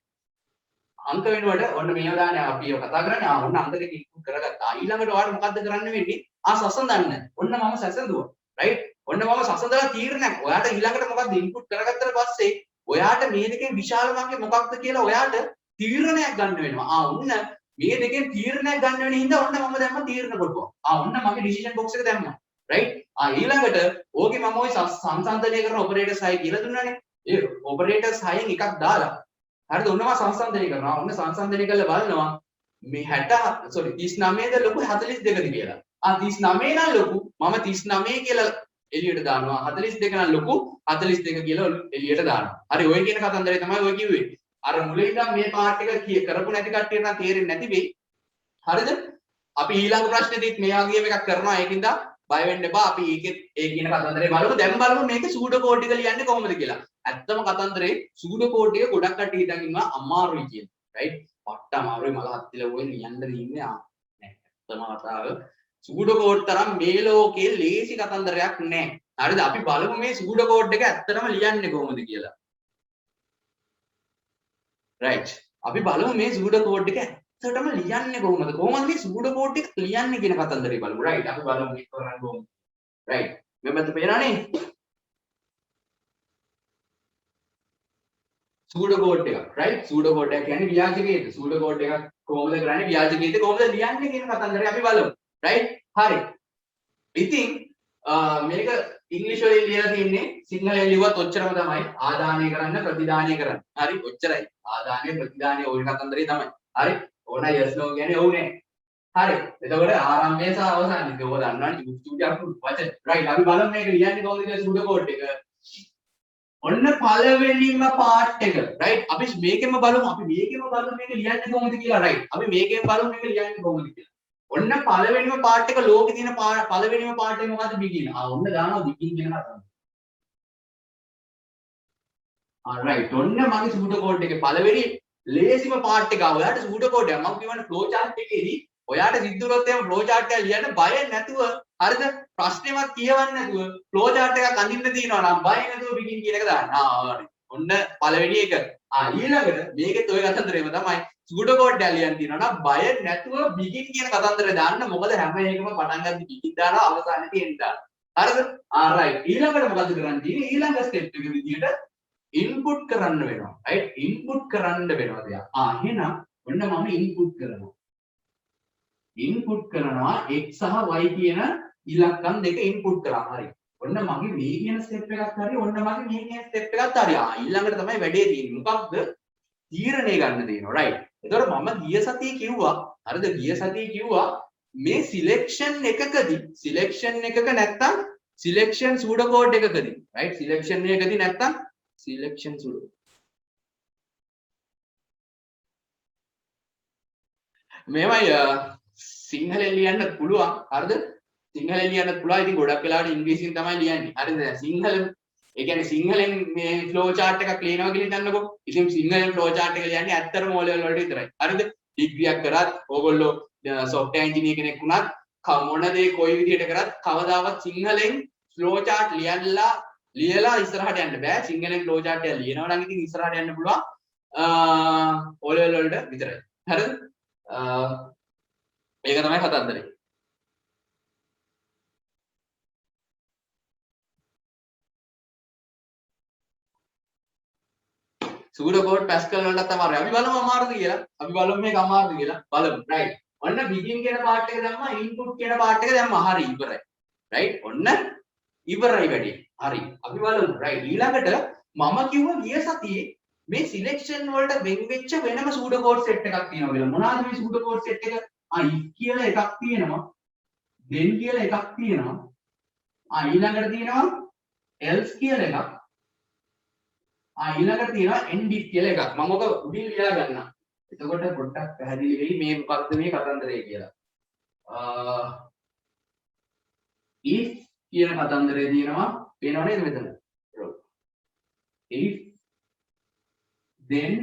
අංක වෙනුවට ඔන්න මේව දාන්නේ අපි ඒව කතා කරන්නේ. ඔන්න අංක දෙක ඉන්පුට් කරගත්තා. ඊළඟට ඔයාලට මොකද්ද කරන්න වෙන්නේ? සසඳන්න. ඔන්න මම සසඳුවා. right ඔන්න මම සසඳලා තීරණයක්. ඔයාට ඊළඟට මොකද්ද ඉන්පුට් කරගත්තට පස්සේ ඔයාට මේ දෙකෙන් විශාලම අංකේ මොකක්ද කියලා ඔයාට තීරණයක් ගන්න වෙනවා. ඔන්න මේ දෙකෙන් තීරණයක් ගන්න වෙන හින්දා ඔන්න මම දැම්ම තීරණ කොටුව. ඔන්න මගේ ඩිසිෂන් බොක්ස් එක දැම්මා. right ඊළඟට ඕකේ මම ওই සංසන්දනය කරන ඔපරේටර්ස් 6 කියලා දුන්නානේ. ඒ ඔපරේටර්ස් 6න් එකක් දාලා හරිද? ඔන්න මම සංසන්දනය කරනවා. ඔන්න සංසන්දනය කරලා බලනවා මේ 39ද ලොකු 42ද කියලා. 39 නම් ලොකු මම 39 කියලා එළියට දානවා. 42 නම් ලොකු 42 කියලා එළියට දානවා. හරි ඔය කියන කතන්දරේ තමයි ඔය කිව්වේ. අර මුලින් ඉඳන් මේ පාර්ට් එක කරපු නැති කට්ටියට නම් තේරෙන්නේ නැති වෙයි. හරිද? අපි ඊළඟ ප්‍රශ්නේදීත් මේ වගේම එකක් කරනවා. ඒකින්ද බය වෙන්න එපා. අපි ඒකෙත් ඒ කියන කතන්දරේ බලමු. දැන් බලමු මේකේ සූඩෝ කෝඩ් එක ලියන්නේ කොහොමද කියලා. ඇත්තම කතන්දරේ සූඩෝ කෝඩ් එක ගොඩක් කට්ටිය හිතන් ඉන්නවා අමාරුයි කියලා. රයිට්? පට්ට අමාරුයි මල හත්තිල ඔය ලියන්න දෙන්නේ නෑ. ඇත්තම කතාව සූඩෝ කෝඩ් තරම් මේ ලෝකේ ලේසි කතන්දරයක් නෑ. හරිද? අපි බලමු මේ සූඩෝ කෝඩ් එක ඇත්තටම ලියන්නේ කොහොමද කියලා. රයිට්. අපි බලමු මේ සූඩෝ කෝඩ් එක ඇත්තටම ලියන්නේ කොහොමද? කොහොමද මේ සූඩෝ කෝඩ් එක ලියන්නේ කියන කතන්දරේ බලමු. රයිට්. අපි බලමු මේක කරන්න කොහොමද. රයිට්. මෙතන පේනවනේ. සූඩෝ කෝඩ් එක. රයිට්. සූඩෝ කෝඩ් එක කියන්නේ ව්‍යාජකයේද? සූඩෝ කෝඩ් එක කොහොමද කරන්නේ? ව්‍යාජකයේද කොහොමද ලියන්නේ කියන කතන්දරේ අපි බලමු. රයිට්. හරි. ඉතින් මේක ඉංග්‍රීසි වලින් ලියලා තින්නේ සිංහලෙන් ලිව්වත් ඔච්චරම තමයි. ආදානය කරන්න ප්‍රතිදානය කරන්න. හරි. ඔච්චරයි. ආදානය ප්‍රතිදානය ওই කතන්දරේ තමයි. හරි. ඕන yes no කියන්නේ ඔව් නේ. හරි. එතකොට ආරම්භය සහ අවසානය. ඒක ඔබ දන්නවනේ යුක්තියක් වචන. රයිට්. අපි බලමු මේක ලියන්නේ කොහොමද කියලා සූඩෝ කෝඩ් එක. ඔන්න පළවෙනිම පාර්ට් එක. රයිට්. අපි මේකෙම බලමු. අපි මේකෙම බලමු මේක ලියන්නේ කොහොමද කියලා. රයිට්. අපි මේකෙම බලමු මේක ලියන්නේ කොහොමද කියලා. ඔන්න පළවෙනිම පාර්ට් එක ලෝකේ තියෙන පළවෙනිම පාර්ට් එක මොකද්ද? begin. ඔන්න දානවා begin කියන කතාව. alright. ඔන්න මගේ සූඩෝ කෝඩ් එකේ පළවෙනි ලේසිම පාර්ට් එක. ඔයාලට සූඩෝ කෝඩ් එක මම කියවන ෆ්ලෝ chart එකේදී ඔයාට සිද්ධ වුණොත් එහෙම ෆ්ලෝ chart එක ලියන්න බය නැතුව හරිද? ප්‍රශ්නේවත් කියවන්න නැතුව ෆ්ලෝ chart එකක් අඳින්න තියෙනවා නම් බය නැතුව begin කියන එක දාන්න. හරි. ඔන්න පළවෙනි එක. ඊළඟට මේකෙත් ඔය කතන්දරේම තමයි. සූඩෝ කෝඩ් එක ලියන්න තියෙනවා නම් බය නැතුව begin කියන කතන්දරේ දාන්න. මොකද හැම එකම පටන් ගන්න begin දානවා අවසානයේ තියෙන දානවා. හරිද? alright. ඊළඟට මොකද කරන්න තියෙන්නේ? ඊළඟ ස්ටෙප් එක විදියට ඉන්පුට් කරන්න වෙනවා. රයිට්. ඉන්පුට් කරන්න වෙනවා දෙයක්. එහෙනම් ඔන්න මම ඉන්පුට් කරනවා. ඉන්පුට් කරනවා x සහ y කියන ඉලක්කම් දෙක ඉන්පුට් කරා. හරි. ඔන්න මගේ මේ කියන ස්ටෙප් එකක් හරි. ඔන්න මගේ මේ කියන ස්ටෙප් එකත් හරි. ඊළඟට තමයි වැඩේ තියෙන්නේ. මොකක්ද? තීරණය ගන්න තියෙනවා. රයිට්. එතකොට මම ගිය සතියේ කිව්වා. හරිද? ගිය සතියේ කිව්වා මේ සිලෙක්ෂන් එකක නැත්තම් සිලෙක්ෂන් සූඩෝ කෝඩ් එකකදී. රයිට්. සිලෙක්ෂන් එකකදී නැත්තම් selection pseudo මේවයි සිංහලෙන් ලියන්න පුළුවන්. හරිද? සිංහලෙන් ලියන්න පුළුවන්. ඉතින් ගොඩක් වෙලාවට ඉංග්‍රීසියෙන් තමයි ලියන්නේ. හරිද? සිංහල ඒ කියන්නේ සිංහලෙන් මේ ෆ්ලෝ chart එකක් ලියනවා කියලා හිතන්නකෝ. ඉතින් සිංහලෙන් ෆ්ලෝ chart එක ලියන්නේ ඇත්තටම O level වලට විතරයි. හරිද? ඩිග්‍රියක් කරත් ඕගොල්ලෝ software engineer කෙනෙක් වුණත් මොන දේ කොයි විදිහට කරත් කවදාවත් සිංහලෙන් ෆ්ලෝ chart ලියලා ඉස්සරහට යන්න බෑ. සිංහලෙන් ෆ්ලෝ chart එක ලියනවා නම් ඉතින් ඉස්සරහට යන්න පුළුවන් O level වලට විතරයි. හරිද? ඒක තමයි කතන්දරේ. සූඩෝ කෝඩ් පැස්කල් වලට තමයි. අපි බලමු අමාරුද කියලා. අපි බලමු මේක අමාරුද කියලා. බලමු. රයිට්. ඔන්න begin කියන පාර්ට් එක දැම්මා. input කියන පාර්ට් එක දැම්මා. හරි ඉවරයි. රයිට්. ඔන්න ඉවරයි වැඩේ. හරි. අපි බලමු. රයිට්. ඊළඟට මම කිව්වා ගිය සතියේ මේ සිලෙක්ෂන් වලට වෙන් වෙච්ච වෙනම සූඩෝ කෝඩ් සෙට් එකක් තියෙනවා කියලා. මොනවාද මේ සූඩෝ කෝඩ් සෙට් එක? if කියලා එකක් තියෙනවා. then කියලා එකක් තියෙනවා. ඊළඟට තියෙනවා else කියලා එකක්. ඊළඟට තියෙනවා end if කියලා එකක්. මම ඔක උඩින් ලියා ගන්නම්. එතකොට පොඩ්ඩක් පැහැදිලි වෙයි මේ මොකක්ද මේ කතන්දරය කියලා. if කියන කතන්දරේ තියෙනවා පේනව නේද මෙතන? if then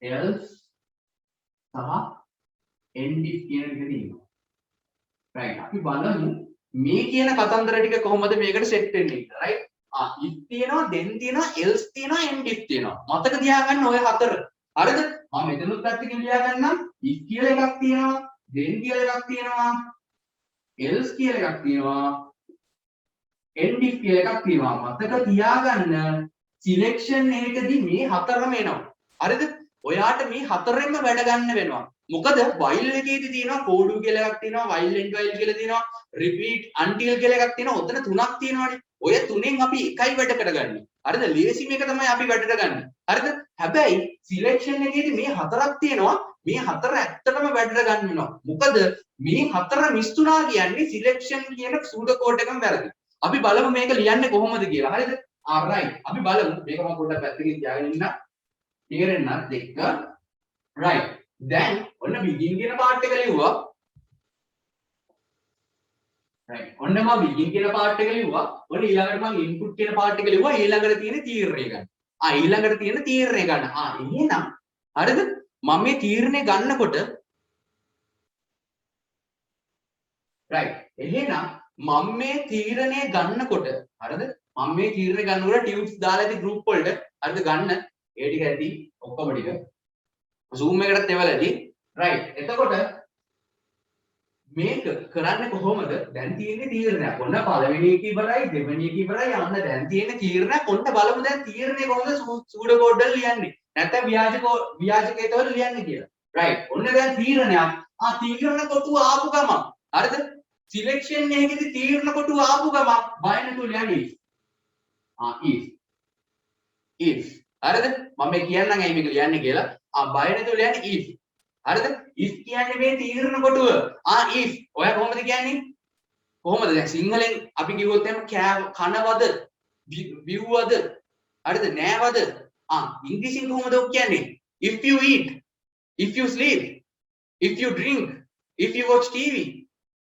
else සහ end if කියන එක තියෙනවා. right. අපි බලමු මේ කියන කතන්දර ටික කොහොමද මේකට සෙට් වෙන්නේ කියලා. right. if තියෙනවා then තියෙනවා else තියෙනවා end if තියෙනවා. මතක තියාගන්න ඔය හතර. හරිද? මම මෙතනත් පැත්තකින් ලියා ගන්නම්. if කියලා එකක් තියෙනවා, then කියලා එකක් තියෙනවා, else කියලා එකක් තියෙනවා, end if කියලා එකක් තියෙනවා. මතක තියාගන්න සිලෙක්ෂන් එකකදී මේ හතරම එනවා. හරිද? ඔයාට මේ හතරෙන්ම වැඩ ගන්න වෙනවා. මොකද while එකේදී තියෙනවා for do කියලා එකක් තියෙනවා, while and while කියලා තියෙනවා, repeat until කියලා එකක් තියෙනවා. ඔතන තුනක් තියෙනවානේ. ඔය තුනෙන් අපි එකයි වැඩ කරගන්නේ. හරිද? ලේසිම එක තමයි අපි වැඩට ගන්න. හරිද? හැබැයි සිලෙක්ෂන් එකේදී මේ හතරක් තියෙනවා. මේ හතර ඇත්තටම වැඩට ගන්න වෙනවා. මොකද මේ හතර මිස් තුනා කියන්නේ සිලෙක්ෂන් කියන සූඩෝ කෝඩ් එකම වැරදි. අපි බලමු මේක ලියන්නේ කොහොමද කියලා. හරිද? right අපි බලමු මේක මම පොඩ්ඩක් පැත්තකින් තියාගෙන ඉන්න තේරෙන්නත් එක්ක right දැන් ඔන්න begin කියන part එක ලිව්වා right ඔන්න මම begin කියන part එක ලිව්වා ඔන්න ඊළඟට මම input කියන part එක ලිව්වා ඊළඟට තියෙන තීරණය ගන්න ඊළඟට තියෙන තීරණය ගන්න එහෙනම් හරිද මම මේ තීරණය ගන්නකොට right එහෙනම් මම මේ තීරණය ගන්නකොට හරිද මම මේ තීරණය ගන්නකොට ටියුට්ස් දාලා ඇති group වලට හරිද ගන්න ඒ ටික ඇති ඔක්කොම ටික zoom එකකටත් එවලා ඇති right එතකොට මේක කරන්නේ කොහොමද දැන් තියෙන්නේ තීරණයක් ඔන්න පළවෙනි එක ඉවරයි දෙවෙනි එක ඉවරයි යන්න දැන් තියෙන්නේ තීරණයක් ඔන්න බලමු දැන් තීරණය කොහොමද සූඩෝ කෝඩ් වල ලියන්නේ නැත්නම් ව්‍යාජකේතවල ලියන්නේ කියලා right ඔන්න දැන් තීරණයක් තීරණ කොටුව ආපු ගමන් හරිද සිලෙක්ෂන් එකේදී තීරණ කොටුව ආපු ගමන් බයිනරි ලියන්නේ if හරිද මම මේ කියන්නම් ඇයි මේක ලියන්නේ කියලා බයිනරි ලියන්නේ if හරිද if කියන්නේ මේ තීරණ කොටුව if ඔයා කොහොමද කියන්නේ කොහොමද දැන් සිංහලෙන් අපි කිව්වොත් එහෙම කනවද බිව්වද හරිද නෑවද ඉංග්‍රීසියෙන් කොහොමද ඔක් කියන්නේ if you eat if you sleep if you drink if you watch TV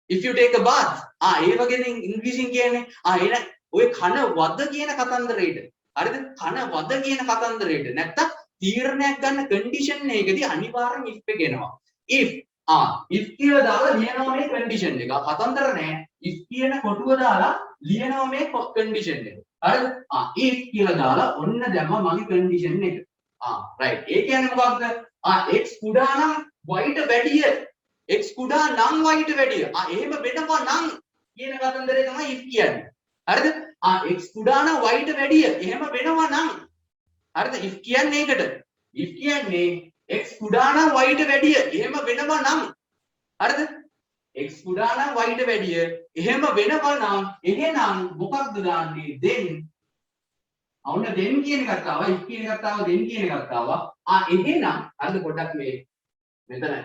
if you take a bath ඒ වගේනේ ඉංග්‍රීසියෙන් කියන්නේ එහෙනම් ඔය කන වද කියන කතන්දරේට හරිද කන වද කියන කතන්දරේට නැත්තම් තීරණයක් ගන්න කන්ඩිෂන් එකකදී අනිවාර්යෙන් if එක එනවා if කියලා දාලා ලියනවා මේ කන්ඩිෂන් එක කතන්දර නෑ if කියන කොටුව දාලා ලියනවා මේ කන්ඩිෂන් එක හරිද if කියලා දාලා ඔන්න දැම්මා මගේ කන්ඩිෂන් එක right ඒ කියන්නේ මොකක්ද x කුඩා නම් y ට වැඩිය x කුඩා නම් y ට වැඩිය එහෙම වෙනවා නම් කියන කතන්දරේ තමයි if කියන්නේ හරිද x කුඩා නම් y ට වැඩිය එහෙම වෙනවා නම් හරිද if කියන්නේ ඒකට if කියන්නේ x කුඩා නම් y ට වැඩිය එහෙම වෙනවා නම් හරිද x කුඩා නම් y ට වැඩිය එහෙම වෙනවා නම් එහෙනම් මොකක්ද දාන්නේ then අවුන then කියන එකක් ආවා if කියන එකක් ආවා then කියන එකක් ආවා එහෙනම් හරිද පොඩ්ඩක් මේ මෙතන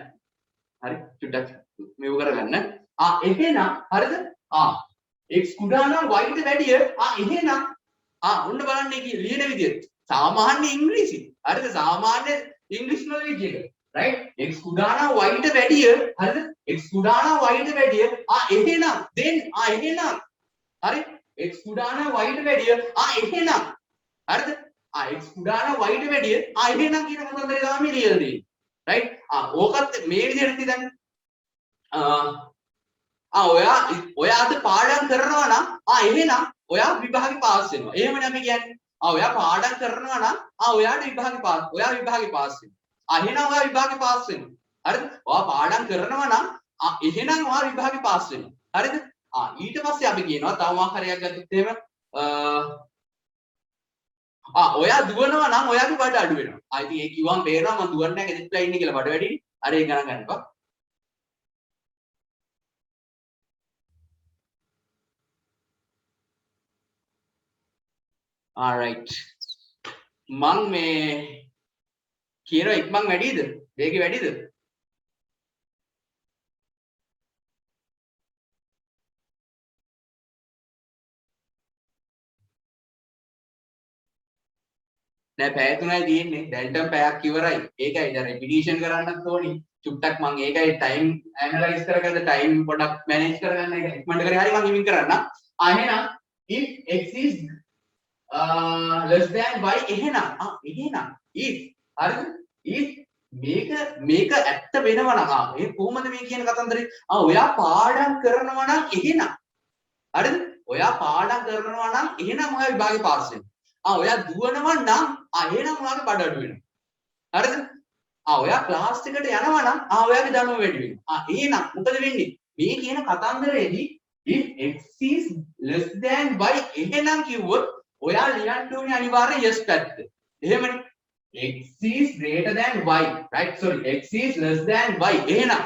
හරි චුට්ටක් මේව කරගන්න එහෙනම් හරිද x කුඩා නම් y ට වැඩිය එහෙනම් ඔන්න බලන්න මේ ලියන විදිය සාමාන්‍ය ඉංග්‍රීසි හරිද සාමාන්‍ය ඉංග්‍රීසි නොලෙජ් එක right x කුඩා නම් y ට වැඩිය හරිද x කුඩා නම් y ට වැඩිය එහෙනම් then එහෙනම් හරි x කුඩා නම් y ට වැඩිය එහෙනම් හරිද x කුඩා නම් y ට වැඩිය එහෙනම් කියන කතන්දරේ තමයි ලියලා තියෙන්නේ right ඕකත් මේ විදිහට දැන් ඔයා අද පාඩම් කරනවා නම් එහෙනම් ඔයා විභාගේ පාස් වෙනවා එහෙමනේ අපි කියන්නේ ඔයා පාඩම් කරනවා නම් ඔයාට විභාගේ පාස් ඔයා විභාගේ පාස් වෙනවා එහෙනම් ඔයා විභාගේ පාස් වෙනවා හරිද ඔයා පාඩම් කරනවා නම් එහෙනම් ඔයා විභාගේ පාස් වෙනවා හරිද ඊට පස්සේ අපි කියනවා තව මාකරයක් ගත්තොත් එහෙම ඔයා දුවනවා නම් ඔයාගේ බඩ අඩු වෙනවා ඉතින් ඒ කිව්වම බේරනවා මම දුවන්නේ නැහැ ගෙදරට ඉන්නේ කියලා බඩ වැඩි හරි ඒක ගණන් ගන්නපා alright මං මේ කියන ඉක්මන් වැඩිද වේගෙ වැඩිද නෑ පැය 3යි තියෙන්නේ දැන්ටම පැයක් ඉවරයි ඒකයි දැන් රෙපිටිෂන් කරන්නත් ඕනි චුට්ටක් මං ඒකයි ටයිම් ඇනලයිස් කරගන්න ටයිම් පොඩක් මැනේජ් කරගන්න එක ඉක්මනට කරේ හරි මං ඉමින් කරන්න එහෙනම් if x is less than y එහෙනම් if හරිද if මේක ඇත්ත වෙනවා නම් මේ කොහොමද මේ කියන කතන්දරේ ඔයා පාඩම් කරනවා නම් එහෙනම් හරිද ඔයා පාඩම් කරනවා නම් එහෙනම් ඔයා විභාගේ පාස් වෙනවා ඔයා දුවනවා නම් එහෙනම් ඔයාගේ බඩ අඩු වෙනවා හරිද ඔයා ක්ලාස් එකට යනවා නම් ඔයාගේ දනුව වැඩි වෙනවා එහෙනම් මොකද වෙන්නේ මේ කියන කතන්දරේදී if x is less than y එහෙනම් කිව්වොත් ඔයා ලියන්න ඕනේ අනිවාර්යෙන් yes පැත්ත එහෙමනේ x is greater than y right sorry x is less than y එහෙනම්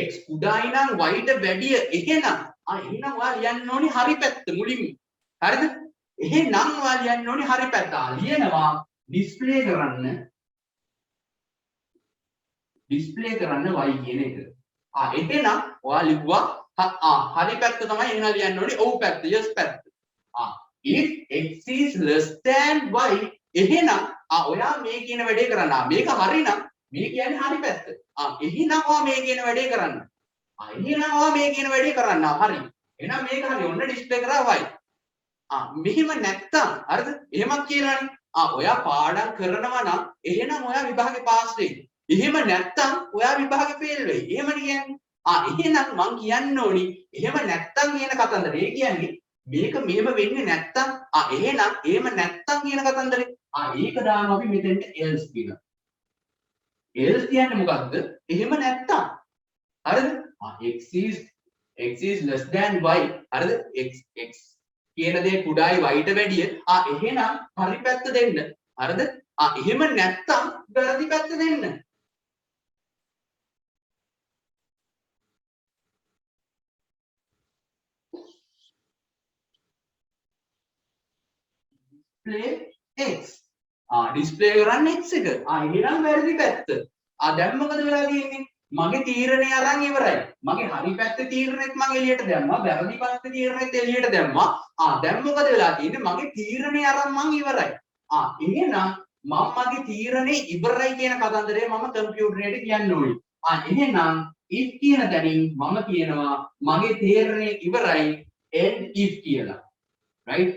x කුඩායි නම් y ට වැඩිය එහෙනම් ඔයා ලියන්න ඕනේ හරි පැත්ත මුලින්ම හරිද එහෙනම් ඔයා ලියන්න ඕනේ හරි පැත්ත ලියනවා ඩිස්ප්ලේ කරන්න y කියන එක එහෙනම් ඔයා ලිව්වා හරි පැත්ත තමයි එහෙනම් ලියන්න ඕනේ ඔව් පැත්ත yes පැත්ත if x is less than y එහෙනම් ඔයා මේ කියන වැඩේ කරන්න. මේක හරිනම් මේ කියන්නේ හරි පැත්ත. එහෙනම් ඔයා මේ කියන වැඩේ කරන්න. එහෙනම් ඔයා මේ කියන වැඩේ කරන්න. හරි. එහෙනම් මේක හරි. ඔන්න ඩිස්ප්ලේ කරා y. මෙහෙම නැත්තම් හරිද? එහෙමත් කියලානේ. ඔයා පාඩම් කරනවා නම් එහෙනම් ඔයා විභාගේ පාස් වෙයි. එහෙම නැත්තම් ඔයා විභාගේ ෆේල් වෙයි. එහෙමනේ කියන්නේ. එහෙනම් මං කියන්න ඕනි එහෙම නැත්තම් කියන කතන්දරේ. ඒ කියන්නේ මේක මෙහෙම වෙන්නේ නැත්තම් එහෙම නැත්තම් කියන කතන්දරේ. ඒක දානවා අපි මෙතෙන්ට else කියලා. else කියන්නේ මොකක්ද? එහෙම නැත්තම්. හරිද? x is less than y. හරිද? x කියන දේ කුඩායි y ට වැඩිය. එහෙනම් හරි පැත්ත දෙන්න. හරිද? එහෙම නැත්තම් වැරදි පැත්ත දෙන්න. display x. display කරන්නේ x එක. එහෙනම් වැරදි පැත්ත. දැන් මොකද වෙලා තියෙන්නේ? මගේ තීරණය අරන් ඉවරයි. මගේ හරි පැත්තේ තීරණෙත් මම එළියට දැම්මා. වැරදි පැත්තේ තීරණෙත් එළියට දැම්මා. දැන් මොකද වෙලා තියෙන්නේ? මගේ තීරණය අරන් මම ඉවරයි. එහෙනම් මම මගේ තීරණේ ඉවරයි කියන කතන්දරය මම කම්පියුටරයට කියන්න ඕනේ. එහෙනම් if කියන තැනින් මම කියනවා මගේ තීරණය ඉවරයි end if කියලා. right?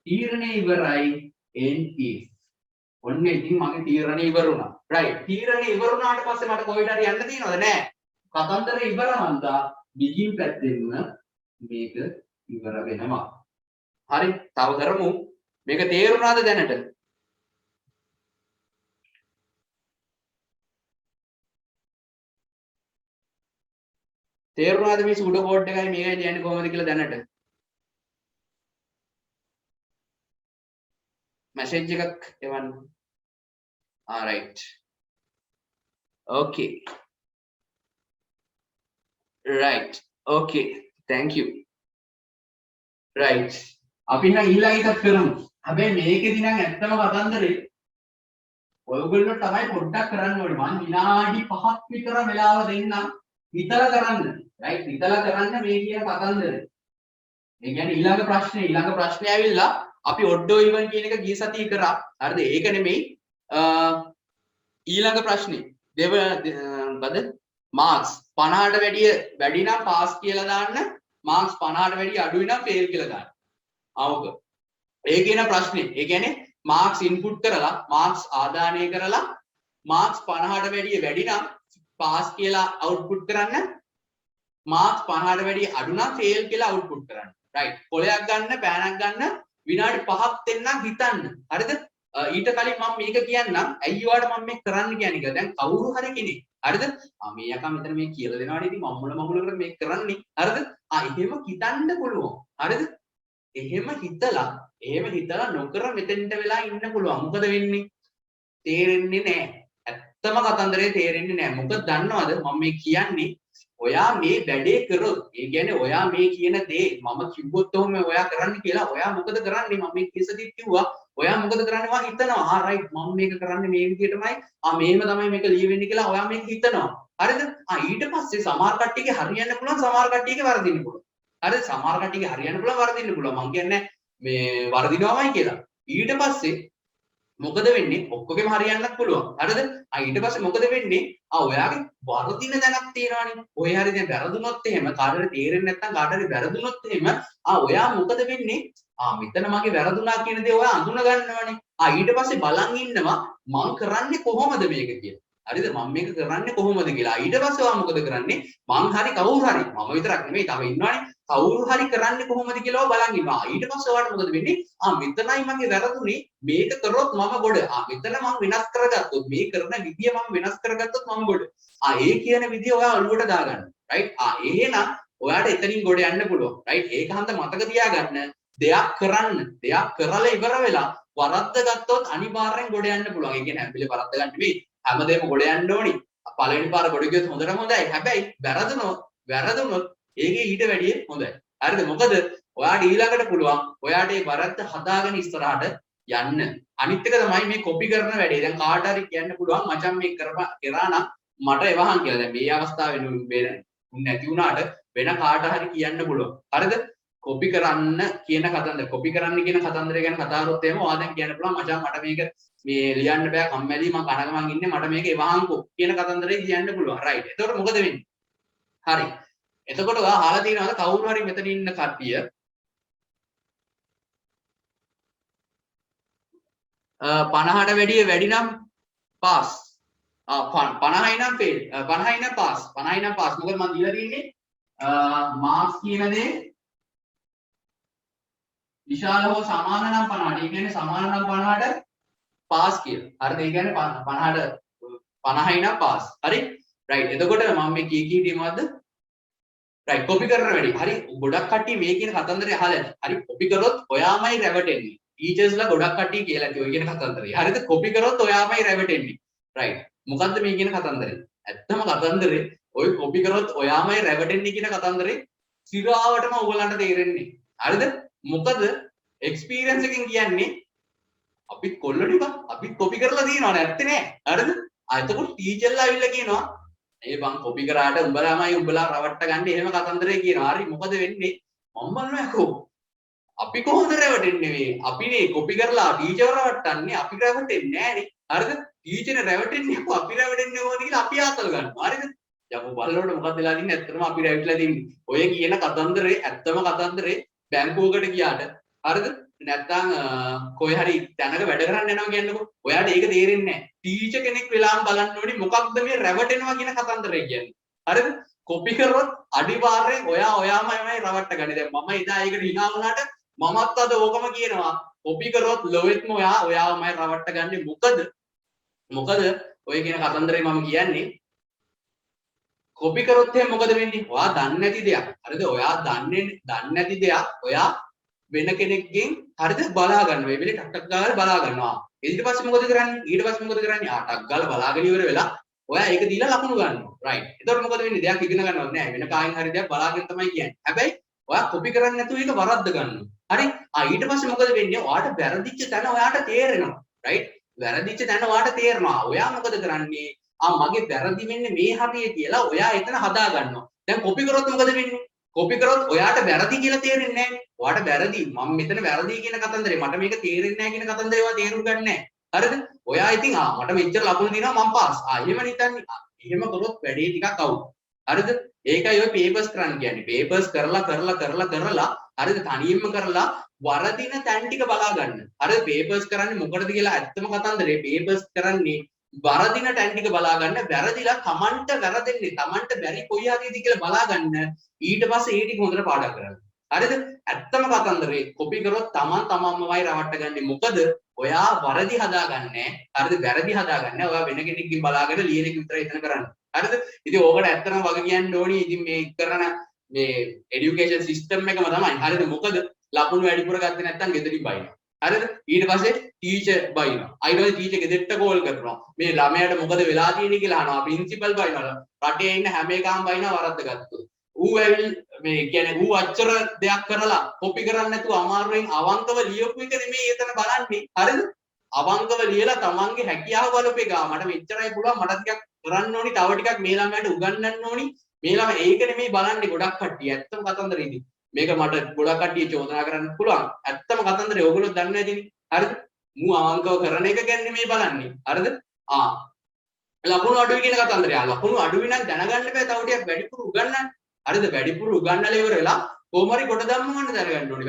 තීරණය ඉවරයි end if. ඔන්න ඉතින් මගේ තීරණය ඉවර වුණා. right. තීරණය ඉවර වුණාට පස්සේ මට කොහෙට හරි යන්න තියෙනවද? නෑ. කතන්දරේ ඉවර හන්දා බිගින් පැත්තෙන්ම මේක ඉවර වෙනවා. හරි. තව කරමු. මේක තේරුණාද දැනට? තේරුණාද මේ සූඩෝ කෝඩ් එකයි මේකයි කියන්නේ කොහොමද කියලා දැනට? message එකක් එවන්න. right. okay. right. okay. thank you. right. අපි නම් ඊළඟ එකක් කරමු. හැබැයි මේකෙදි නම් ඇත්තම කතන්දරේ ඔයගොල්ලෝ තමයි පොඩ්ඩක් කරන්න ඕනේ. මම විනාඩි 5ක් විතර වෙලාව දෙන්නම්. හිතලා කරන්න. right. හිතලා කරන්න මේ කියන කතන්දරේ. ඒ කියන්නේ ඊළඟ ප්‍රශ්නේ ඇවිල්ලා අපි ඔඩ්ඩෝ ඉවන් කියන එක ගිය සතියේ කරා. හරිද? ඒක නෙමෙයි ඊළඟ ප්‍රශ්නේ. බද මාක්ස් 50ට වැඩි නම් පාස් කියලා දාන්න. මාක්ස් 50ට වැඩි අඩුයි නම් ෆේල් කියලා දාන්න. අවුක. ඒ කියන ප්‍රශ්නේ. ඒ කියන්නේ මාක්ස් ඉන්පුට් කරලා මාක්ස් ආදානය කරලා මාක්ස් 50ට වැඩි නම් පාස් කියලා අවුට්පුට් කරන්න. මාක්ස් 50ට වැඩි අඩු නම් ෆේල් කියලා අවුට්පුට් කරන්න. right. කොලයක් ගන්න, පෑනක් ගන්න විනාඩි 5ක් දෙන්නම් හිතන්න. හරිද? ඊට කලින් මම මේක කියන්නම්. ඇයි ඔයාලට මම මේක කරන්න කියන්නේ කියලා. දැන් කවුරු හරි කෙනෙක්. හරිද? මේ යකා මෙතන මේ කියලා දෙනවානේ. ඉතින් මම්මුල කරලා මේක කරන්නේ. හරිද? එහෙම හිතන්න පුළුවන්. හරිද? එහෙම හිතලා නොකර මෙතෙන්ට වෙලා ඉන්න පුළුවන්. මොකද වෙන්නේ? තේරෙන්නේ නැහැ. ඇත්තම කතන්දරේ තේරෙන්නේ නැහැ. මොකද දන්නවද? මම මේ කියන්නේ ඔයා මේ වැඩේ කරොත්, ඒ කියන්නේ ඔයා මේ කියන දේ මම කිව්වොත් ඔහොම ඔයා කරන්න කියලා. ඔයා මොකද කරන්නේ? මම මේ කේසෙදිත් කිව්වා. ඔයා මොකද කරන්නේ? ඔයා හිතනවා. right මම මේක කරන්නේ මේ විදිහටමයි. මෙහෙම තමයි මේක ලියවෙන්නේ කියලා ඔයා මේක හිතනවා. හරිද? ඊට පස්සේ සමහර කට්ටියගේ හරියන්න පුළුවන්, සමහර කට්ටියගේ වරදින්න පුළුවන්. හරිද? සමහර කට්ටියගේ හරියන්න පුළුවන්, වරදින්න පුළුවන්. මම කියන්නේ මේ වරදිනවමයි කියලා. ඊට පස්සේ මොකද වෙන්නේ? ඔක්කොගෙම හරියන්නත් පුළුවන්. හරිද? ඊට පස්සේ මොකද වෙන්නේ? ඔයාගේ වරදින දැනක් තියෙනවානේ. ඔය හරි දැන් වැරදුනොත් එහෙම කාටද තේරෙන්නේ නැත්නම් කාටද වැරදුනොත් එහෙම ඔයා මොකද වෙන්නේ? මෙතන මගේ වැරදුනා කියන දේ ඔයා අඳුන ගන්නවනේ. ඊට පස්සේ බලන් ඉන්නවා මං කරන්නේ කොහොමද මේක කියලා. හරිද? මම මේක කරන්නේ කොහොමද කියලා. ඊට පස්සේ ඔයා මොකද කරන්නේ? මං හරි කවුරු හරි මම විතරක් නෙමෙයි තව ඉන්නවනේ. කවුරු හරි කරන්නේ කොහොමද කියලා බලන් ඉන්නවා. ඊට පස්සේ ඔයාලට මොකද වෙන්නේ? මෙතනයි මගේ වැරදුනේ. මේක කරොත් මම ගොඩ. මෙතන මම වෙනස් කරගත්තොත් මේ කරන විදිය මම වෙනස් කරගත්තොත් මම ගොඩ. ඒ කියන විදිය ඔයා ඔළුවට දාගන්න. right? එහෙනම් ඔයාට එතනින් ගොඩ යන්න පුළුවන්. right? ඒක හන්ද මතක තියාගන්න. දෙයක් කරලා ඉවර වෙලා වරද්ද ගත්තොත් අනිවාර්යෙන් ගොඩ යන්න පුළුවන්. ඒ කියන්නේ හැම වෙලේ වරද්ද ගන්න නෙවෙයි. හැමදේම ගොඩ යන්න ඕනි. පළවෙනි පාර ගොඩ ගියොත් හොඳටම හොඳයි. හැබැයි වැරදුනොත් ඒකේ ඊට වැඩිය හොඳයි. හරිද? මොකද ඔයාට ඊළඟට පුළුවන් ඔයාට ඒ වරද්ද හදාගෙන ඉස්සරහට යන්න. අනිත් එක තමයි මේ කොපි කරන වැඩේ. දැන් කාට හරි කියන්න පුළුවන් මචං මේක කරා නම් මට එවහන් කියලා. දැන් මේ අවස්ථාවේ නැති වුණාට වෙන කාට හරි කියන්න පුළුවන්. හරිද? කොපි කරන්න කියන කතන්දර කොපි කරන්න කියන කතන්දරය ගැන කතා කරොත් එහෙම ඔයා දැන් කියන්න පුළුවන් මචං මට මේක මේ ලියන්න බෑ කම්මැලි මම කනගමන් ඉන්නේ මට මේක එවහන්කෝ කියන කතන්දරේ කියන්න පුළුවන් රයිට් එතකොට මොකද වෙන්නේ හරි එතකොට ඔයා අහලා තියෙනවද කවුරු හරි මෙතන ඉන්න කට්ටිය 50ට වැඩි නම් පාස් 50යි නම් ෆේල් 50යි නම් පාස් 50යි නම් පාස් මොකද මම දීලා තියෙන්නේ මාක්ස් කියන දේ විශාල හෝ සමාන නම් 50ට. ඒ කියන්නේ සමාන නම් 50ට පාස් කියලා. හරිද? ඒ කියන්නේ 50ට 50යි නම් පාස්. හරි? රයිට්. එතකොට මම මේ කී මොකද්ද? රයිට් කොපි කරන වැඩි. හරි. ගොඩක් කට්ටිය මේ කියන කතන්දරය අහලා ඇති. හරි. කොපි කරොත් ඔයාමයි රැවටෙන්නේ. ටීචර්ස්ලා ගොඩක් කට්ටිය කියලා ඇති ඔය කියන කතන්දරය. හරිද? කොපි කරොත් ඔයාමයි රැවටෙන්නේ. රයිට්. මොකද්ද මේ කියන කතන්දරය? ඇත්තම කතන්දරේ ඔය කොපි කරොත් ඔයාමයි රැවටෙන්නේ කියන කතන්දරේ සිරාවටම ඔයගලන්ට තේරෙන්නේ. හරිද? මොකද එක්ස්පීරියන්ස් එකෙන් කියන්නේ අපිත් කොල්ලෝ ටික අපිත් කොපි කරලා තියෙනවා නැත්තේ නෑ. හරිද? එතකොට ටීචර්ලා ඇවිල්ලා කියනවා ඒ බං කොපි කරාට උඹලාමයි උඹලා රවට්ට ගන්න එහෙම කතන්දරේ කියනවා. හරි මොකද වෙන්නේ? මම බලනකො අපි කොහොමද රැවටෙන්නේ මේ? අපිනේ කොපි කරලා ටීචර් රවට්ටන්නේ අපි රැවටෙන්නේ නෑනේ. හරිද? ටීචර් රැවටෙන්නේ අපි රැවටෙන්නේ කොහොමද කියලා අපි ආතල් ගන්නවා. හරිද? යකෝ බලනකොට මොකක්ද වෙලා තින්නේ? ඇත්තටම අපි රැවටිලා තින්නේ. ඔය කියන කතන්දරේ ඇත්තම කතන්දරේ බැංකුවකට ගියාට හරිද? නැත්නම් කොයි හරි තැනක වැඩ කරන්න යනවා කියන්නකෝ. ඔයාට ඒක තේරෙන්නේ නැහැ. ටීචර් කෙනෙක් වෙලාම බලන්න ඕනේ මොකක්ද මේ රැවටෙනවා කියන කතන්දරය කියන්නේ. හරිද? කොපි කරොත් අනිවාර්යෙන් ඔයාමයි රවට්ට ගන්නේ. දැන් මම එදා ඒකට hina වුණාට මමත් අද ඕකම කියනවා. කොපි කරොත් ලොවෙත්ම ඔයාමයි රවට්ට ගන්නේ. මොකද ඔය කියන කතන්දරේ මම කියන්නේ කොපි කරොත් එහෙනම් මොකද වෙන්නේ? ඔයා දන්නේ නැති දෙයක්. හරිද? ඔයා දන්නේ නැති දෙයක් ඔයා වෙන කෙනෙක්ගෙන් හරිද බලා ගන්නවා. මේ වෙලේ ටක් ටක් ගාලා බලා ගන්නවා. ඊට පස්සේ මොකද කරන්නේ? ටක් ගාලා බලාගෙන ඉවර වෙලා ඔයා ඒක දීලා ලකුණු ගන්නවා. රයිට්. එතකොට මොකද වෙන්නේ? දෙයක් ඉගෙන ගන්නවත් නෑ. වෙන කායින් හරි දෙයක් බලාගෙන තමයි කියන්නේ. හැබැයි ඔයා කොපි කරන්නේ නැතුව ඒක වරද්ද ගන්නවා. හරි? ඊට පස්සේ මොකද වෙන්නේ? ඔයාට වැරදිච්ච තැන ඔයාට තේරෙනවා. රයිට්? වැරදිච්ච තැන ඔයාට තේරෙනවා. ඔයා මොකද කරන්නේ? මගේ වැරදි වෙන්නේ මේ හරිය කියලා ඔයා එතන හදා ගන්නවා. දැන් කොපි කරොත් මොකද වෙන්නේ? කොපි කරොත් ඔයාට වැරදි කියලා තේරෙන්නේ නැහැ. ඔයාට වැරදි මම මෙතන වැරදි කියන කතන්දරේ මට මේක තේරෙන්නේ නැහැ කියන කතන්දරේ ඔයා තේරුම් ගන්න නැහැ. හරිද? ඔයා ඉතින් මට මෙච්චර ලකුණු දිනවා මම පාස්. එහෙම නිතන්නේ. එහෙම කරොත් වැඩේ ටිකක් අවුල්. හරිද? ඒකයි ඔය පේපර්ස් කරන්න කියන්නේ. පේපර්ස් කරලා හරිද? තනියෙන්ම කරලා වරදින තැන් ටික බලා ගන්න. හරිද? පේපර්ස් කරන්නේ මොකටද කියලා ඇත්තම කතන්දරේ පේපර්ස් කරන්නේ වරදින ටැන් ටික බලා ගන්න වැරදිලා තමන්ට වැරදෙන්නේ තමන්ට බැරි කොයි හරියද කියලා බලා ගන්න ඊට පස්සේ ඒ ටික හොඳට පාඩම් කරගන්න. හරිද? ඇත්තම කතන්දරේ කොපි කරොත් තමන්මයි රවට්ට ගන්නෙ. මොකද ඔයා වරදි හදාගන්නේ. හරිද? වැරදි හදාගන්නේ. ඔයා වෙන කෙනෙක්ගෙන් බලාගෙන ලියන එක විතරයි එතන කරන්නේ. හරිද? ඉතින් ඕකට ඇත්තටම වග කියන්න ඕනි. ඉතින් මේ කරන මේ এডুকেෂන් සිස්ටම් එකම තමයි. හරිද? මොකද ලකුණු වැඩිපුර ගත්තේ නැත්නම් ගෙදරින් බයිනවා. හරිද? ඊට පස්සේ ටීචර් බයිනවා. අයිනෝයි ටීචර් ගෙදරට කෝල් කරනවා. මේ ළමයාට මොකද වෙලා තියෙන්නේ කියලා අහනවා. ප්‍රින්සිපල් බයිනවා. රටේ ඉන්න හැම එකම බයිනවා වරද්ද ගත්තොත්. ඌ ඇවිල් මේ කියන්නේ ඌ අච්චර දෙයක් කරලා කොපි කරන්නේ නැතුව අමාරුවෙන් අවංකව ලියපු එක නෙමෙයි එතන බලන්නේ. හරිද? අවංකව ලියලා තමන්ගේ හැකියාව බලපු එක. මට මෙච්චරයි පුළුවන් මට ටිකක් කරන්න ඕනි. තව ටිකක් මේ ළමයාට උගන්වන්න ඕනි. මේ ළමයා ඒක නෙමෙයි බලන්නේ ගොඩක් කට්ටිය. ඇත්තම කතන්දරේදී. මේක මට ගොඩක් කට්ටිය චෝදනා කරන්න පුළුවන්. ඇත්තම කතන්දරේ ඕගොල්ලෝ දන්නේ නැතිනේ. හරිද? මූ අවංකව කරන එක ගැන නෙමෙයි බලන්නේ. හරිද? ලකුණු අඩුයි කියන කතන්දරය. ලකුණු අඩුයි නම් දැනගන්න බෑ තව ටිකක් වැඩිපුර උගන්වන්න. හරිද? වැඩිපුර උගන්වලා ඉවර වෙලා කොහොම හරි කොට දැම්මම ගන්න දැනගන්න ඕනේ.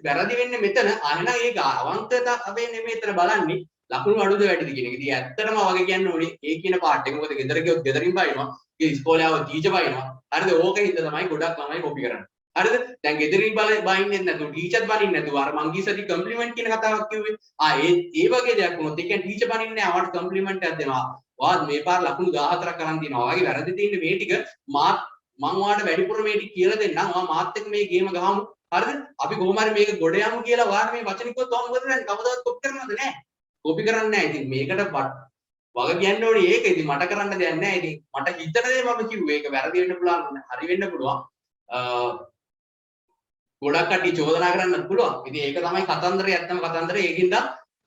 වැරදි වෙන්නේ මෙතන. එහෙනම් ඒක අවංකතාවය නෙමෙයි එතන බලන්නේ. ලකුණු අඩුද වැඩිද කියන එක. ඉතින් ඇත්තටම වගේ කියන්න ඕනේ. ඒ කියන පාර්ට් එක මොකද ගෙදර ගියොත් ගෙදරින් බයිනවා. ඒ ඉස්කෝලේ ආව ටීචර් බයිනවා. හරිද? ඕකෙන් තමයි ගොඩක් ළමයි කොපි කරන්නේ. හරිද? දැන් ගෙදරින් බයින්නේ නැතුව ටීචර් බනින්නේ නැතුව අර මං ගිසති කම්ප්ලිමන්ට් කියන කතාවක් කිව්වේ. ඒ වගේ දෙයක් වුණොත් ඒ කියන්නේ ටීචර් බනින්නේ නැහැ. ආවට කම්ප්ලිමන්ට් එකක් දෙනවා. වාත් මේ පාර ලකුණු 14ක් අරන් දිනවා. වගේ වැරදි තියෙන්නේ මේ ටික මම ඔයාලට වැඩිපුර මේ ටික කියලා දෙන්නම්. ඔයා මාත් එක්ක මේ ගේම ගහමු. හරිද? අපි කොහොම හරි මේක ගොඩ යමු කියලා ඔයාලට මේ වචන කිව්වොත් ඔයා මොකද කරන්නේ? කවදාවත් කොපි කරනවද නැහැ? කොපි කරන්නේ නැහැ. ඉතින් මේකට වග කියන්න ඕනේ ඒක. ඉතින් මට කරන්න දෙයක් නැහැ. ඉතින් මට හිතන දේ මම කිව්වේ. ඒක වැරදි වෙන්න පුළුවන්, හරි වෙන්න පුළුවන්. ගොඩක් කට්ටිය චෝදනා කරන්නත් පුළුවන්. ඉතින් ඒක තමයි කතන්දරේ ඇත්තම කතන්දරේ. ඒකින්ද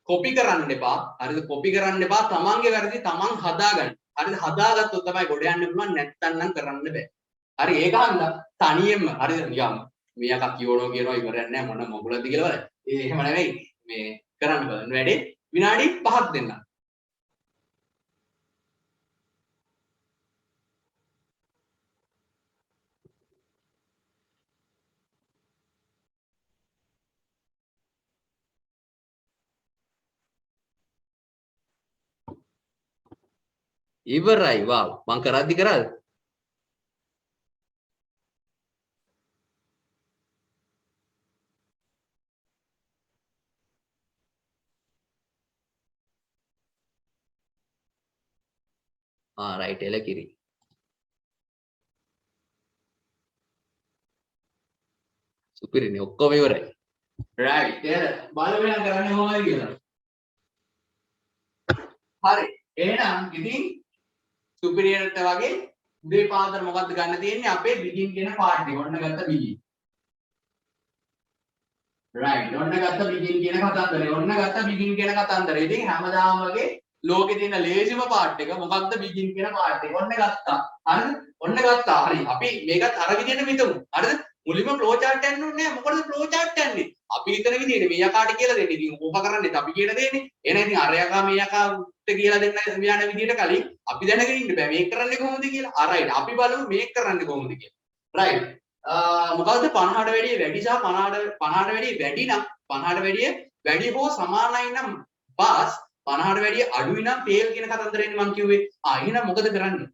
කොපි කරන්න එපා. හරිද? කොපි කරන්න එපා. තමන්ගේ වැරදි තමන් හදාගන්න. හරිද? හදාගත්තොත් තමයි ගොඩ යන්න පුළුවන්. නැත්තම් නම් කරන්න බෑ. හරි ඒක හන්ද තනියෙන්ම හරිද? නිකම් මෙයා කියවනවා කියනවා ඉවරයක් නැහැ මොන මොකලද කියලා බලන්න. එහෙම නෙවෙයි මේ කරන්න බලන්න වැඩේ විනාඩි 5ක් දෙන්න. ඉවරයි වාව් මං කරද්දි කරාද? රයිට් එලකිරි. සුපිරිනේ ඔක්කොම ඉවරයි. රයිට් එහෙනම් බලමු නම් කරන්නේ කොහොමද කියලා. හරි. එහෙනම් ඉතින් සුපිරියර්ට වගේ උදේ පාන්දර මොකද්ද ගන්න තියෙන්නේ අපේ බිගින් කියන පාර්ට් එක. ඔන්න ගත්ත බිගින්. රයිට්. ඔන්න ගත්ත බිගින් කියන කතන්දරේ. ඔන්න ගත්ත බිගින් කියන කතන්දරේ. ඉතින් හැමදාම වගේ ලෝකේ තියෙන ලේසිම පාර්ට් එක මොකක්ද බිගින් කියන පාර්ට් එක. ඔන්න ගත්තා. හරිද? ඔන්න ගත්තා. හරි. අපි මේකත් අර විදිහට මිතමු. හරිද? මුලින්ම ෆ්ලෝ චාර්ට් යන්න ඕනේ නැහැ. මොකටද ෆ්ලෝ චාර්ට් යන්නේ? අපි හිතන විදිහට මේ යකාට කියලා දෙන්නේ. ඉතින් ඕක කරන්නේ අපි කියන දෙන්නේ. එහෙනම් ඉතින් අර යකා මේ යකාට කියලා දෙන්න යන විදිහට කලින් අපි දැනගෙන ඉන්න බෑ. මේක කරන්නේ කොහොමද කියලා. රයිට්. අපි බලමු මේක කරන්නේ කොහොමද කියලා. රයිට්. මොකද්ද 50ට වැඩිය වැඩි සහ 50ට වැඩිය වැඩි නම් 50ට වැඩි හෝ සමානයි නම් පාස් 50ට වැඩිය අඩුයි නම් ෆේල් කියන කතන්දරේනේ මම කිව්වේ. එහෙනම් මොකද කරන්නේ?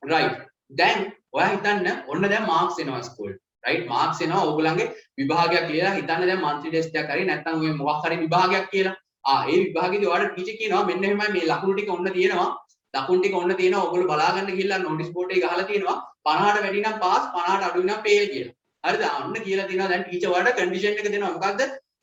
රයිට්. දැන් ඔයා හිතන්න ඔන්න දැන් මාක්ස් එනවා ස්කෝල්. රයිට් මාක්ස් එනවා ඕගොල්ලන්ගේ විභාගයක් කියලා හිතන්න දැන් මන්ත්‍රි ටෙස්ට් එකක් හරි නැත්නම් ඔය මොකක් හරි විභාගයක් කියලා. ඒ විභාගෙදී ඔයාලට ටීචර් කියනවා මෙන්න එහෙමයි මේ ලකුණු ටික ඔන්න තියෙනවා. ලකුණු ටික ඔන්න තියෙනවා. ඔයගොල්ලෝ බලා ගන්න ගිහිල්ලා නොටිස් බෝඩ් එකේ ගහලා තියෙනවා 50ට වැඩි නම් පාස් 50ට අඩු නම් ෆේල් කියලා. හරිද? ඔන්න කියලා තියෙනවා දැන් ටීචර් ඔයාලට කන්ඩිෂන් එක දෙනවා. මොකද්ද?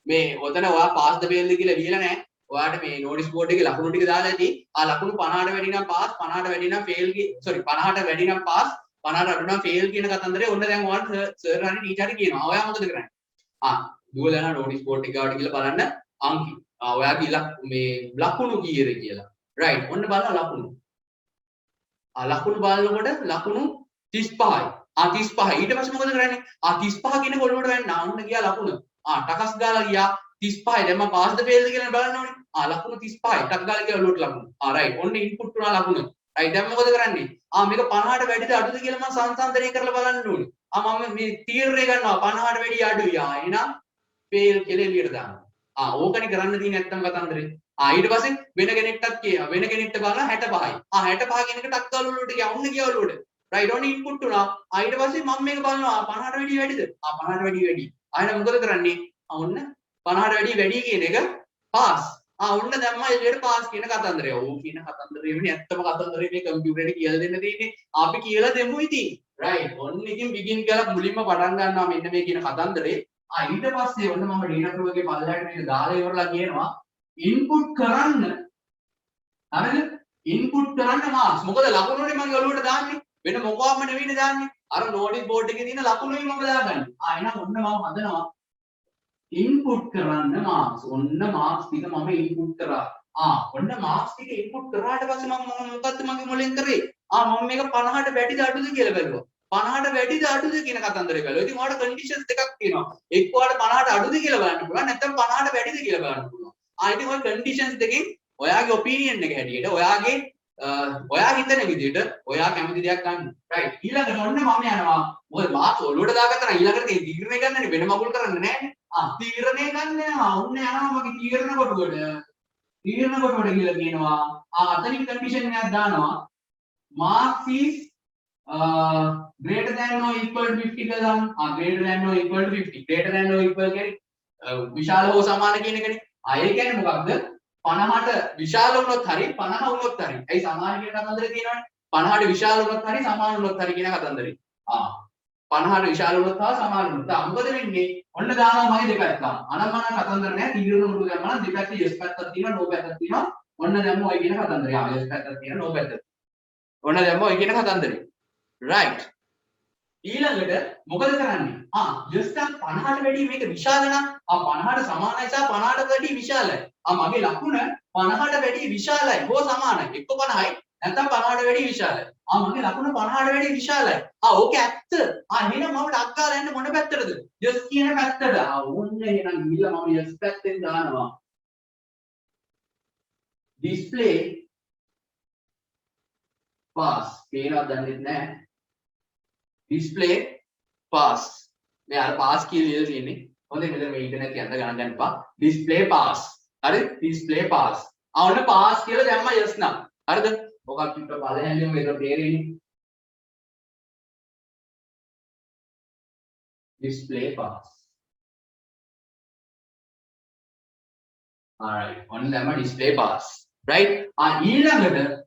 මේ ඔතන ඔයා පාස්ද ෆේල්ද කියලා ලියලා නැහැ. ඔයාලට මේ නොටිස් බෝඩ් එකේ ලකුණු ටික දාලා ඇති. ලකුණු 50ට වැඩි නම් පාස් 50ට වැඩි නම් ෆේල් 50ට වැඩි නම් පාස් 50ට අඩු නම් ෆේල් කියන කතන්දරේ ඔන්න දැන් ඔයාලට සර් හරි ටීචර් හරි කියනවා. ඔයා මොකද කරන්නේ? දුවලා යන නොටිස් බෝඩ් එක ගාවට ගිහලා බලන්න අංකි. ඔයාගේ මේ ලකුණු කීයද කියලා. රයිට්. ඔන්න බලන්න ලකුණු. ලකුණු බලනකොට ලකුණු 35යි. 35. ඊට පස්සේ මොකද කරන්නේ? 35 කියන කොළුවට වැන්න. ඔන්න ගියා ලකුණ. ටකස් ගාලා ගියා 35. දැන් මම පාස්ද ෆේල්ද කියලා බලන්න ඕනේ. ලකුණු 35යි. ටක් ගාලා ගියා ඔළුවට ලකුණු. රයිට්. ඔන්න ඉන්පුට් වුණා ලකුණ. රයිට්. දැන් මොකද කරන්නේ? මේක 50ට වැඩිද අඩුද කියලා මම සංසන්දනය කරලා බලන්න ඕනේ. මම මේ තීරණය ගන්නවා 50ට වැඩි අඩුයි. එහෙනම් ෆේල් කියලා එළියට දානවා. ඕකනේ කරන්න තියෙන්නේ නැත්තම් කතන්දරේ. ඊට පස්සේ වෙන කෙනෙක්ටත් කියනවා. වෙන කෙනෙක්ට බලලා 65යි. 65 කියන එක ටක් ගාලා ඔළුවට ගියා. ඔන්න ගියා ඔළුවට. රයිට්. ඔන්න ඉන්පුට් වුණා. ඊට පස්සේ මම මේක බලනවා 50ට වැඩි වැඩිද? 50ට වැඩි වැඩි. එහෙනම් මොකද කරන්නේ? ඔන්න 50ට වැඩි කියන එක පාස්. ඔන්න දැම්මා එළියට පාස් කියන කතන්දරය. ඕ කියන කතන්දරේ වෙන්නේ ඇත්තම කතන්දරේ මේ කම්පියුටරේට කියලා දෙන්න තියෙන්නේ. අපි කියලා දෙමු ඉතින්. රයිට්. ඔන්න ඉතින් බිගින් කරලා මුලින්ම පටන් ගන්නවා මෙන්න මේ කියන කතන්දරේ. ඊට පස්සේ ඔන්න මම ඩේටා ෆ්ලෝ එකේ පල්ලෙහාට මේක දාලා ඉවරලා කියනවා ඉන්පුට් කරන්න. හරිද? ඉන්පුට් කරන්න මාක්ස්. මොකද ලකුණුනේ මම ඔළුවට දාන්නේ. වෙන මොකක්ම නෙවෙයිනේ දාන්නේ. අර නෝටිස් බෝඩ් එකේ තියෙන ලකුණුයි මම දාගන්නේ. එහෙනම් ඔන්න මම හදනවා ඉන්පුට් කරන්න මාක්ස්. ඔන්න මාක්ස් ටික මම ඉන්පුට් කරා. ඔන්න මාක්ස් ටික ඉන්පුට් කරාට පස්සේ මම මොකද්ද මගේ මොලෙන් කරේ? මම මේක 50ට වැඩිද අඩුද කියලා බැලුවා. 50ට වැඩිද අඩුද කියන කතන්දරේ බැලුවා. ඉතින් ඔයාලට කන්ඩිෂන්ස් දෙකක් තියෙනවා. එක්ක ඔයාලට 50ට අඩුද කියලා බලන්න පුළුවන්. නැත්නම් 50ට වැඩිද කියලා බලන්න පුළුවන්. ඉතින් ඔය කන්ඩිෂන්ස් දෙකෙන් ඔයාගේ ඔපිනියන් එක හැටියට ඔයාගේ ඔයා හිතන විදිහට ඔයා කැමති දෙයක් ගන්න. රයිට්. ඊළඟට ඔන්න මම යනවා. මොකද මාත් ඔළුවට දාගත්තා නම් ඊළඟට තීරණය ගන්නනේ වෙන මගුල් කරන්නේ නැහැ. තීරණය ගන්න යනවා. ඔන්න යනවා මගේ තීරණ කොටුවට. තීරණ කොටුවට කියලා කියනවා. අතනින් කන්ඩිෂන් එකක් දානවා. marks is greater than or equal to 50 කියලා දාන්න. greater than or equal to 50. greater than or equal කියන්නේ විශාල හෝ සමාන කියන එකනේ. ඒ කියන්නේ මොකක්ද? 50ට විශාල වුණොත් හරි 50 වුණොත් හරි. ඇයි සමාන කියන කතන්දරේ තියෙනවනේ. 50ට විශාල වුණොත් හරි සමාන වුණොත් හරි කියන කතන්දරේ. 50ට විශාල වුණොත් හා සමාන වුණොත්. මොකද වෙන්නේ? ඔන්න දානවා මගේ දෙපැත්තම. අනම්මන කතන්දර නෑ. තීරණ උඩු දැම්මම දෙපැත්තේ yes පැත්තක් තියෙනවා no පැත්තක් තියෙනවා. ඔන්න දැම්ම ඔය කියන කතන්දරේ. yes පැත්තක් තියෙනවා no පැත්තක්. ඔන්න දැම්ම ඔය කියන කතන්දරේ. right. ඊළඟට මොකද කරන්නේ? just 50ට වැඩි මේක විශාල නම් 50ට සමානයි සහ 50ට වැඩි විශාලයි. මගේ ලකුණ 50ට වැඩි විශාලයි හෝ සමානයි. එක්ක 50යි නැත්නම් 50ට වැඩිය විශාලයි. මගේ ලකුණ 50ට වැඩිය විශාලයි. ඕක ඇත්ත. එහෙනම් මම ඩක් ගාලා යන්න මොන පැත්තටද? yes කියන පැත්තට. ඕන්න එහෙනම් ගිහිල්ලා මම yes පැත්තෙන් දානවා. display pass. පේනවද දන්නේ නැහැ. display pass. මේ අර pass කියලා ලියලා තියෙන්නේ. හොඳයි මෙතන මේ ඉන්ටර්නෙට් එක යන්න ගණන් ගන්න එපා. display pass. හරි? display pass. ඔන්න pass කියලා දැම්මා yes නම්. හරිද? ඔක අපිට බලහැල්ලෙම මේක තේරෙන්නේ. display pass. alright. ඔන්න දැම්මා display pass. right? ඊළඟට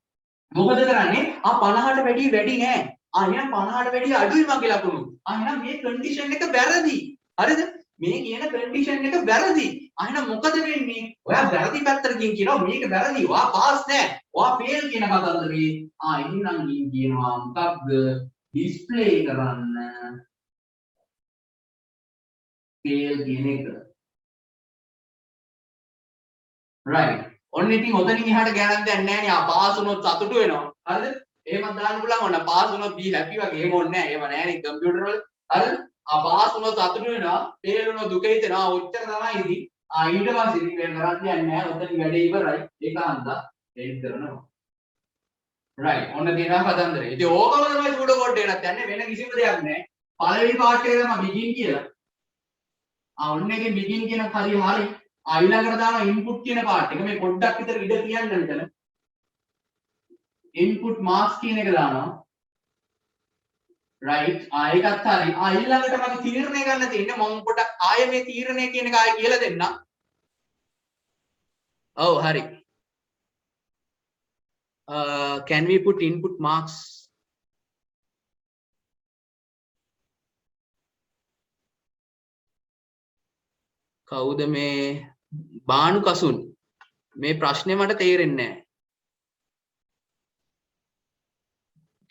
මොකද කරන්නේ? 50ට වැඩි නෑ. එහෙනම් 50ට වැඩිය අඩුයි මගේ ලකුණු. එහෙනම් මේ කන්ඩිෂන් එක වැරදි. හරිද? මේ කියන කන්ඩිෂන් එක වැරදි. එහෙනම් මොකද වෙන්නේ? ඔයා වැරදි පැත්තකින් කියනවා මේක වැරදි. ඔයා පාස් නෑ. ඔයා ෆේල් කියන කතාවතරේ. එහෙනම් කියනවා මොකක්ද? ඩිස්ප්ලේ කරන්න ෆේල් කියන එක. right. ඔන්න ඉතින් ඔතනින් එහාට ගණන් දෙන්නේ නැහැ නේ. පාස් වුණොත් සතුටු වෙනවා. හරිද? එහෙමත් දාන්න පුළුවන්. ඔන්න පාස් වුණොත් be happy වගේ. එහෙම ඕනේ නැහැ. එහෙම නැහැ නේ කම්පියුටර් වල. හරිද? පාස් වුණොත් සතුටු වෙනවා. ෆේල් වුණොත් දුක හිතෙනවා. ඔච්චර තමයි ඉතින්. ඊට පස්සේ ඉතින් වෙන කරන්නේ නැහැ. ඔතනින් වැඩේ ඉවරයි. ඒක හන්දා එඩිට් කරනවා. right. ඔන්න තියෙනවා කතන්දරේ. ඉතින් ඕකම තමයි සූඩෝ කෝඩ් එකකට යන්නේ. වෙන කිසිම දෙයක් නැහැ. පළවෙනි පාර්ට් එක තමයි begin කියලා. ඔන්න එකේ begin කියන හරිය හරි. ඊළඟට දානවා input කියන part එක. මේ පොඩ්ඩක් විතර ඉඩ තියන්න මෙතන. input marks කියන එක දානවා. right. ඒකත් හරි. ඊළඟට මම තීරණය ගන්න තියෙන්නේ මම පොඩ්ඩක් ආයෙ මේ තීරණය කියන එක ආයෙ කියලා දෙන්නම්. ඔව් හරි. Can we put input marks? කවුද මේ බානු කසුන්? මේ ප්‍රශ්නේ මට තේරෙන්නේ නැහැ.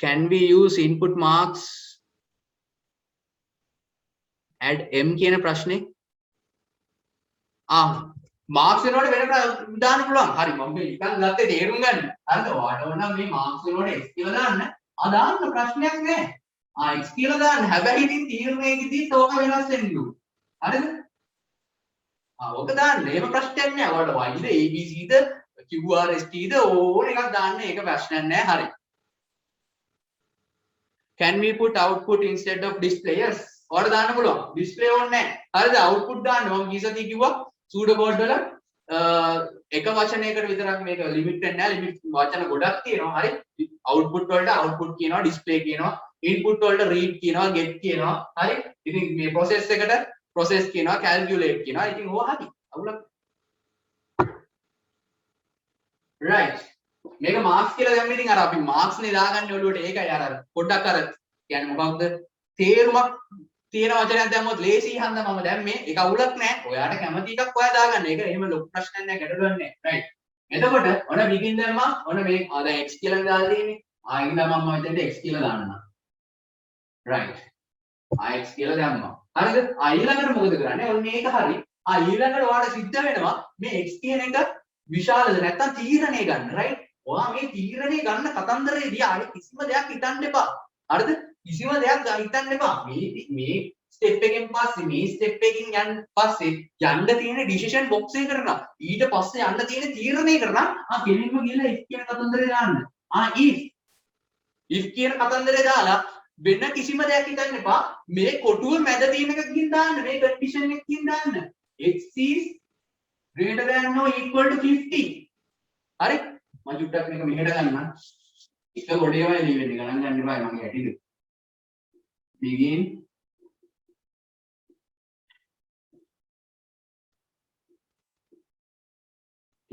Can we use input marks? add m කියන ප්‍රශ්නේ. marks වෙනකොට වෙන දාන්න පුළුවන්. හරි මම මේ නිකන් ගත්තේ තේරුම් ගන්න. හරිද? ඔයාලට ඕන නම් මේ marks වෙනකොට x කියලා දාන්න. දාන්න ප්‍රශ්නයක් නැහැ. x කියලා දාන්න. හැබැයි ඉතින් තීරණයකදී තෝක වෙනස් වෙන්න ඕන. හරිද? ඔක දාන්න. එහෙම ප්‍රශ්නයක් නෑ. ඔයාලට y ද abc ද qrst ද ඕන එකක් දාන්න. ඒක ප්‍රශ්නයක් නෑ. හරි. Can we put output instead of display? Yes. ඔයාලට දාන්න පුළුවන්. display ඕනේ නෑ. හරිද? output දාන්න. මම ගියසතිය කිව්වා pseudo code වල එක වචනයකට විතරක් මේක limited නෑ. limit වචන ගොඩක් තියෙනවා. හරි. output වලට output කියනවා, display කියනවා, input වලට read කියනවා, get කියනවා. හරි. ඉතින් මේ process එකට process කියනවා, calculate කියනවා. ඉතින් ඕවා හරි. අවුලක්. right. මේක marks කියලා දැම්ම ඉතින් අර අපි marks නේ දාගන්නේ ඔළුවට. ඒකයි අර පොඩ්ඩක් අර කියන්නේ මොකක්ද? තේරුමක් තියෙන වචනයක් දැම්මොත් ලේසි හන්ද මම දැම්මේ. ඒක අවුලක් නෑ. ඔයාට කැමති එකක් ඔයා දාගන්න. ඒක එහෙම ලොකු ප්‍රශ්නයක් නෑ, ගැටලුවක් නෑ. right. එතකොට ඔන්න begin දැම්මා. ඔන්න මේ දැන් x කියලා දාලා තියෙන්නේ. ඉතින් මම මෙතනට x කියලා දාන්නම්. right. x කියලා දැම්මා. හරිද? ඊළඟට මොකද කරන්නේ? ඔන්න මේක හරි. ඊළඟට ඔයාලට සිද්ධ වෙනවා මේ x කියන එක විශාලද නැත්නම් තීරණය ගන්න. right. ඔයා මේ තීරණය ගන්න කතන්දරේදී ආයේ කිසිම දෙයක් හිතන්න එපා. හරිද? කිසිම දෙයක් හිතන්න එපා. මේ ස්ටෙප් එකෙන් පස්සේ මේ ස්ටෙප් එකකින් යන්න පස්සේ යන්න තියෙන ඩිසිෂන් බොක්ස් එක කරනවා. ඊට පස්සේ යන්න තියෙන තීරණය කරනවා. කෙලින්ම ගිහලා if කියන කතන්දරේ දාන්න. if කියන කතන්දරේ දාලා වෙන කිසිම දෙයක් හිතන්න එපා. මේ කොටුව මැද තියෙන එකකින් දාන්න. මේ කන්ඩිෂන් එකකින් දාන්න. x is greater than or equal to 50. හරි? මම චුට්ටක් මේක මෙහෙට ගන්නම්. එක ගොඩේමයි ලියවෙන්නේ. ගණන් ගන්න එපා මගේ ඇටිද. begin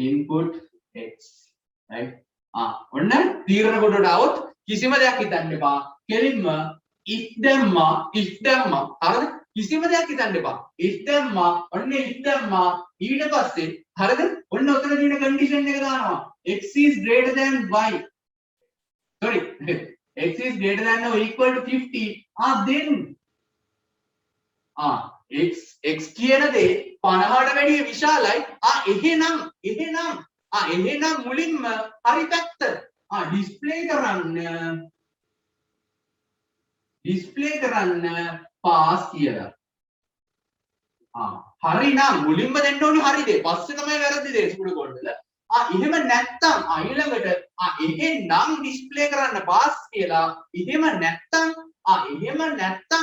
input x. right. ඔන්න තීරණ කොටට આવොත් කිසිම දෙයක් හිතන්න එපා. කෙලින්ම if දැම්මා. හරිද? කිසිම දෙයක් හිතන්න එපා. if දැම්මා. ඔන්න if දැම්මා. ඊට පස්සේ හරිද? ඔන්න ඔතන තියෙන කන්ඩිෂන් එක දානවා. x is greater than y. sorry. x is greater than or equal to 50. then x කියන දේ 50ට වැඩිය විශාලයි. එහෙනම් මුලින්ම හරි පැත්ත. ඩිස්ප්ලේ කරන්න පාස් කියලා. හරි නම් මුලින්ම දෙන්න ඕනි හරි දේ. පස්සේ තමයි වැරදි දේ සුළු කොටවල. එහෙම නැත්තම් ඊළඟට එහෙනම් ඩිස්ප්ලේ කරන්න පාස් කියලා. එහෙම නැත්තම්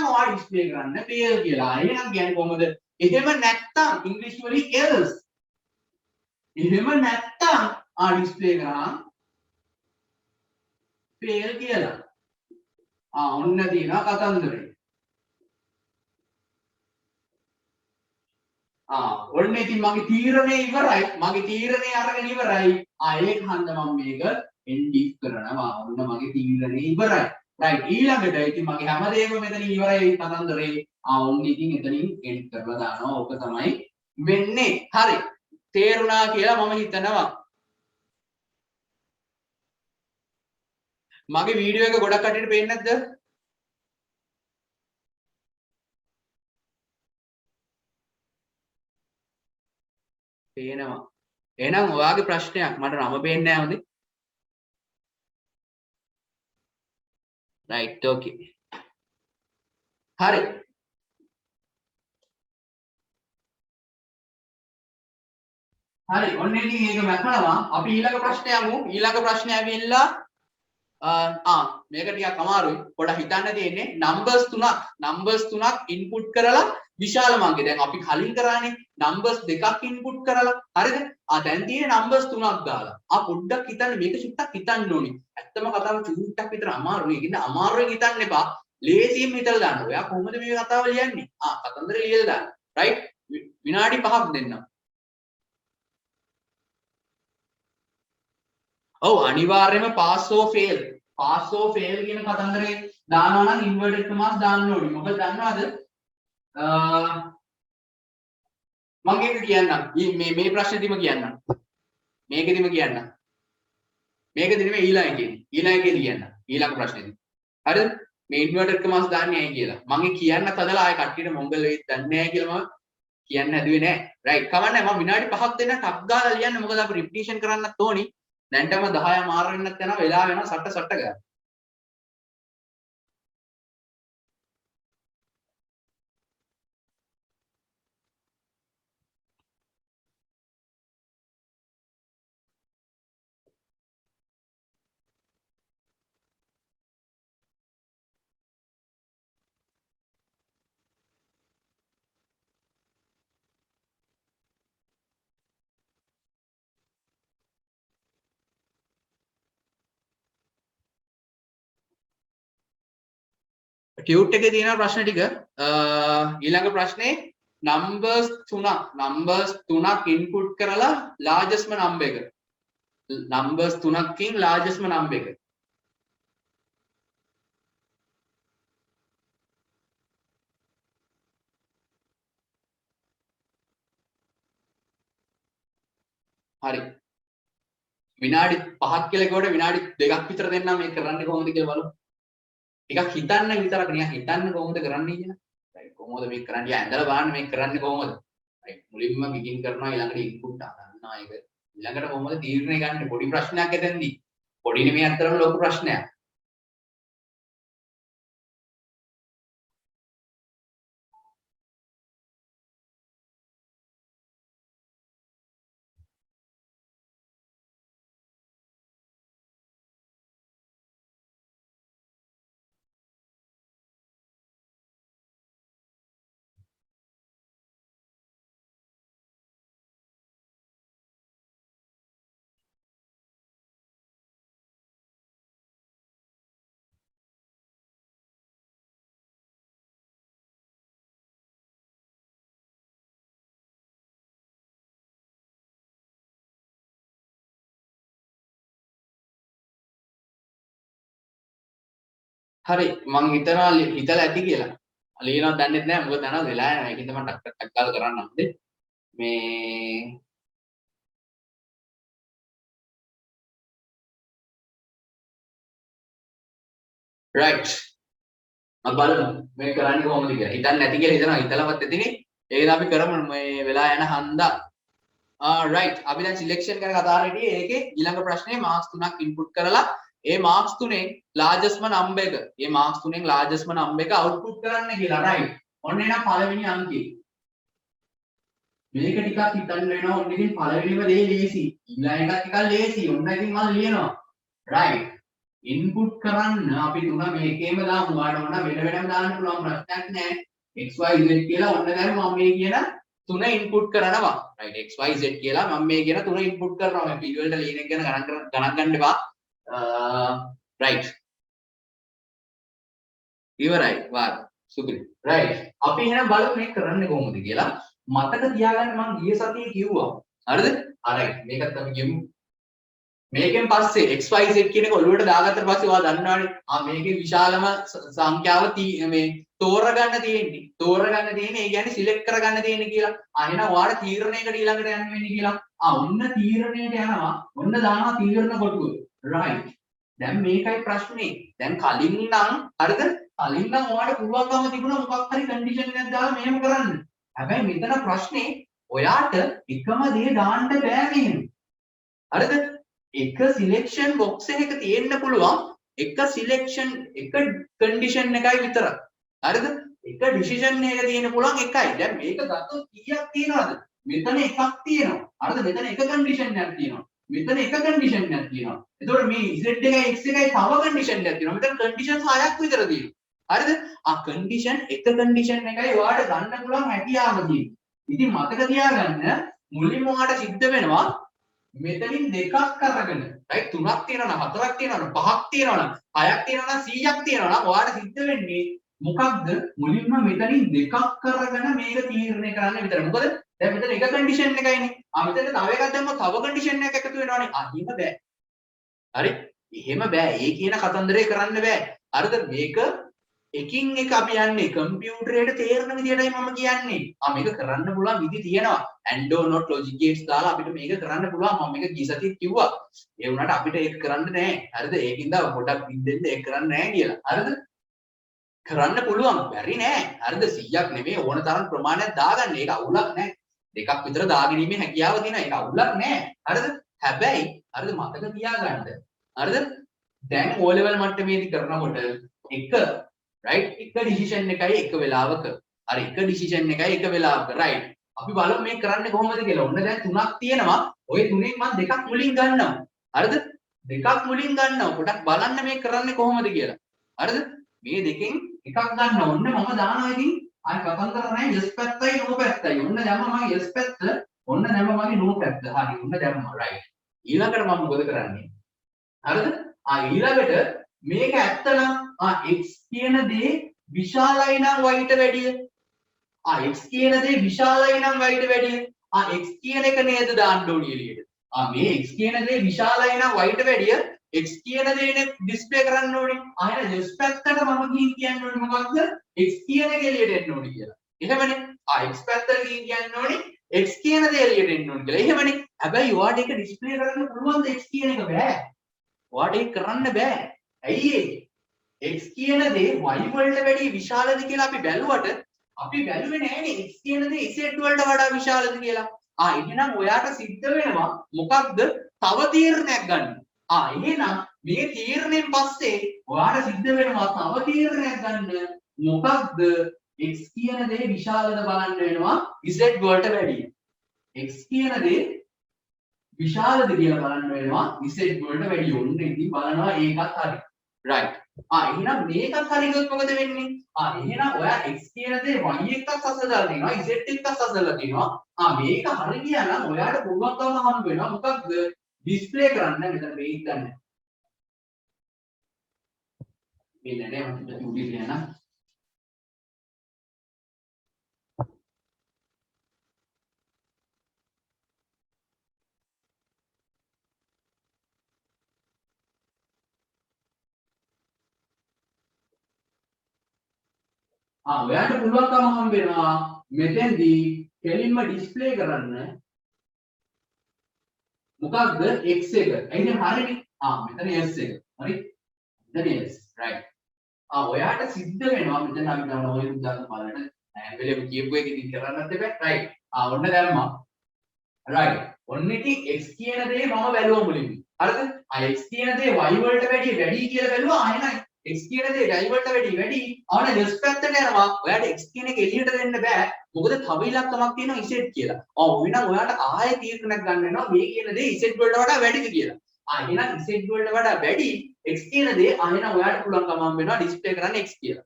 ඔයා ඩිස්ප්ලේ කරන්න fail කියලා. එහෙනම් කියන්නේ කොහොමද? එහෙම නැත්තම් ඉංග්‍රීසි වලින් else. එහෙම නැත්තම් ඩිස්ප්ලේ කරන්න fail කියලා. ඔන්න තියෙනවා කතන්දරේ. ඔන්න ඉතින් මගේ තීරණය ඉවරයි. මගේ තීරණය අරගෙන ඉවරයි. ඒක හන්ද මම මේක end කරනවා. ඔන්න මගේ තීරණය ඉවරයි. right ඊළඟට ඉතින් මගේ හැමදේම මෙතනින් ඉවරයි කතන්දරේ. ඔන්න ඉතින් එතනින් end කරලා දානවා. ඕක තමයි වෙන්නේ. හරි. තේරුණා කියලා මම හිතනවා. මගේ වීඩියෝ එක ගොඩක් කටට පේන්නේ නැද්ද? පේනවා. එහෙනම් ඔයාගේ ප්‍රශ්නයක් මට නම පේන්නේ නැහැ හොඳේ. right okay. හරි. හරි ඔන්න ඉතින් ඒක මැකනවා. අපි ඊළඟ ප්‍රශ්නය යමු. ඊළඟ ප්‍රශ්නය ඇවිල්ලා මේක ටිකක් අමාරුයි. පොඩ්ඩක් හිතන්න තියෙන්නේ නම්බර්ස් තුනක් ඉන්පුට් කරලා විශාල මාර්ගය. දැන් අපි කලින් කරානේ නම්බර්ස් දෙකක් ඉන්පුට් කරලා. හරිද? දැන් තියෙන්නේ නම්බර්ස් තුනක් දාලා. පොඩ්ඩක් හිතන්න මේක චුට්ටක් හිතන්න ඕනි. ඇත්තම කතාව චුට්ටක් විතර අමාරුයි. ඒකින්ද අමාරුවෙන් හිතන්න එපා. ලේසියෙන් හිතලා දාන්න. ඔයා කොහොමද මේ කතාව ලියන්නේ? කතන්දරේ ලියලා දාන්න. right? විනාඩි 5ක් දෙන්නම්. ඔව් අනිවාර්යයෙන්ම pass or fail කියන කතන්දරේ දානවා නම් inverted commas දාන්න ඕනේ. මොකද දන්නවද? මම ඒක කියන්නම්. මේ ප්‍රශ්නේදීම කියන්නම්. මේකෙදිම කියන්නම්. මේකෙදි නෙමෙයි ඊළඟ කියන්නම්. ඊළඟ ප්‍රශ්නේදී. හරිද? මේ inverted commas දාන්නේ ඇයි කියලා. මම කියන්න තදලා ආයෙ කට්ටියට මොංගල් වෙයිද දන්නේ නැහැ කියලා මම කියන්න හැදුවේ නැහැ. right. කවන්නේ මම විනාඩි 5ක් දෙන්න ටක් ගාලා ලියන්න. මොකද අපි repetition කරන්නත් ඕනි. දැන්ටම 10 මාර වෙන්නත් යනවා වෙලා වෙනවා සට්ට ගන්න. ටියුට් එකේ තියෙන ප්‍රශ්න ටික ඊළඟ ප්‍රශ්නේ numbers තුනක් input කරලා largest number එක. numbers තුනකින් largest number එක. හරි. විනාඩි 5ක් කියලා කිව්වට විනාඩි 2ක් විතර දෙන්නම් මේක කරන්නේ කොහොමද කියලා බලමු. ටිකක් හිතන්න විතරක් නිකන් හිතන්න කොහොමද කරන්නේ කියලා. right කොහොමද මේක කරන්නේ? ඇඳලා බලන්න මේක කරන්නේ කොහොමද? right මුලින්ම begin කරනවා ඊළඟට input ගන්නවා ඒක. ඊළඟට කොහොමද තීරණය ගන්න? පොඩි ප්‍රශ්නයක් එතෙන්දී. පොඩි නෙමෙයි අත්‍තරම ලොකු ප්‍රශ්නයක්. හරි මං හිතනවා හිතලා ඇති කියලා. ලියනවත් දන්නෙත් නැහැ මොකද දන්නවද වෙලා යනවා. ඒකෙන් තමයි ටක් ටක් ටක් ගාලා කරන්න හම්බෙන්නේ. මේ right මම බලමු මේ කරන්නේ කොහොමද කියලා. හිතන්නේ නැති කියලා හිතනවා. හිතලවත් ඇතිනේ. ඒක අපි කරමු මේ වෙලා යන හන්දා. right අපි දැන් සිලෙක්ෂන් ගැන කතා කරලා ඒකේ ඊළඟ ප්‍රශ්නේ මාක්ස් 3ක් ඉන්පුට් කරලා ඒ මාක්ස් තුනෙන් largestම number එක. ඒ මාක්ස් තුනෙන් largestම number එක output කරන්න කියලා right. ඔන්න එනම් පළවෙනි අංකේ. මේක ටිකක් හිතන්න වෙනවා. ඔන්න ඉතින් පළවෙනිම දේ ලේසි. ඊළඟ එකත් ටිකක් ලේසි. ඔන්න ඉතින් මම ලියනවා. right. input කරන්න අපි තුන මේකේම දාමු. ඔයාලට ඕන වෙන වෙනම දාන්න පුළුවන් ප්‍රශ්නයක් නෑ. x y z කියලා ඔන්න දැන් මම මේ කියන තුන input කරනවා. right x y z කියලා මම මේ කියන තුන input කරනවා. මේ පිළිවෙලට ලියන එක ගැන ගණන් ගන්න එපා. right ඉවරයි වාර සුපිරි right අපි එහෙනම් බලමු මේක කරන්නේ කොහොමද කියලා මතක තියාගන්න මම ගිය සතියේ කිව්වා හරිද right මේකත් අපි කියමු මේකෙන් පස්සේ xyz කියන එක ඔළුවට දාගත්තට පස්සේ ඔයා දන්නවනේ මේකේ විශාලම සංඛ්‍යාව මේ තෝරගන්න තියෙන්නේ ඒ කියන්නේ සිලෙක්ට් කරගන්න තියෙන්නේ කියලා එහෙනම් ඔයාලා තීරණයකට ඊළඟට යන්න වෙන්නේ කියලා ඔන්න තීරණයට යනවා ඔන්න දානවා තීරණ කොටුව right දැන් මේකයි ප්‍රශ්නේ දැන් කලින් නම් හරිද කලින් නම් ඔයාලට පුළුවන්කම තිබුණා මොකක් හරි කන්ඩිෂන් එකක් දාලා මෙහෙම කරන්න හැබැයි මෙතන ප්‍රශ්නේ ඔයාට එකම දේ දාන්න බෑ මෙහෙම හරිද එක සිලෙක්ෂන් බොක්ස් එකක තියෙන්න පුළුවන් එක සිලෙක්ෂන් එක කන්ඩිෂන් එකයි විතරයි හරිද එක ඩිසිෂන් එකක තියෙන්න පුළුවන් එකයි දැන් මේක ගත්තොත් කීයක් තියෙනවද මෙතන එකක් තියෙනවා හරිද මෙතන එක කන්ඩිෂන් එකක් තියෙනවා මෙතන එක කන්ඩිෂන් එකක් තියෙනවා එතකොට මේ z එකයි x එකයි තව කන්ඩිෂන් එකක් තියෙනවා මෙතන කන්ඩිෂන් 6ක් විතර තියෙනවා හරිද කන්ඩිෂන් එක කන්ඩිෂන් එකයි ඔයාලට ගන්න පුළුවන් හැකියාව තියෙන්නේ ඉතින් මතක තියාගන්න මුලින්ම ඔයාලට සිද්ධ වෙනවා මෙතනින් දෙකක් අරගෙන right තුනක් තියෙනවා නම් හතරක් තියෙනවා නම් පහක් තියෙනවා නම් හයක් තියෙනවා නම් 100ක් තියෙනවා නම් ඔයාලට සිද්ධ වෙන්නේ මොකක්ද මුලින්ම මෙතනින් දෙකක් අරගෙන මේක තීරණය කරන්න විතරයි මොකද දැන් මෙතන එක කන්ඩිෂන් එකයිනේ මෙතන තව එකක් දැම්මම තව කන්ඩිෂන් එකක් එකතු වෙනවනේ එහෙම බෑ හරි එහෙම බෑ ඒ කියන කතන්දරේ කරන්න බෑ හරිද මේක එකින් එක අපි යන්නේ කම්පියුටරයට තේරෙන විදියටයි මම කියන්නේ මේක කරන්න පුළුවන් විදි තියෙනවා and or not logic gates දාලා අපිට මේක කරන්න පුළුවන් මම මේක ගිය සතියේ කිව්වා ඒ වුණාට අපිට ඒක කරන්න නෑ හරිද ඒකින්ද පොඩක් විද්දෙන්න ඒක කරන්න නෑ කියලා හරිද කරන්න පුළුවන් බැරි නෑ හරිද 100ක් නෙමෙයි ඕන තරම් ප්‍රමාණයක් දාගන්න ඒක අවුලක් නෑ දෙකක් විතර දාගැනීමේ හැකියාව තියෙනවා ඒක අවුලක් නෑ හරිද හැබැයි හරිද මතක තියාගන්න හරිද දැන් O level මට්ටමේදී කරනකොට එක right එක ඩිසිෂන් එකයි එක වෙලාවක හරි එක ඩිසිෂන් එකයි එක වෙලාවක right අපි බලමු මේ කරන්නේ කොහොමද කියලා ඔන්න දැන් තුනක් තියෙනවා ওই තුනෙන් මම දෙකක් මුලින් ගන්නවා හරිද දෙකක් මුලින් ගන්නවා පොඩක් බලන්න මේ කරන්නේ කොහොමද කියලා හරිද මේ දෙකෙන් එකක් ගන්න ඔන්න මම දානවා ඉතින් ආයි කතන්දර නැහැ yes පැත්තයි no පැත්තයි ඔන්න දැම්ම මම yes පැත්ත ඔන්න දැම්ම මගේ no පැත්ත හරි ඔන්න දැම්ම right ඊළඟට මම මොකද කරන්නේ හරිද ඊළඟට මේක ඇත්තනම් x කියන දේ විශාලයි නම් y ට වැඩිය x කියන දේ විශාලයි නම් y ට වැඩිය x කියන එක නේද දාන්න ඕනේ එළියට මේ x කියන දේ විශාලයි නම් y ට වැඩිය x කියන දේනේ ඩිස්ප්ලේ කරන්න ඕනේ එහෙනම් yes පැත්තට මම කියන්න ඕනේ මොකක්ද x කියන එක එළියට එන්න ඕනේ කියලා එහෙමනේ x පැත්තට කියන්න ඕනේ x කියන දේ එළියට එන්න ඕනේ කියලා එහෙමනේ හැබැයි ඔයාට ඒක ඩිස්ප්ලේ කරන්න පුළුවන්ද x කියන එක බෑ ඔයාට ඒක කරන්න බෑ ඇයි x කියන දේ y වලට වැඩිය විශාලද කියලා අපි බැලුවට අපි බැලුවේ නෑනේ x කියන දේ z වලට වඩා විශාලද කියලා. එහෙනම් ඔයාට සිද්ධ වෙනවා මොකක්ද? තව තීරණයක් ගන්න. එහෙනම් මේ තීරණයෙන් පස්සේ ඔයාට සිද්ධ වෙනවා තව තීරණයක් ගන්න. මොකක්ද? x කියන දේ විශාලද බලන්න වෙනවා z වලට වැඩිය. x කියන දේ විශාලද කියලා බලන්න වෙනවා z වලට වැඩිය. ඔන්න ඉතින් බලනවා ඒකත් හරි. right එහෙනම් මේකත් හරියොත් මොකද වෙන්නේ එහෙනම් ඔයා x කියන දේ y එක්කත් අසදලා තිනවා z එක්කත් අසදලා තිනවා මේක හරි ගියා නම් ඔයාට පුළුවන්කම හම්බ වෙනවා මොකක්ද ඩිස්ප්ලේ කරන්න මෙතන මේක ගන්න මෙන්න නේ මට උඩින් යන ඔයාට පුළුවන්කම හම්බ වෙනවා මෙතෙන්දී කෙලින්ම ඩිස්ප්ලේ කරන්න මොකක්ද x එක. එහෙනම් හරිනේ. මෙතන s එක. හරි. මෙතන s. right. ඔයාට සිද්ධ වෙනවා මෙතන අපි ගන්න ඔය උදාහරණ බලන්න. හැබැයි කියපු එක ඉතින් කරන්නත් එපා. right. ඔන්න දැම්මා. right. ඔන්න ඉතින් x කියන දේ මම බැලුවා මුලින්ම. හරිද? x කියන දේ y වලට වැඩි කියලා බැලුවා ආයෙත් x කියන දේ y වලට වැඩි ආවන s පැත්තට යනවා ඔයාලට x කියන එක එළියට දෙන්න බෑ මොකද තව ඉලක්කමක් තියෙනවා z කියලා. එහෙනම් ඔයාලට ආයෙ තීරණයක් ගන්න වෙනවා මේ කියන දේ z වලට වඩා වැඩිද කියලා. එහෙනම් z වලට වඩා වැඩි x කියන දේ එහෙනම් ඔයාලට පුළුවන් කමම් වෙනවා ඩිස්ප්ලේ කරන්න x කියලා.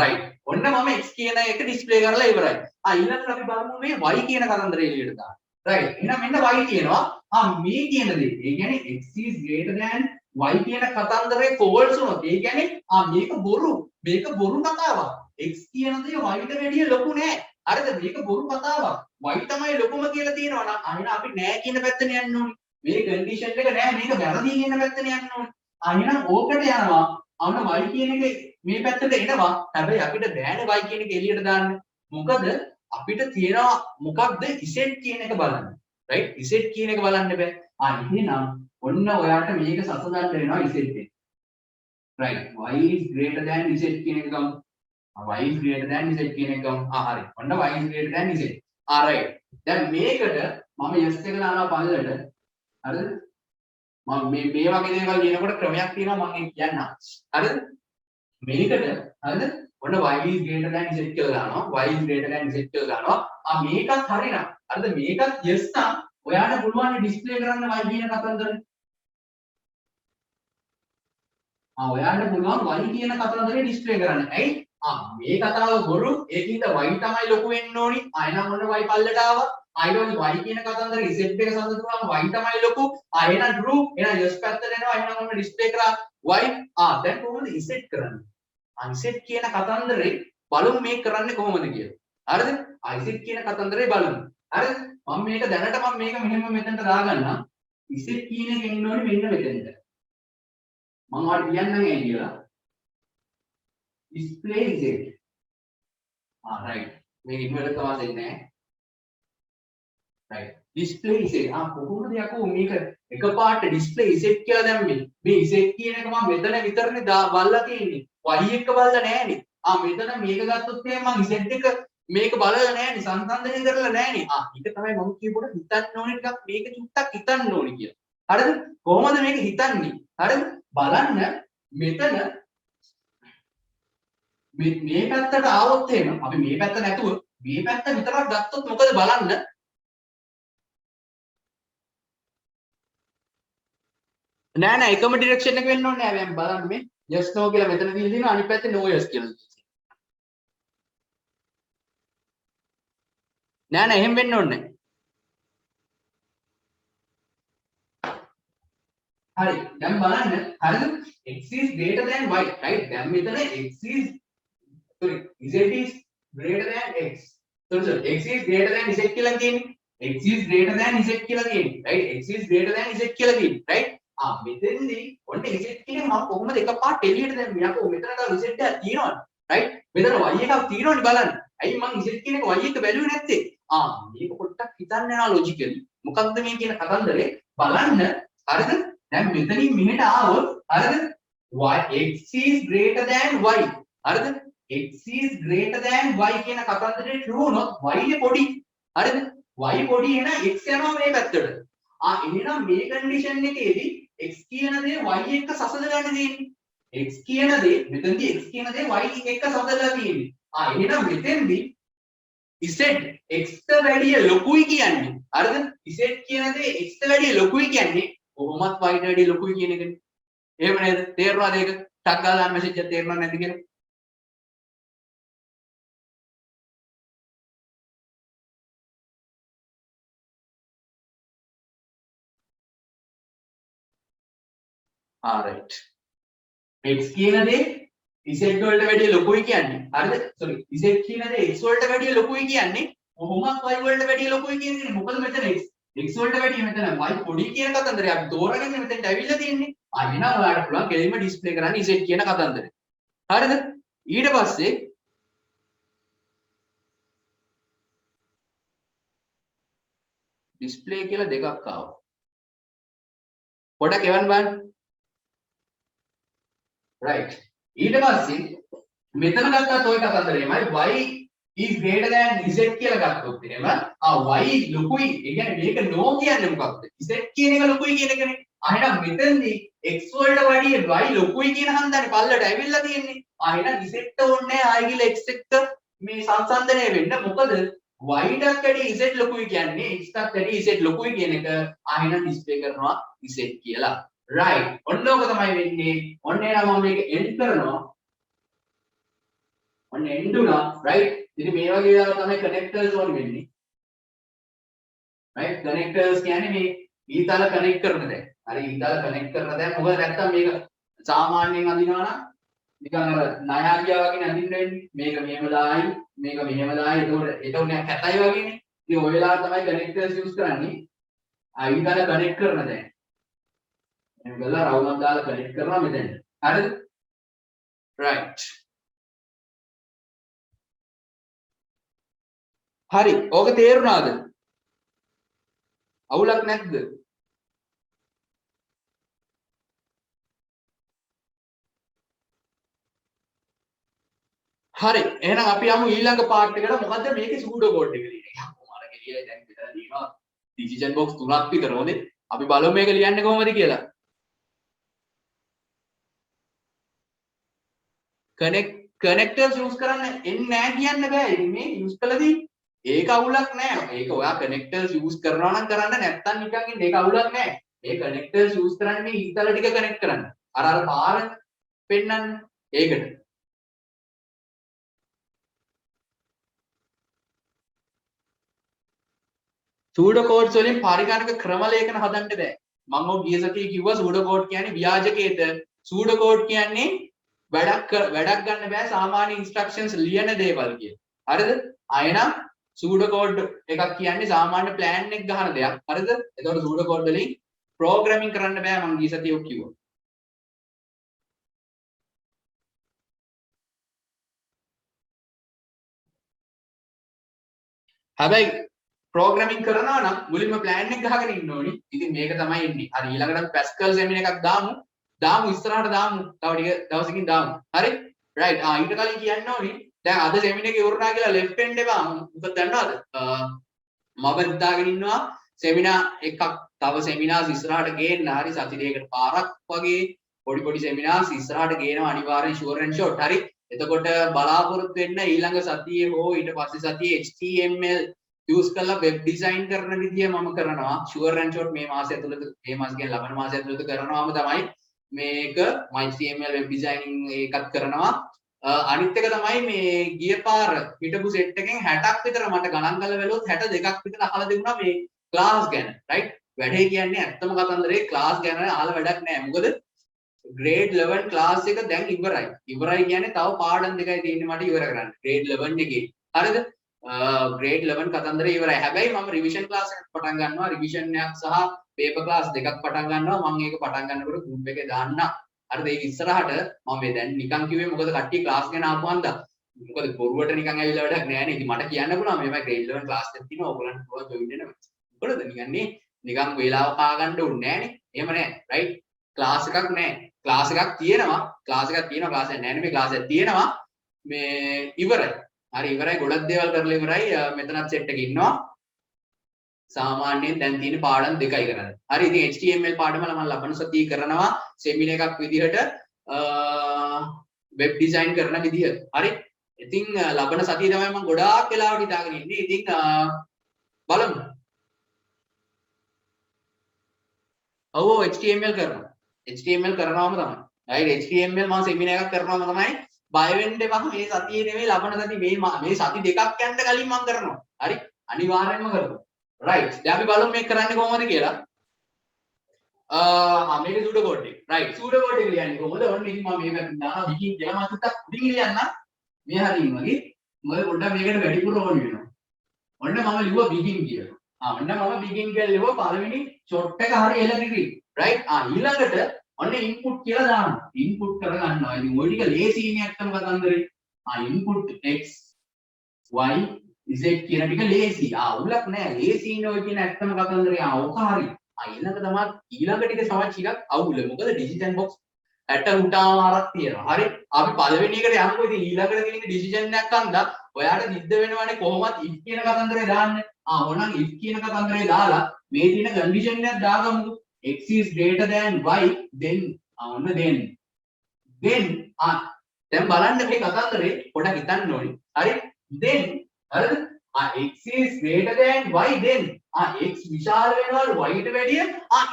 right. ඔන්න මම x කියන එක ඩිස්ප්ලේ කරලා ඉවරයි. ඊළඟට අපි බලමු මේ y කියන කතන්දරය එළියට දාන්න. right. එහෙනම් මෙන්න y කියනවා. මේ කියන දේ. ඒ කියන්නේ x is greater than y කියන කතන්දරේ false වුණොත් ඒ කියන්නේ මේක බොරු. මේක බොරු කතාවක්. x කියන දේ y ට වැඩිය ලොකු නෑ. හරිද? මේක බොරු කතාවක්. y තමයි ලොකුම කියලා තියෙනවා නම් එහෙනම් අපි නෑ කියන පැත්තට යන්න ඕනේ. මේ කන්ඩිෂන් එක නෑ මේක වැරදි කියන පැත්තට යන්න ඕනේ. එහෙනම් ඕකට යනවා. අන්න y කියන එක මේ පැත්තට එනවා. හැබැයි අපිට බෑනේ y කියන එක එළියට දාන්න. මොකද අපිට තියෙනවා මොකක්ද z කියන එක බලන්න. right? z කියන එක බලන්න බෑ. එහෙනම් ඔන්න ඔයාට මේක සසඳන්න වෙනවා z එක. right? y is greater than z කියන එක ගමු. y is greater than z කියන එක ගමු. හරි. ඔන්න y is greater than z. right. දැන් මේකට මම s එක දානවා පල්ලට. හරිද? මම මේ වගේ දේවල් ලියනකොට ක්‍රමයක් තියෙනවා මම කියන්නම්. හරිද? මේකට හරිද? ඔන්න y is greater than z කියලා දානවා. y is greater than z කියලා දානවා. මේකත් හරිනම්. හරිද? මේකත් yes නම් ඔයාලට පුළුවන් ඩිස්ප්ලේ කරන්න y කියන කතන්දරේ. ඔයාලට පුළුවන් y කියන කතන්දරේ ඩිස්ප්ලේ කරන්න. ඇයි? මේ කතාව බොරු. ඒකින්ද y තමයි ලොකු වෙන්න ඕනි. එහෙනම් ඔන්න y පල්ලට ආවා. ඊළඟ y කියන කතන්දරේ z එක සඳහන් y තමයි ලොකු. එහෙනම් true. එහෙනම් yes පැත්තට එනවා. එහෙනම් ඔන්න ඩිස්ප්ලේ කරා y. දැන් කොහොමද z කරන්නේ? z කියන කතන්දරේ බලමු මේ කරන්නේ කොහොමද කියලා. හරිද? z කියන කතන්දරේ බලමු. හරිද? මම මේක දැනට මේක මෙහෙම මෙතනට දාගන්නම්. z කියන එක එන්න ඕනේ මෙන්න මෙතනට. මම ඔයාලට කියන්නම් ඇයි කියලා. display z. right. මේක ඉක්මනට තමයි දෙන්නේ. right. display z. කොහොමද යකෝ මේක එකපාරට display z කියලා දැම්මේ. මේ z කියන එක මම මෙතන විතරනේ බලලා තියෙන්නේ. y එක බලලා නෑනේ. මෙතන මේක ගත්තොත් එහෙනම් මම z එක මේක බලලා නෑනේ සංසන්දනය කරලා නෑනේ. ඒක තමයි මම කියපුවට හිතන්න ඕනේ ටිකක් මේක චුට්ටක් හිතන්න ඕනේ කියලා. හරිද? කොහොමද මේක හිතන්නේ? හරිද? බලන්න මෙතන මේ පැත්තට ආවොත් එහෙම අපි මේ පැත්ත නැතුව මේ පැත්ත විතරක් ගත්තොත් මොකද බලන්න. නෑ එකම ඩිරෙක්ෂන් එක වෙන්න ඕනේ නෑ. දැන් බලන්න මේ yes no කියලා මෙතන දීලා දිනවා අනිත් පැත්තේ no yes කියලා. නෑ එහෙම වෙන්න ඕනේ නෑ. හරි. දැන් බලන්න. හරිද? x is greater than y. right? දැන් මෙතන x is z is greater than x. sorry x is greater than z කියලා කියන්නේ. x is greater than z කියලා කියන්නේ. right? x is greater than z කියලා කියන්නේ. right? මෙතෙන්දී ඔන්න z කියන්නේ මම කොහොමද එකපාරට එළියට දැම්මේ? යකෝ මෙතන තව z එකක් තියෙනවනේ. right? මෙතන y එකක් තියෙනවනේ බලන්න. ඇයි මම z කියන එක y එක බැලුවේ නැත්තේ? මේක පොඩ්ඩක් හිතන්න යනවා ලොජිකලි. මොකක්ද මේ කියන කතන්දරේ? බලන්න. හරිද? දැන් මෙතනින් මෙහෙට ආවොත් හරිද? x is greater than y. හරිද? x is greater than y කියන කතන්දරේ true වුණොත් y පොඩි. හරිද? y පොඩි එන x යනවා මේ පැත්තට. එහෙනම් මේ කන්ඩිෂන් එකේදී x කියන දේ y එක්ක සසඳ ගන්න තියෙන්නේ. x කියන දේ මෙතනදී x කියන දේ y එක්ක සසඳලා තියෙන්නේ. එහෙනම් මෙතෙන්දී z x ට වැඩිය ලොකුයි කියන්නේ. හරිද? z කියන දේ x ට වැඩිය ලොකුයි කියන්නේ කොහොමත් y ට වැඩිය ලොකුයි කියන එකනේ. එහෙම නේද? තේරුණාද ඒක? ටක් ගාලා දාන්න මෙසේජ් එක තේරුණා නැද්ද කියලා? right. x කියන දේ z වලට වැඩිය ලොකුයි කියන්නේ. හරිද? sorry. z කියන දේ x වලට වැඩිය ලොකුයි කියන්නේ කොහොමත් y වලට වැඩිය ලොකුයි කියන්නේ. මොකද මෙතන x වලට වැඩිය මෙතන y පොඩි කියන කතන්දරය අපි තෝරගෙන මෙතෙන්ට ඇවිල්ලා තියෙන්නේ. එහෙනම් ඔයාලට පුළුවන් කෙලින්ම ඩිස්ප්ලේ කරන්න z කියන කතන්දරය. හරිද? ඊට පස්සේ ඩිස්ප්ලේ කියලා දෙකක් ආවා. පොඩක් එවන්න බලන්න. right. ඊට පස්සේ මෙතන ගත්තත් ඔය කතන්දරේමයි y is greater than z කියලා ගත්තොත් එහෙම y ලොකුයි. ඒ කියන්නේ මේක no කියන්නේ මොකක්ද? z කියන එක ලොකුයි කියන එකනේ. එහෙනම් මෙතනදී x වලට වැඩිය y ලොකුයි කියන හන්දනේ පල්ලට ඇවිල්ලා තියෙන්නේ. එහෙනම් z ඕනේ ආයි කියලා x එක්ක මේ සංසන්දනය වෙන්න. මොකද y ටත් වැඩිය z ලොකුයි කියන්නේ x ටත් වැඩිය z ලොකුයි කියන එක. එහෙනම් ඩිස්ප්ලේ කරනවා z කියලා. right. ඔන්න ඕක තමයි වෙන්නේ. ඔන්න එනවා මම මේක end කරනවා. ඔන්න end උනා. right. ඉතින් මේ වගේ ඒවා තමයි connectors ඕන වෙන්නේ. right. connectors කියන්නේ මේ ඊතල කනෙක්ට් කරන දැන්. හරි ඊතල කනෙක්ට් කරන දැන් මොකද නැත්තම් මේක සාමාන්‍යයෙන් අඳිනවා නම් නිකන් අර ණයා ගියා වගේ අඳින්න වෙන්නේ. මේක මෙහෙම දායි, මේක මෙහෙම දායි. ඒක උනේ කැතයි වගේනේ. ඉතින් ඔය වෙලාවට තමයි කනෙක්ටර්ස් යූස් කරන්නේ. ඊතල කනෙක්ට් කරන දැන්. එහෙනම් ගල්ලා රවුමක් දාලා කනෙක්ට් කරනවා මෙතෙන්. හරිද? right. හරි. ඕක තේරුණාද? අවුලක් නැද්ද? හරි. එහෙනම් අපි යමු ඊළඟ පාර්ට් එකට. මොකද්ද මේකේ සූඩෝ කෝඩ් එක ලියන එක. කොහොමද කියලා දැන් මෙතන ලියනවා ඩිසිෂන් බොක්ස් තුනක් විතර හොඳේ. අපි බලමු මේක ලියන්නේ කොහොමද කියලා. කනෙක්ටර්ස් යූස් කරන්න එන්නේ නැහැ කියන්න බෑ. ඉතින් මේ යූස් කළදී ඒක අවුලක් නෑ. ඒක ඔයා කනෙක්ටර්ස් යූස් කරනවා නම් කරන්න නැත්තම් නිකන් ඉන්න ඒක අවුලක් නෑ. මේ කනෙක්ටර්ස් යූස් කරන්නේ ඊතල ටික කනෙක්ට් කරන්න. අර පාර පෙන්නන්න ඒකට. සූඩෝ කෝඩ්ස් වලින් පරිගණක ක්‍රම ලේඛන හදන්න බෑ. මම ඔය ගිය සතියේ කිව්වා සූඩෝ කෝඩ් කියන්නේ ව්‍යාජකේද. සූඩෝ කෝඩ් කියන්නේ වැඩක් ගන්න බෑ සාමාන්‍ය ඉන්ස්ට්‍රක්ෂන්ස් ලියන දේවල් කියලා. හරිද? අයනම් සූඩෝ කෝඩ් එකක් කියන්නේ සාමාන්‍ය ප්ලෑන් එක ගහන දෙයක්. හරිද? එතකොට සූඩෝ කෝඩ් වලින් ප්‍රෝග්‍රෑමින් කරන්න බෑ මම ගිය සතියේ ඔක් කිව්වා. හැබැයි ප්‍රෝග්‍රෑමින් කරනවා නම් මුලින්ම ප්ලෑන් එක ගහගෙන ඉන්න ඕනි. ඉතින් මේක තමයි එන්නේ. හරි ඊළඟට පැස්කල් සෙමින එකක් දාමු ඉස්සරහට දාමු. තව ටික දවසකින් දාමු. හරි? රයිට්. ඊට කලින් කියන්න ඕනි. දැන් අද සෙමින එක ඉවරනා කියලා ලෙෆ්ට් එන්ඩ් එපා. මොකද දන්නවද? මම හිතාගෙන ඉන්නවා සෙමිනා එකක් තව සෙමිනාස් ඉස්සරහට ගේන්න. හරි සති දෙකකට පාරක් වගේ පොඩි සෙමිනාස් ඉස්සරහට ගේනවා අනිවාර්යෙන් ෂුවර් ඇන්ඩ් ෂෝට්. හරි? එතකොට බලාපොරොත්තු වෙන්න ඊළඟ සතියේ හෝ ඊට පස්සේ සතියේ HTML යූස් කරලා වෙබ් ඩිසයින් කරන විදිය මම කරනවා. ෂුවර් ඇන්ඩ් ෂෝට් මේ මාසය ඇතුළත මේ මාස කියන්නේ ලබන මාසය ඇතුළත කරනවාම තමයි මේක HTML වෙබ් ඩිසයිනින් එකක් කරනවා. අනිත් එක තමයි මේ ගිය පාර හිටපු සෙට් එකෙන් 60ක් විතර මට ගණන් කරලා බැලුවොත් 62ක් විතර අහලා දෙන්නා මේ ක්ලාස් ගැන. රයිට්? වැඩේ කියන්නේ ඇත්තම කතන්දරේ ක්ලාස් ගැන අහලා වැඩක් නැහැ. මොකද grade 11 ක්ලාස් එක දැන් ඉවරයි. ඉවරයි කියන්නේ තව පාඩම් දෙකයි තියෙන්නේ මට ඉවර කරන්න. grade 11 එකේ. හරිද? grade 11 කතන්දරේ ඉවරයි. හැබැයි මම රිවිෂන් ක්ලාස් එකක් පටන් ගන්නවා. රිවිෂන් එකක් සහ පේපර් ක්ලාස් දෙකක් පටන් ගන්නවා. මම ඒක පටන් ගන්නකොට group එකේ දාන්න. හරිද? ඒක ඉස්සරහට මම මේ දැන් නිකන් කිව්වේ මොකද කට්ටිය ක්ලාස් ගැන ආපුවන්ද? මොකද බොරුවට නිකන් ඇවිල්ලා වැඩක් නැහැ නේ. ඉතින් මට කියන්න පුළුවන් මේවා grade 11 ක්ලාස් එකක් තියෙනවා. ඔයගොල්ලන්ට පුළුවන් ජොයින් වෙන්න. මොකද නිකන් නේ නිකන් වේලාව කා ගන්න ඕනේ නැහැ නේ. එහෙම නැහැ. රයිට්? ක්ලාස් එකක් නැහැ. ක්ලාස් එකක් තියෙනවා. ක්ලාස් එකක් නැහැ නෙමෙයි ක්ලාස් එකක් තියෙනවා. මේ ඉවරයි. හරි ඉවරයි ගොඩක් දේවල් කරලා ඉවරයි. මෙතනත් සෙට් එකේ ඉන්නවා. සාමාන්‍යයෙන් දැන් තියෙන පාඩම් දෙකයි කරන්නේ. හරි ඉතින් HTML පාඩම මම ලබන සතියේ කරනවා සෙමින එකක් විදිහට වෙබ් ඩිසයින් කරන විදිහ. හරි. ඉතින් ලබන සතියේ තමයි මම ගොඩාක් වෙලාවට හිතාගෙන ඉන්නේ. ඉතින් බලමු. ඔව් HTML කරනවා. HTML කරනවාම තමයි. right HTML මම සෙමින එකක් කරනවාම තමයි බය වෙන්න එපා මේ සතියේ නෙවෙයි ලබන සති මේ සති දෙකක් යන්න කලින් මම කරනවා. හරි අනිවාර්යෙන්ම කරනවා. right දැන් අපි බලමු මේක කරන්නේ කොහොමද කියලා. මේක සූඩෝ කෝඩ් එක. right සූඩෝ කෝඩ් එක ලියන්නේ කොහොමද? ඔන්න ඉතින් මම මේක දානවා විකින් කියලා මම ටිකක් උඩින් ලියන්න. මේ හරියින් වගේ මොකද පොඩ්ඩක් මේකට වැඩිපුර ඕන වෙනවා. ඔන්න මම ලිව්වා begin කියලා. ඔන්න මම begin කියලා ලිව්වා පළවෙනි short එක හරිය එලකිරි. right ඊළඟට ඔන්න input කියලා දානවා. input කරගන්නවා. ඉතින් ওই ටික ලේසියිනේ ඇත්තම කතන්දරේ. input x y z කියන ටික ලේසි. උලක් නෑ. ලේසියිනේ ඔය කියන ඇත්තම කතන්දරේ. ඕක හරි. ඊළඟ තමයි ඊළඟ ටික තමයි ටිකක් අවුල. මොකද decision box 68මාරක් තියෙනවා. හරි. අපි පළවෙනි එකට යමුකෝ. ඉතින් ඊළඟට තියෙන decision එකක් අන්දා ඔයාට සිද්ධ වෙනවනේ කොහොමද if කියන කතන්දරේ දාන්න. ඕනනම් if කියන කතන්දරේ දාලා මේ තියෙන condition එකක් දාගමුකෝ. x is greater than y then ඔන්න then දැන් බලන්න මේ කතන්දරේ පොඩක් හිතන්න ඕනි. හරි? then හරිද? x is greater than y then x විශාල වෙනවලු y ට වැඩිය.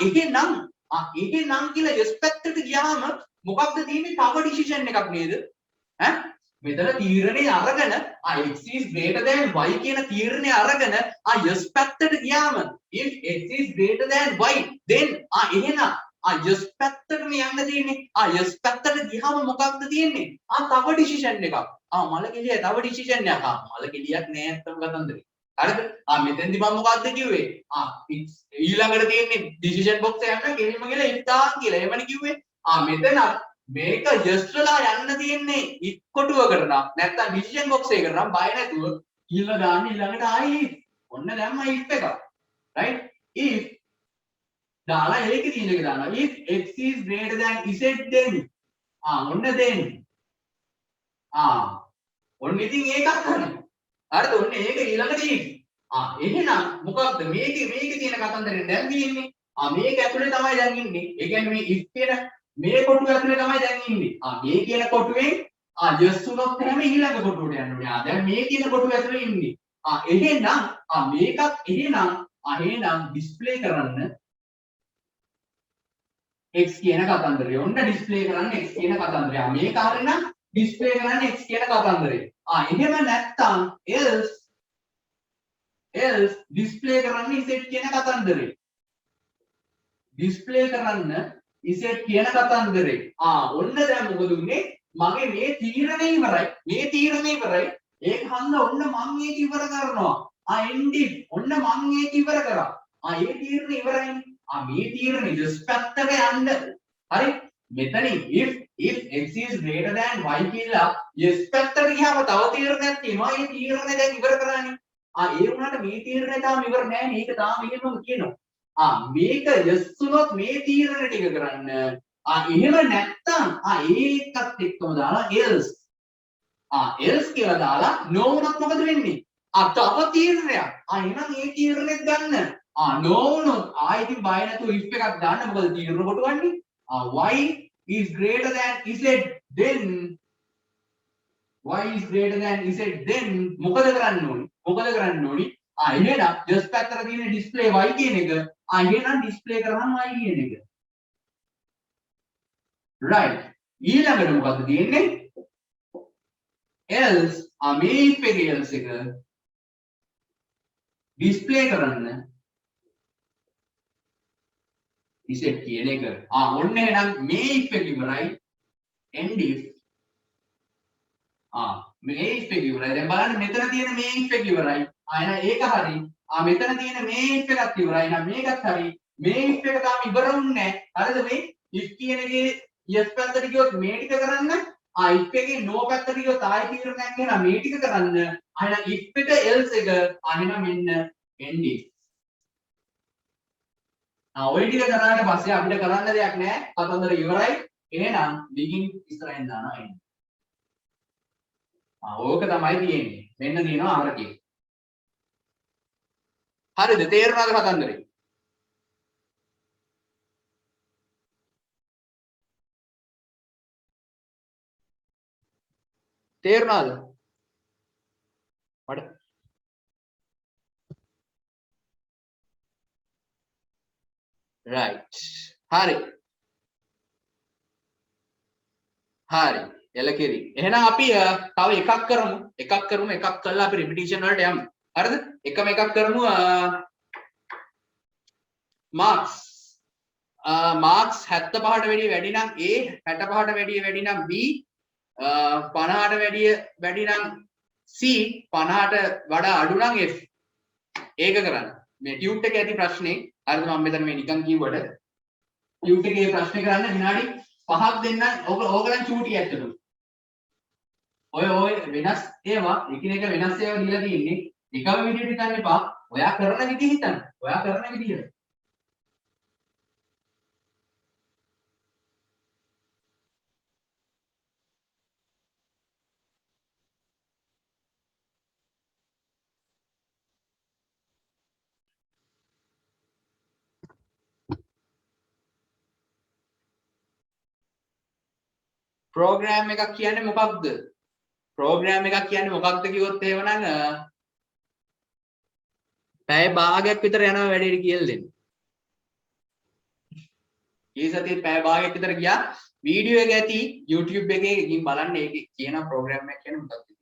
එහෙනම් කියලා s පැත්තට ගියාම මොකක්ද තියෙන්නේ? තව ඩිසිෂන් එකක් නේද? ඈ මෙතන තීරණේ අරගෙන x is greater than y කියන තීරණේ අරගෙන s පැත්තට ගියාම if x is greater than y then එහෙනම් s පැත්තටම යන්න තියෙන්නේ. s පැත්තට ගියාම මොකක්ද තියෙන්නේ? තව ඩිසිෂන් එකක්. මලකෙලිය තව ඩිසිෂන් එකක්. මලකෙලියක් නෑ අත්තම කතන්දරේ. හරිද? මෙතෙන්දි මම මොකක්ද කිව්වේ? ඊළඟට තියෙන්නේ ඩිසිෂන් බොක්ස් එක යන්න ගෙලින්ම ගිහලා if දාන්න කියලා. එහෙමනේ කිව්වේ. මෙතන මේක just වෙලා යන්න තියෙන්නේ if කොටුවකට නම් නැත්නම් ඩිසිෂන් බොක්ස් එකකට නම් බය නැතුව ඊළඟ දාන්න ඊළඟට ආයි if. ඔන්න දැම්ම if එක. right? if දාලා ඒකේ තියෙන එක දානවා. if x is greater than z then ඔන්න then ඔන්න ඉතින් ඒකක් කරනවා. හරිද? ඔන්න ඒක ඊළඟට if. එහෙනම් මොකක්ද මේකේ තියෙන කතන්දරේ දැන් තියෙන්නේ? මේක ඇතුලේ තමයි දැන් ඉන්නේ. ඒ කියන්නේ මේ if කියන මේ කොටුව ඇතුලේ තමයි දැන් ඉන්නේ. මේ කියන කොටුවෙන් just උනොත් එහෙම ඊළඟ කොටුවට යන්න ඕනේ. දැන් මේ කියන කොටුව ඇතුලේ ඉන්නේ. එහෙනම් මේකත් එහෙනම් ඩිස්ප්ලේ කරන්න x කියන කතන්දරය. ඔන්න ඩිස්ප්ලේ කරන්න x කියන කතන්දරය. මේක හරිනම් ඩිස්ප්ලේ කරන්න x කියන කතන්දරය. එහෙම නැත්තම් else ඩිස්ප්ලේ කරන්න z කියන කතන්දරය. ඩිස්ප්ලේ කරන්න z කියන කතන්දරේ. ඔන්න දැන් මොකද උනේ? මගේ මේ තීරණය ඉවරයි. ඒක හන්ද ඔන්න මම මේක ඉවර කරනවා. end if ඔන්න මම මේක ඉවර කරා. ඒ තීරණය ඉවරයිනේ. මේ තීරණය just පැත්තට යන්න. හරි? මෙතනින් if x is greater than y කියලා yes පැත්තට ගියාම තව තීරණයක් තියෙනවා. ඒ තීරණය දැන් ඉවර කරානේ. ඒ වුණාට මේ තීරණය තාම ඉවර නෑ. මේක තාම එහෙමම කියනවා. මේක yes උනොත් මේ තීරණ ටික කරන්න. එහෙම නැත්තම් ඒකත් එක්කම දාලා else. else කියලා දාලා no උනොත් මොකද වෙන්නේ? තව තීරණයක්. එහෙනම් ඒ තීරණෙත් ගන්න. no උනොත් ඉතින් බය නැතුව if එකක් දාන්න. මොකද තීරණ කොටවන්නේ? y is greater than z then මොකද කරන්න ඕනි? එහෙනම් just පැත්තට තියෙන display y කියන එක එහෙනම් display කරාම y කියන එක. right. ඊළඟට මොකද්ද තියෙන්නේ? else මේ if එකේ else එක display කරන්න z කියන එක. ඔන්න එහෙනම් මේ if එක ඉවරයි. end if මේ if එක ඉවරයි. දැන් බලන්න මෙතන තියෙන මේ if එක ඉවරයි. එහෙනම් ඒක හරි. මෙතන තියෙන මේ if එකත් ඉවරයි. එහෙනම් මේකත් හරි. මේ if එක තාම ඉවර වුන්නේ නැහැ. හරිද මේ? if කියන එකේ yes පැත්තට ගියොත් මේ ටික කරන්න. if එකේ no පැත්තට ගියොත් ආයි තීරණයක් ගන්න මේ ටික කරන්න. එහෙනම් if එක else එක එහෙනම් මෙන්න end if. ඔය ටික කරාට පස්සේ අපිට කරන්න දෙයක් නැහැ. කතන්දර ඉවරයි. එහෙනම් begin ඉස්සරහින් දානවා end. ඕක තමයි තියෙන්නේ. මෙන්න දිනවා අරකේ. හරිද? තේරුණාද කතන්දරේ? තේරුණාද? මට right. හරි. එලකිරි. එහෙනම් අපි තව එකක් කරමු. එකක් කළා අපි repetition වලට යමු. හරිද? එකම එකක් කරමු marks 75ට වැඩිය වැඩි නම් A 65ට වැඩි නම් B 50ට වැඩි නම් C 50ට වඩා අඩු නම් F. ඒක කරන්න. මේ ටියුට් එකේ ඇති ප්‍රශ්නේ හරිද? මම මෙතන මේ නිකන් කිව්වට ටියුට් එකේ ප්‍රශ්නේ කරන්න විනාඩි 5ක් දෙන්න. ඕගලන් චූටි ඇත්තටම. ඔය වෙනස් ඒවා එකිනෙක වෙනස් ඒවා දීලා තියෙන්නේ. එකම විදිහට හිතන්න එපා. ඔයා කරන විදිහ හිතන්න. ප්‍රෝග්‍රෑම් එකක් කියන්නේ මොකක්ද? ප්‍රෝග්‍රෑම් එකක් කියන්නේ මොකක්ද කිව්වොත් එහෙමනම් පැය භාගයක් විතර යනවා වැඩේට කියලා දෙන්න. ඊ සතියේ පැය භාගයක් විතර ගියා. වීඩියෝ එක ඇති YouTube එකේ ගිහින් බලන්න ඒකේ කියන ප්‍රෝග්‍රෑම් එකක් කියන්නේ මොකක්ද?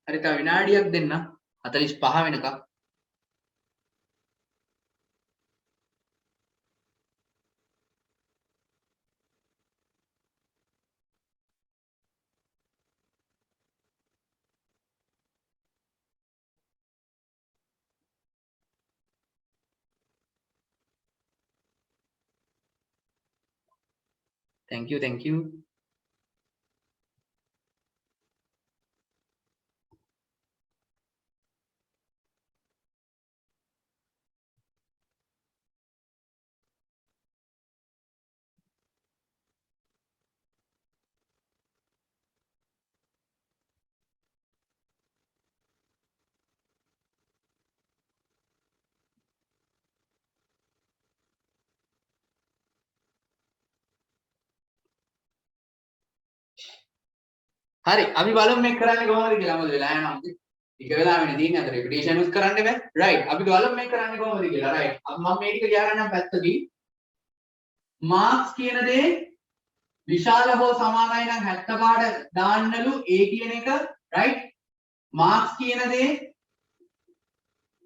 හරි තව විනාඩියක් දෙන්න 45 වෙනකම්. thank you thank you. හරි අපි බලමු මේක කරන්නේ කොහොමද කියලා. මොකද වෙලා යනවා. ටික වෙලාවෙනේ තියෙන්නේ අත රෙපිටේෂන් උත් කරන්න බෑ. රයිට් අපි බලමු මේක කරන්නේ කොහොමද කියලා. රයිට් මම මේ ටික ගියානම් පැත්තකින් මාක්ස් කියන දේ විශාල හෝ සමානයි නම් 75ට දාන්නලු A කියන එක. රයිට් මාක්ස් කියන දේ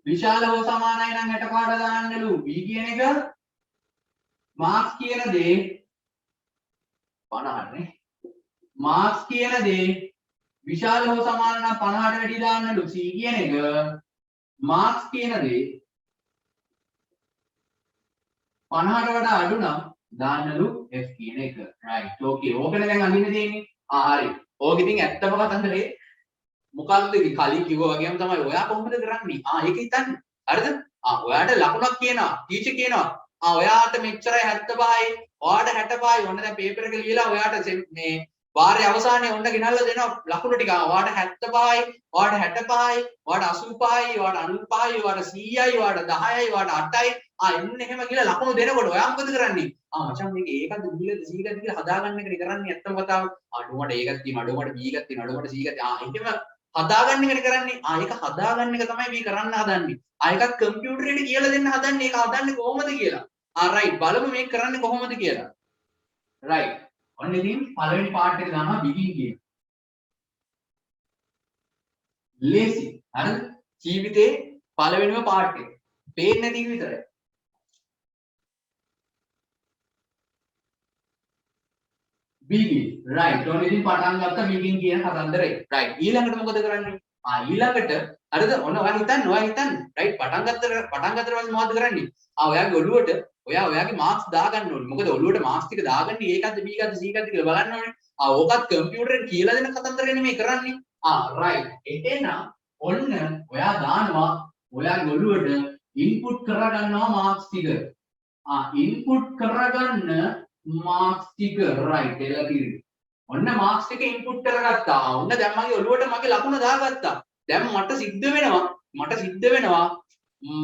විශාල හෝ සමානයි නම් 65ට දාන්නලු B කියන එක. මාක්ස් කියන දේ 50 නේ. මාක්ස් කියන දේ විශාල හෝ සමාන නම් 50ට වැඩි දාන්නලු C කියන එක. මාක්ස් කියන දේ 50ට වඩා අඩු නම් දාන්නලු F කියන එක. right okay ඕකනේ දැන් අඳින්න තියෙන්නේ. හරි. ඕක ඉතින් ඇත්තම කතන්දරේ මොකක්ද කලින් කිව්වා වගේම තමයි. ඔයා කොහොමද කරන්නේ? ඒක හිතන්න. හරිද? ඔයාට ලකුණක් කියනවා. ටීචර් කියනවා. ඔයාට මෙච්චරයි 75යි. ඔයාට 65යි. ඔන්න දැන් පේපර් එක ලියලා ඔයාට මේ වාරයේ අවසානයේ ඔන්න ගෙනල්ලා දෙනවා ලකුණු ටික. ඔයාට 75යි, ඔයාට 65යි, ඔයාට 85යි, ඔයාට 95යි, ඔයාට 100යි, ඔයාට 10යි, ඔයාට 8යි. එන්න එහෙම කියලා ලකුණු දෙනකොට ඔයා මොකද කරන්නේ? මචං මේක ඒකද බිලද සීකද කියලා හදාගන්න එකනේ කරන්නේ ඇත්තම කතාව. අඩුවට ඒකක් තියෙනවා, අඩුවට B එකක් තියෙනවා, අඩුවට C එකක් තියෙනවා. එහෙම හදාගන්න එකනේ කරන්නේ. ඒක හදාගන්න එක තමයි මේ කරන්න හදන්නේ. එකක් කම්පියුටරේට කියලා දෙන්න හදන්නේ. ඒක හදන්නේ කොහොමද කියලා. right බලමු මේක කරන්නේ කොහොමද කියලා. right ඔන්න ඉතින් පළවෙනි පාර්ට් එක දානවා begin කියන. lazy හරිද? ජීවිතේ පළවෙනිම පාර්ට් එක. පේන්නේ නැති විතරයි. begin right ඔන්න ඉතින් පටන් ගත්ත begin කියන කතන්දරේ. right ඊළඟට මොකද කරන්නේ? ඊළඟට හරිද? ඔන්න ඔයා හිතන්න right පටන් ගත්තට පස්සේ මොකද කරන්නේ? ඔයාගේ ඔළුවට ඔයාගේ මාක්ස් දාගන්න ඕනේ. මොකද ඔළුවට මාක්ස් ටික දාගන්නේ ඒකක්ද B එකක්ද C එකක්ද කියලා බලන්න ඕනේ. ඕකත් කම්පියුටරෙන් කියලා දෙන කතන්දරේ නෙමෙයි කරන්නේ. right එහෙනම් ඔන්න ඔයා දානවා ඔයාගේ ඔළුවට ඉන්පුට් කරගන්නවා මාක්ස් ටික. ඉන්පුට් කරගන්න මාක්ස් ටික රයිට් එලා තියෙන්නේ. ඔන්න මාක්ස් ටික ඉන්පුට් කරගත්තා. ඔන්න දැන් මගේ ඔළුවට මගේ ලකුණ දාගත්තා. දැන් මට සිද්ධ වෙනවා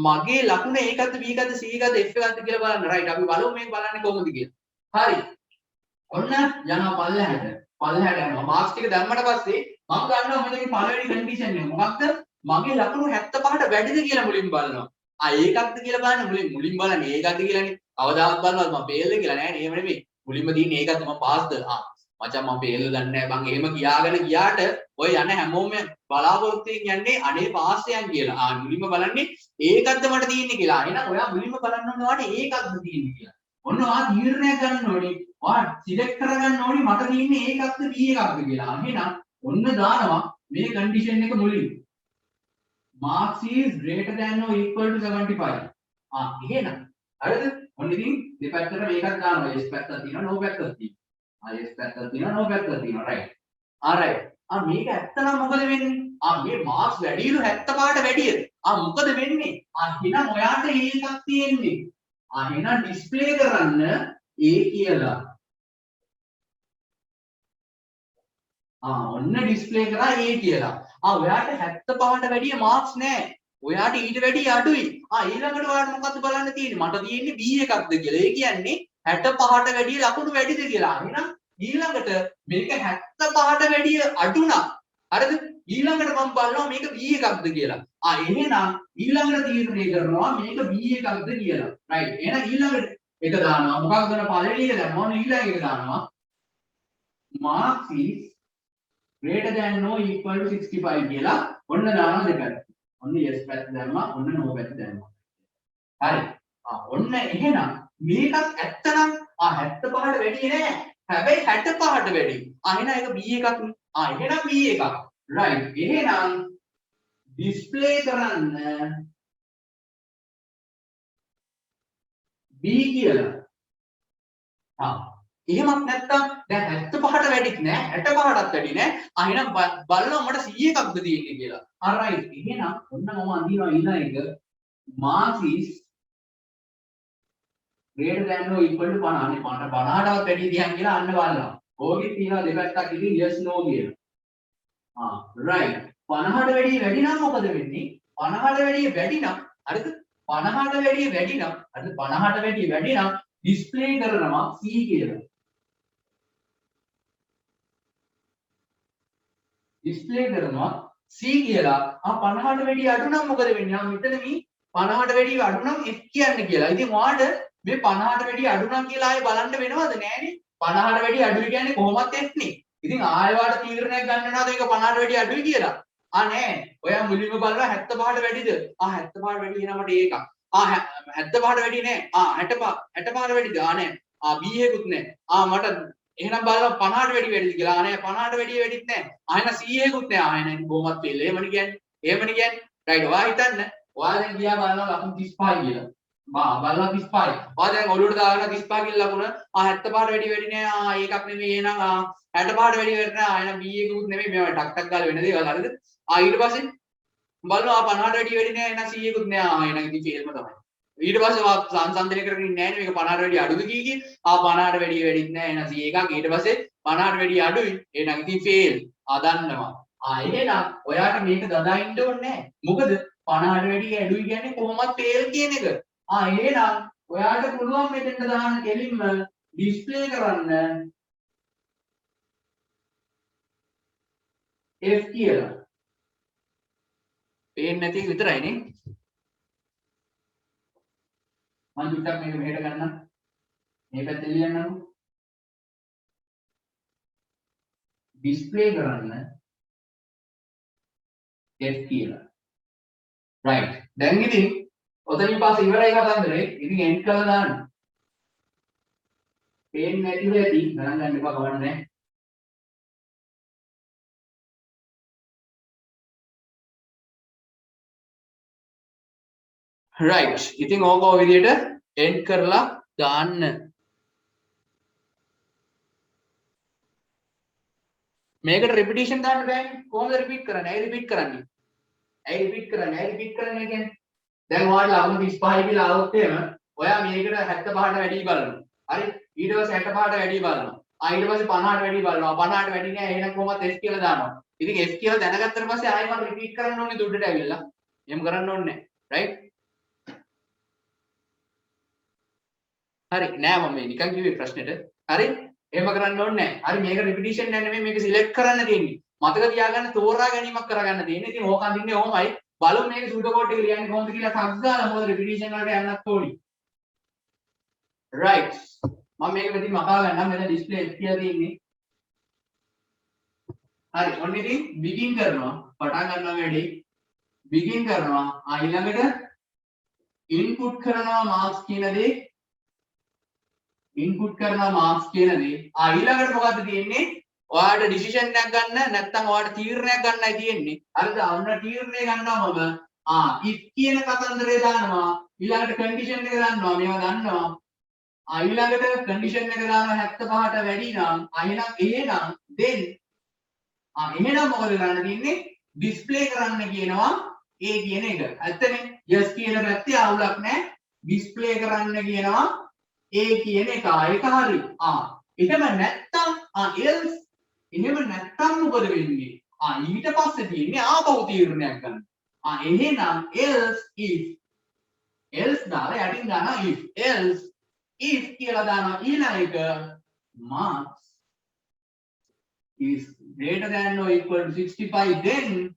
මගේ ලකුණ A එකක්ද B එකක්ද C එකක්ද F එකක්ද කියලා බලන්න. රයිට් අපි බලමු මේක බලන්නේ කොහොමද කියලා. හරි. ඔන්න යනවා පල්ලෙහාට. පල්ලෙහාට යනවා. මාක්ස් ටික දැම්මට පස්සේ මම ගන්නවා මෙතන පළවෙනි කන්ඩිෂන් එක. මොකක්ද? මගේ ලකුණු 75ට වැඩිද කියලා මුලින් බලනවා. ඒකක්ද කියලා බලන්න මුලින් බලන්නේ ඒකක්ද කියලානේ. කවදාවත් බලනවද මම ෆේල්ද කියලා නෑනේ. එහෙම නෙමෙයි. මුලින්ම තියෙන්නේ ඒකක්ද මම පාස්ද? මචං මම ෆේල්ද දන්නේ නෑ. මං එහෙම කියාගෙන ගියාට ඔය යන හැමෝම බලාපොරොත්තුෙන් යන්නේ අනේ පාස් යන් කියලා. මුලින්ම බලන්නේ ඒකක්ද මට තියෙන්නේ කියලා. එහෙනම් ඔයා මුලින්ම බලන්න ඕනේ ඔයාට ඒකක්ද තියෙන්නේ කියලා. ඔන්න ඔයා තීරණයක් ගන්න ඕනේ. ඔයා සිලෙක්ට් කරගන්න ඕනේ මට තියෙන්නේ ඒකක්ද B එකක්ද කියලා. එහෙනම් ඔන්න දානවා මේ කන්ඩිෂන් එක මුලින්. marks is greater than or equal to 75. එහෙනම් හරිද? ඔන්න ඉතින් දෙපැත්තට මේකක් දානවා. yes පැත්තක් තියෙනවා no පැත්තක් තියෙනවා. yes පැත්තක් තියෙනවා no පැත්තක් තියෙනවා. right. right. මේක ඇත්තනම් මොකද වෙන්නේ? මේ marks වැඩිලු 75ට වැඩිය. මොකද වෙන්නේ? එහෙනම් ඔයාට ඒකක් තියෙන්නේ. එහෙනම් ඩිස්ප්ලේ කරන්න A කියලා. ඔන්න ඩිස්ප්ලේ කරා A කියලා. ඔයාට 75ට වැඩිය මාක්ස් නෑ. ඔයාට ඊට වැඩිය අඩුයි. ඊළඟට ඔයාට මොකද්ද බලන්න තියෙන්නේ? මට තියෙන්නේ B එකක්ද කියලා. ඒ කියන්නේ 65ට වැඩිය ලකුණු වැඩිද කියලා. එහෙනම් ඊළඟට මේක 75ට වැඩිය අඩු නම් හරිද? ඊළඟට මම බලනවා මේක B එකක්ද කියලා. එහෙනම් ඊළඟට තීරණය කරනවා මේක B එකක්ද කියලා. රයිට්. එහෙනම් ඊළඟට එක දානවා. මොකක්ද කරන පළවෙනි එක දැම්මම ඊළඟ එක දානවා. marks is greater than or equal to 65 කියලා ඔන්න දානවා දෙපැත්ත. ඔන්න yes පැත්ත දැම්මා, ඔන්න no පැත්ත දැම්මා. හරි. ඔන්න එහෙනම් මේකත් ඇත්තනම් 75ට වැඩි නෑ. හැබැයි 65ට වැඩි. එහෙනම් ඒක B එකක් නේ. එහෙනම් B එකක්. right. එහෙනම් ඩිස්ප්ලේ කරන්න B කියලා. එහෙමත් නැත්තම් දැන් 75ට වැඩිත් නෑ 65ටත් වැඩි නෑ. එහෙනම් බලනවා මට 100 එකක්ද තියෙන්නේ කියලා. right. එහෙනම් ඔන්න මම අඳිනවා ඊළඟ එක marks is greater than or equal to 50. අනේ 50ටවත් වැඩි දිහන් කියලා අන්න බලනවා. ඕකෙත් තියෙනවා දෙපැත්තක් ඉතින් yes no කියලා. right. 50ට වැඩි නම් මොකද වෙන්නේ? 50ට වැඩි නම් හරිද? 50ට වැඩි නම් හරිද? 50ට වැඩි නම් ඩිස්ප්ලේ කරනවා C කියලා. ඩිස්ප්ලේ කරනවා C කියලා. 50ට වැඩි අඩු නම් මොකද වෙන්නේ? මෙතන මේ 50ට වැඩි අඩු නම් F කියන්නේ කියලා. ඉතින් ඔයාට මේ 50ට වැඩි අඩු නම් කියලා ආයේ බලන්න වෙනවද? නෑනේ. 50ට වැඩි අඩුයි කියන්නේ කොහොමත් F නේ. ඉතින් ආයෙ වාට තීරණයක් ගන්න වෙනවද මේක 50ට වැඩි අඩුයි කියලා? නෑ. ඔයා මුලින්ම බලනවා 75ට වැඩිද? 75ට වැඩි එහෙනම් මට ඒකක්. 75ට වැඩි නෑ. 65ට වැඩිද? නෑ. B එකකුත් නෑ. මට එහෙනම් බලන්න 50ට වැඩිද කියලා. නෑ 50ට වැඩිත් නෑ. එහෙනම් C එකකුත් නෑ. එහෙනම් කොහොමත් ෆේල්. එහෙමනේ කියන්නේ. රයිට්. ඔයා හිතන්න. ඔයා දැන් ගියා බලනවා ලකුණු 35 කියලා. බලනවා 35. ඔයා දැන් ඔළුවට දාගෙන 35 කියලා ලකුණ 75ට වැඩි නෑ. ඒකක් නෙමෙයි. එහෙනම් 65ට වැඩි නෑ. එහෙනම් B එකකුත් නෙමෙයි. මේවා ටක් ටක් ගාලා වෙන දේවල් හරිද? ඊට පස්සේ බලනවා 50ට වැඩි නෑ. එහෙනම් C එකකුත් නෑ. එහෙනම් ඉතින් ෆේල්ම තමයි. ඊට පස්සේ සංසන්දනය කරගෙන ඉන්නේ නෑනේ මේක 50ට වැඩි අඩුද කී 50ට වැඩිත් නෑ. එහෙනම් C එකක්. ඊට පස්සේ 50ට වැඩි අඩුයි. එහෙනම් ඉතින් ෆේල්. දන්නවා. එහෙනම් ඔයාට මේක දදා ඉන්න ඕනේ නෑ. මොකද 50ට වැඩි අඩුයි කියන්නේ කොහොමත් ෆේල් කියන එක. එහෙනම් ඔයාට පුළුවන් මෙතෙන්ට දාන්න කෙලින්ම ඩිස්ප්ලේ කරන්න F කියලා. පේන්නේ නැති එක විතරයි නේ. මම චුට්ටක් මේක මෙහෙට ගන්නම්. මේ පැත්තේ ලියන්නකො. ඩිස්ප්ලේ කරන්න F කියලා. right. දැන් ඉතින් ඔතනින් පස්සේ ඉවරයි කතන්දරේ. ඉතින් එන්ඩ් කරලා දාන්න. පේන්නේ නැතිව ඇති. ගණන් ගන්න එපා කවන්න නැහැ. right. ඉතින් ඕක ඔය විදිහට එන්ඩ් කරලා දාන්න. මේකට repetition දාන්න බෑනේ. කොහොමද repeat කරන්නේ? ඇයි repeat කරන්නේ? කියන්නේ දැන් ඔයාලා ලකුණු 35 කියලා આવොත් එහෙම ඔයා මේකට 75ට වැඩි බලනවා. හරි? ඊට පස්සේ 65ට වැඩි බලනවා. ඊට පස්සේ 50ට වැඩි බලනවා. 50ට වැඩි නෑ එහෙනම් කොහොමද S කියලා දානවා. ඉතින් S කියලා දැනගත්තට පස්සේ ආයෙ මම රිපීට් කරන්න ඕනේ දුඩට ඇවිල්ලා. එහෙම කරන්න ඕනේ නෑ. රයිට්? හරි නෑ මම මේ නිකන් කිව්වේ ප්‍රශ්නෙට. හරි? එහෙම කරන්න ඕනේ නෑ. හරි මේක රිපිටිෂන් නෑ නෙමෙයි මේක සිලෙක්ට් කරන්න තියෙන්නේ. මතක තියාගන්න තෝරා ගැනීමක් කරගන්න තියෙන්නේ. ඉතින් ඕක අඳින්නේ ඔහොමයි. බලමු මේක සූඩෝ කෝඩ් එක ලියන්නේ කොහොමද කියලා සම්ගාලා මොකද රිපිටිෂන් වලට යන්නත් ඕනි. right මම මේක මෙතන මකා ගන්නම් මෙතන ඩිස්ප්ලේ කියලා තියෙන්නේ. හරි ඔන්න ඉතින් begin කරනවා පටන් ගන්නවා වැඩි begin කරනවා ඊළඟට input කරනවා marks කියන දේ input කරනවා marks කියන දේ ඊළඟට මොකද්ද තියෙන්නේ ඔයාලට decision එකක් ගන්න නැත්නම් ඔයාලට තීරණයක් ගන්නයි තියෙන්නේ. හරිද? අන්න තීරණය ගන්නවම if කියන කතන්දරය දානවා ඊළඟට condition එක දානවා මේවා දන්නවා ඊළඟට condition එක දානවා 75ට වැඩි නම් එහෙනම් then එහෙනම් මොකද කරන්න තියෙන්නේ display කරන්න කියනවා a කියන එක. ඇත්තනේ yes කියන පැත්තේ අවුලක් නැහැ. display කරන්න කියනවා a කියන එක. ඒක හරි. එහෙම නැත්තම් else එහෙම නැත්තම් මොකද වෙන්නේ? ඊට පස්සේ තියෙන්නේ ආපහු තීරණයක් ගන්න. එහෙනම් else දාලා යටින් දානවා if කියලා දානවා ඊළඟ එක marks is greater than or equal to 65 then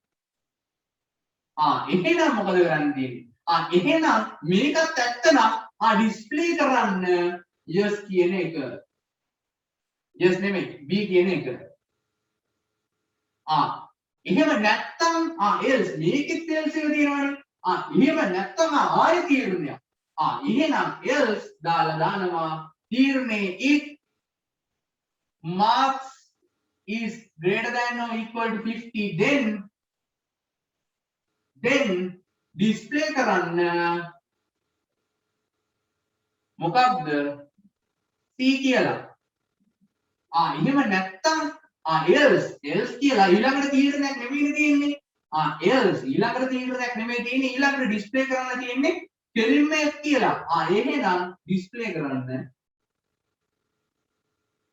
එහෙනම් මොකද කරන්න තියෙන්නේ? එහෙනම් මේකත් ඇත්ත නම් display කරන්න yes කියන එක. yes නෙමෙයි b කියන එක. එහෙම නැත්තම් else මේකෙත් else එක තියෙනවනේ. එහෙම නැත්තම් ආයෙ තීරණයක්. එහෙනම් else දාලා දානවා තීරණේ if marks is greater than or equal to 50 then display කරන්න මොකක්ද c කියලා. එහෙම නැත්තම් else කියලා ඊළඟට තීරණයක් නෙමෙයි තියෙන්නේ. else ඊළඟට තීරණයක් නෙමෙයි තියෙන්නේ ඊළඟට display කරන්න තියෙන්නේ කෙලින්ම f කියලා. එහෙනම් display කරන්න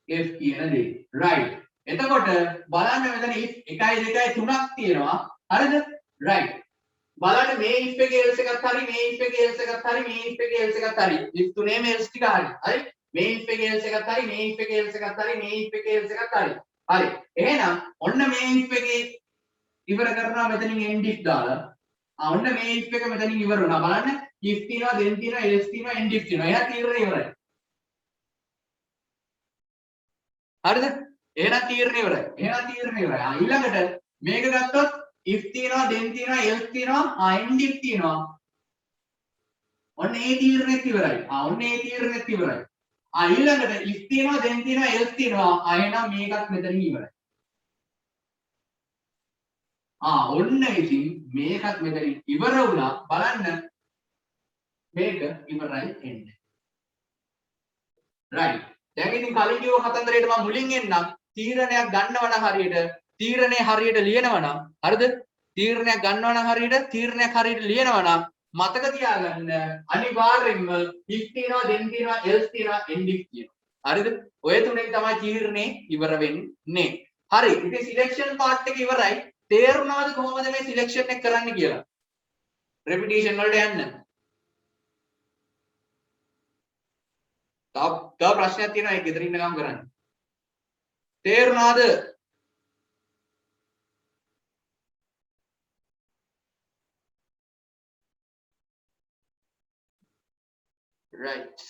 f කියන දේ. right. එතකොට බලන්න මෙතන if 1 2 3ක් තියෙනවා. හරිද? right. බලන්න මේ if එකේ else එකක් හරි මේ if එකේ else එකක් හරි මේ if එකේ else එකක් හරි. if තුනේම else ටික හරි. හරි? මේ if එකේ else එකක් හරි මේ if එකේ else එකක් හරි මේ if එකේ else එකක් හරි. හරි. එහෙනම් ඔන්න මේ if එකේ ඉවර කරනවා මෙතනින් end if දාලා. ඔන්න මේ if එක මෙතනින් ඉවර වුණා. බලන්න if තියෙනවා then තියෙනවා else තියෙනවා end if තියෙනවා. එහෙනම් තීරණය ඉවරයි. හරිද? එහෙනම් තීරණය ඉවරයි. ඊළඟට මේක ගත්තොත් if තියෙනවා then තියෙනවා else තියෙනවා end if තියෙනවා. ඔන්න ඒ තීරණෙත් ඉවරයි. ඊළඟට if තියෙනවා then තියෙනවා else තියෙනවා. එහෙනම් මේකත් මෙතනින් ඉවරයි. ඔන්න ඉතින් මේකත් මෙතනින් ඉවර වුණා. බලන්න මේක ඉවරයි එන්නේ. right. දැන් ඉතින් කලින් කිව්ව කතන්දරේට මම මුලින් එන්නම්. තීරණයක් ගන්නවා නම් හරියට තීරණේ හරියට ලියනවා නම් හරිද? තීරණයක් ගන්නවා නම් හරියට තීරණයක් හරියට ලියනවා නම් මතක තියාගන්න අනිවාර්යෙන්ම if තියෙනවා then තියෙනවා else තියෙනවා end if තියෙනවා. හරිද? ඔය තුනෙන් තමයි තීරණේ ඉවර වෙන්නේ. හරි. ඉතින් සිලෙක්ෂන් පාර්ට් එක ඉවරයි. තේරුණාද කොහොමද මේ සිලෙක්ෂන් එක කරන්න කියලා? රෙපිටිෂන් වලට යන්න. තව ප්‍රශ්නයක් තියෙනවා ඒක ගෙදර ඉන්න ගම කරන්න. තේරුණාද? right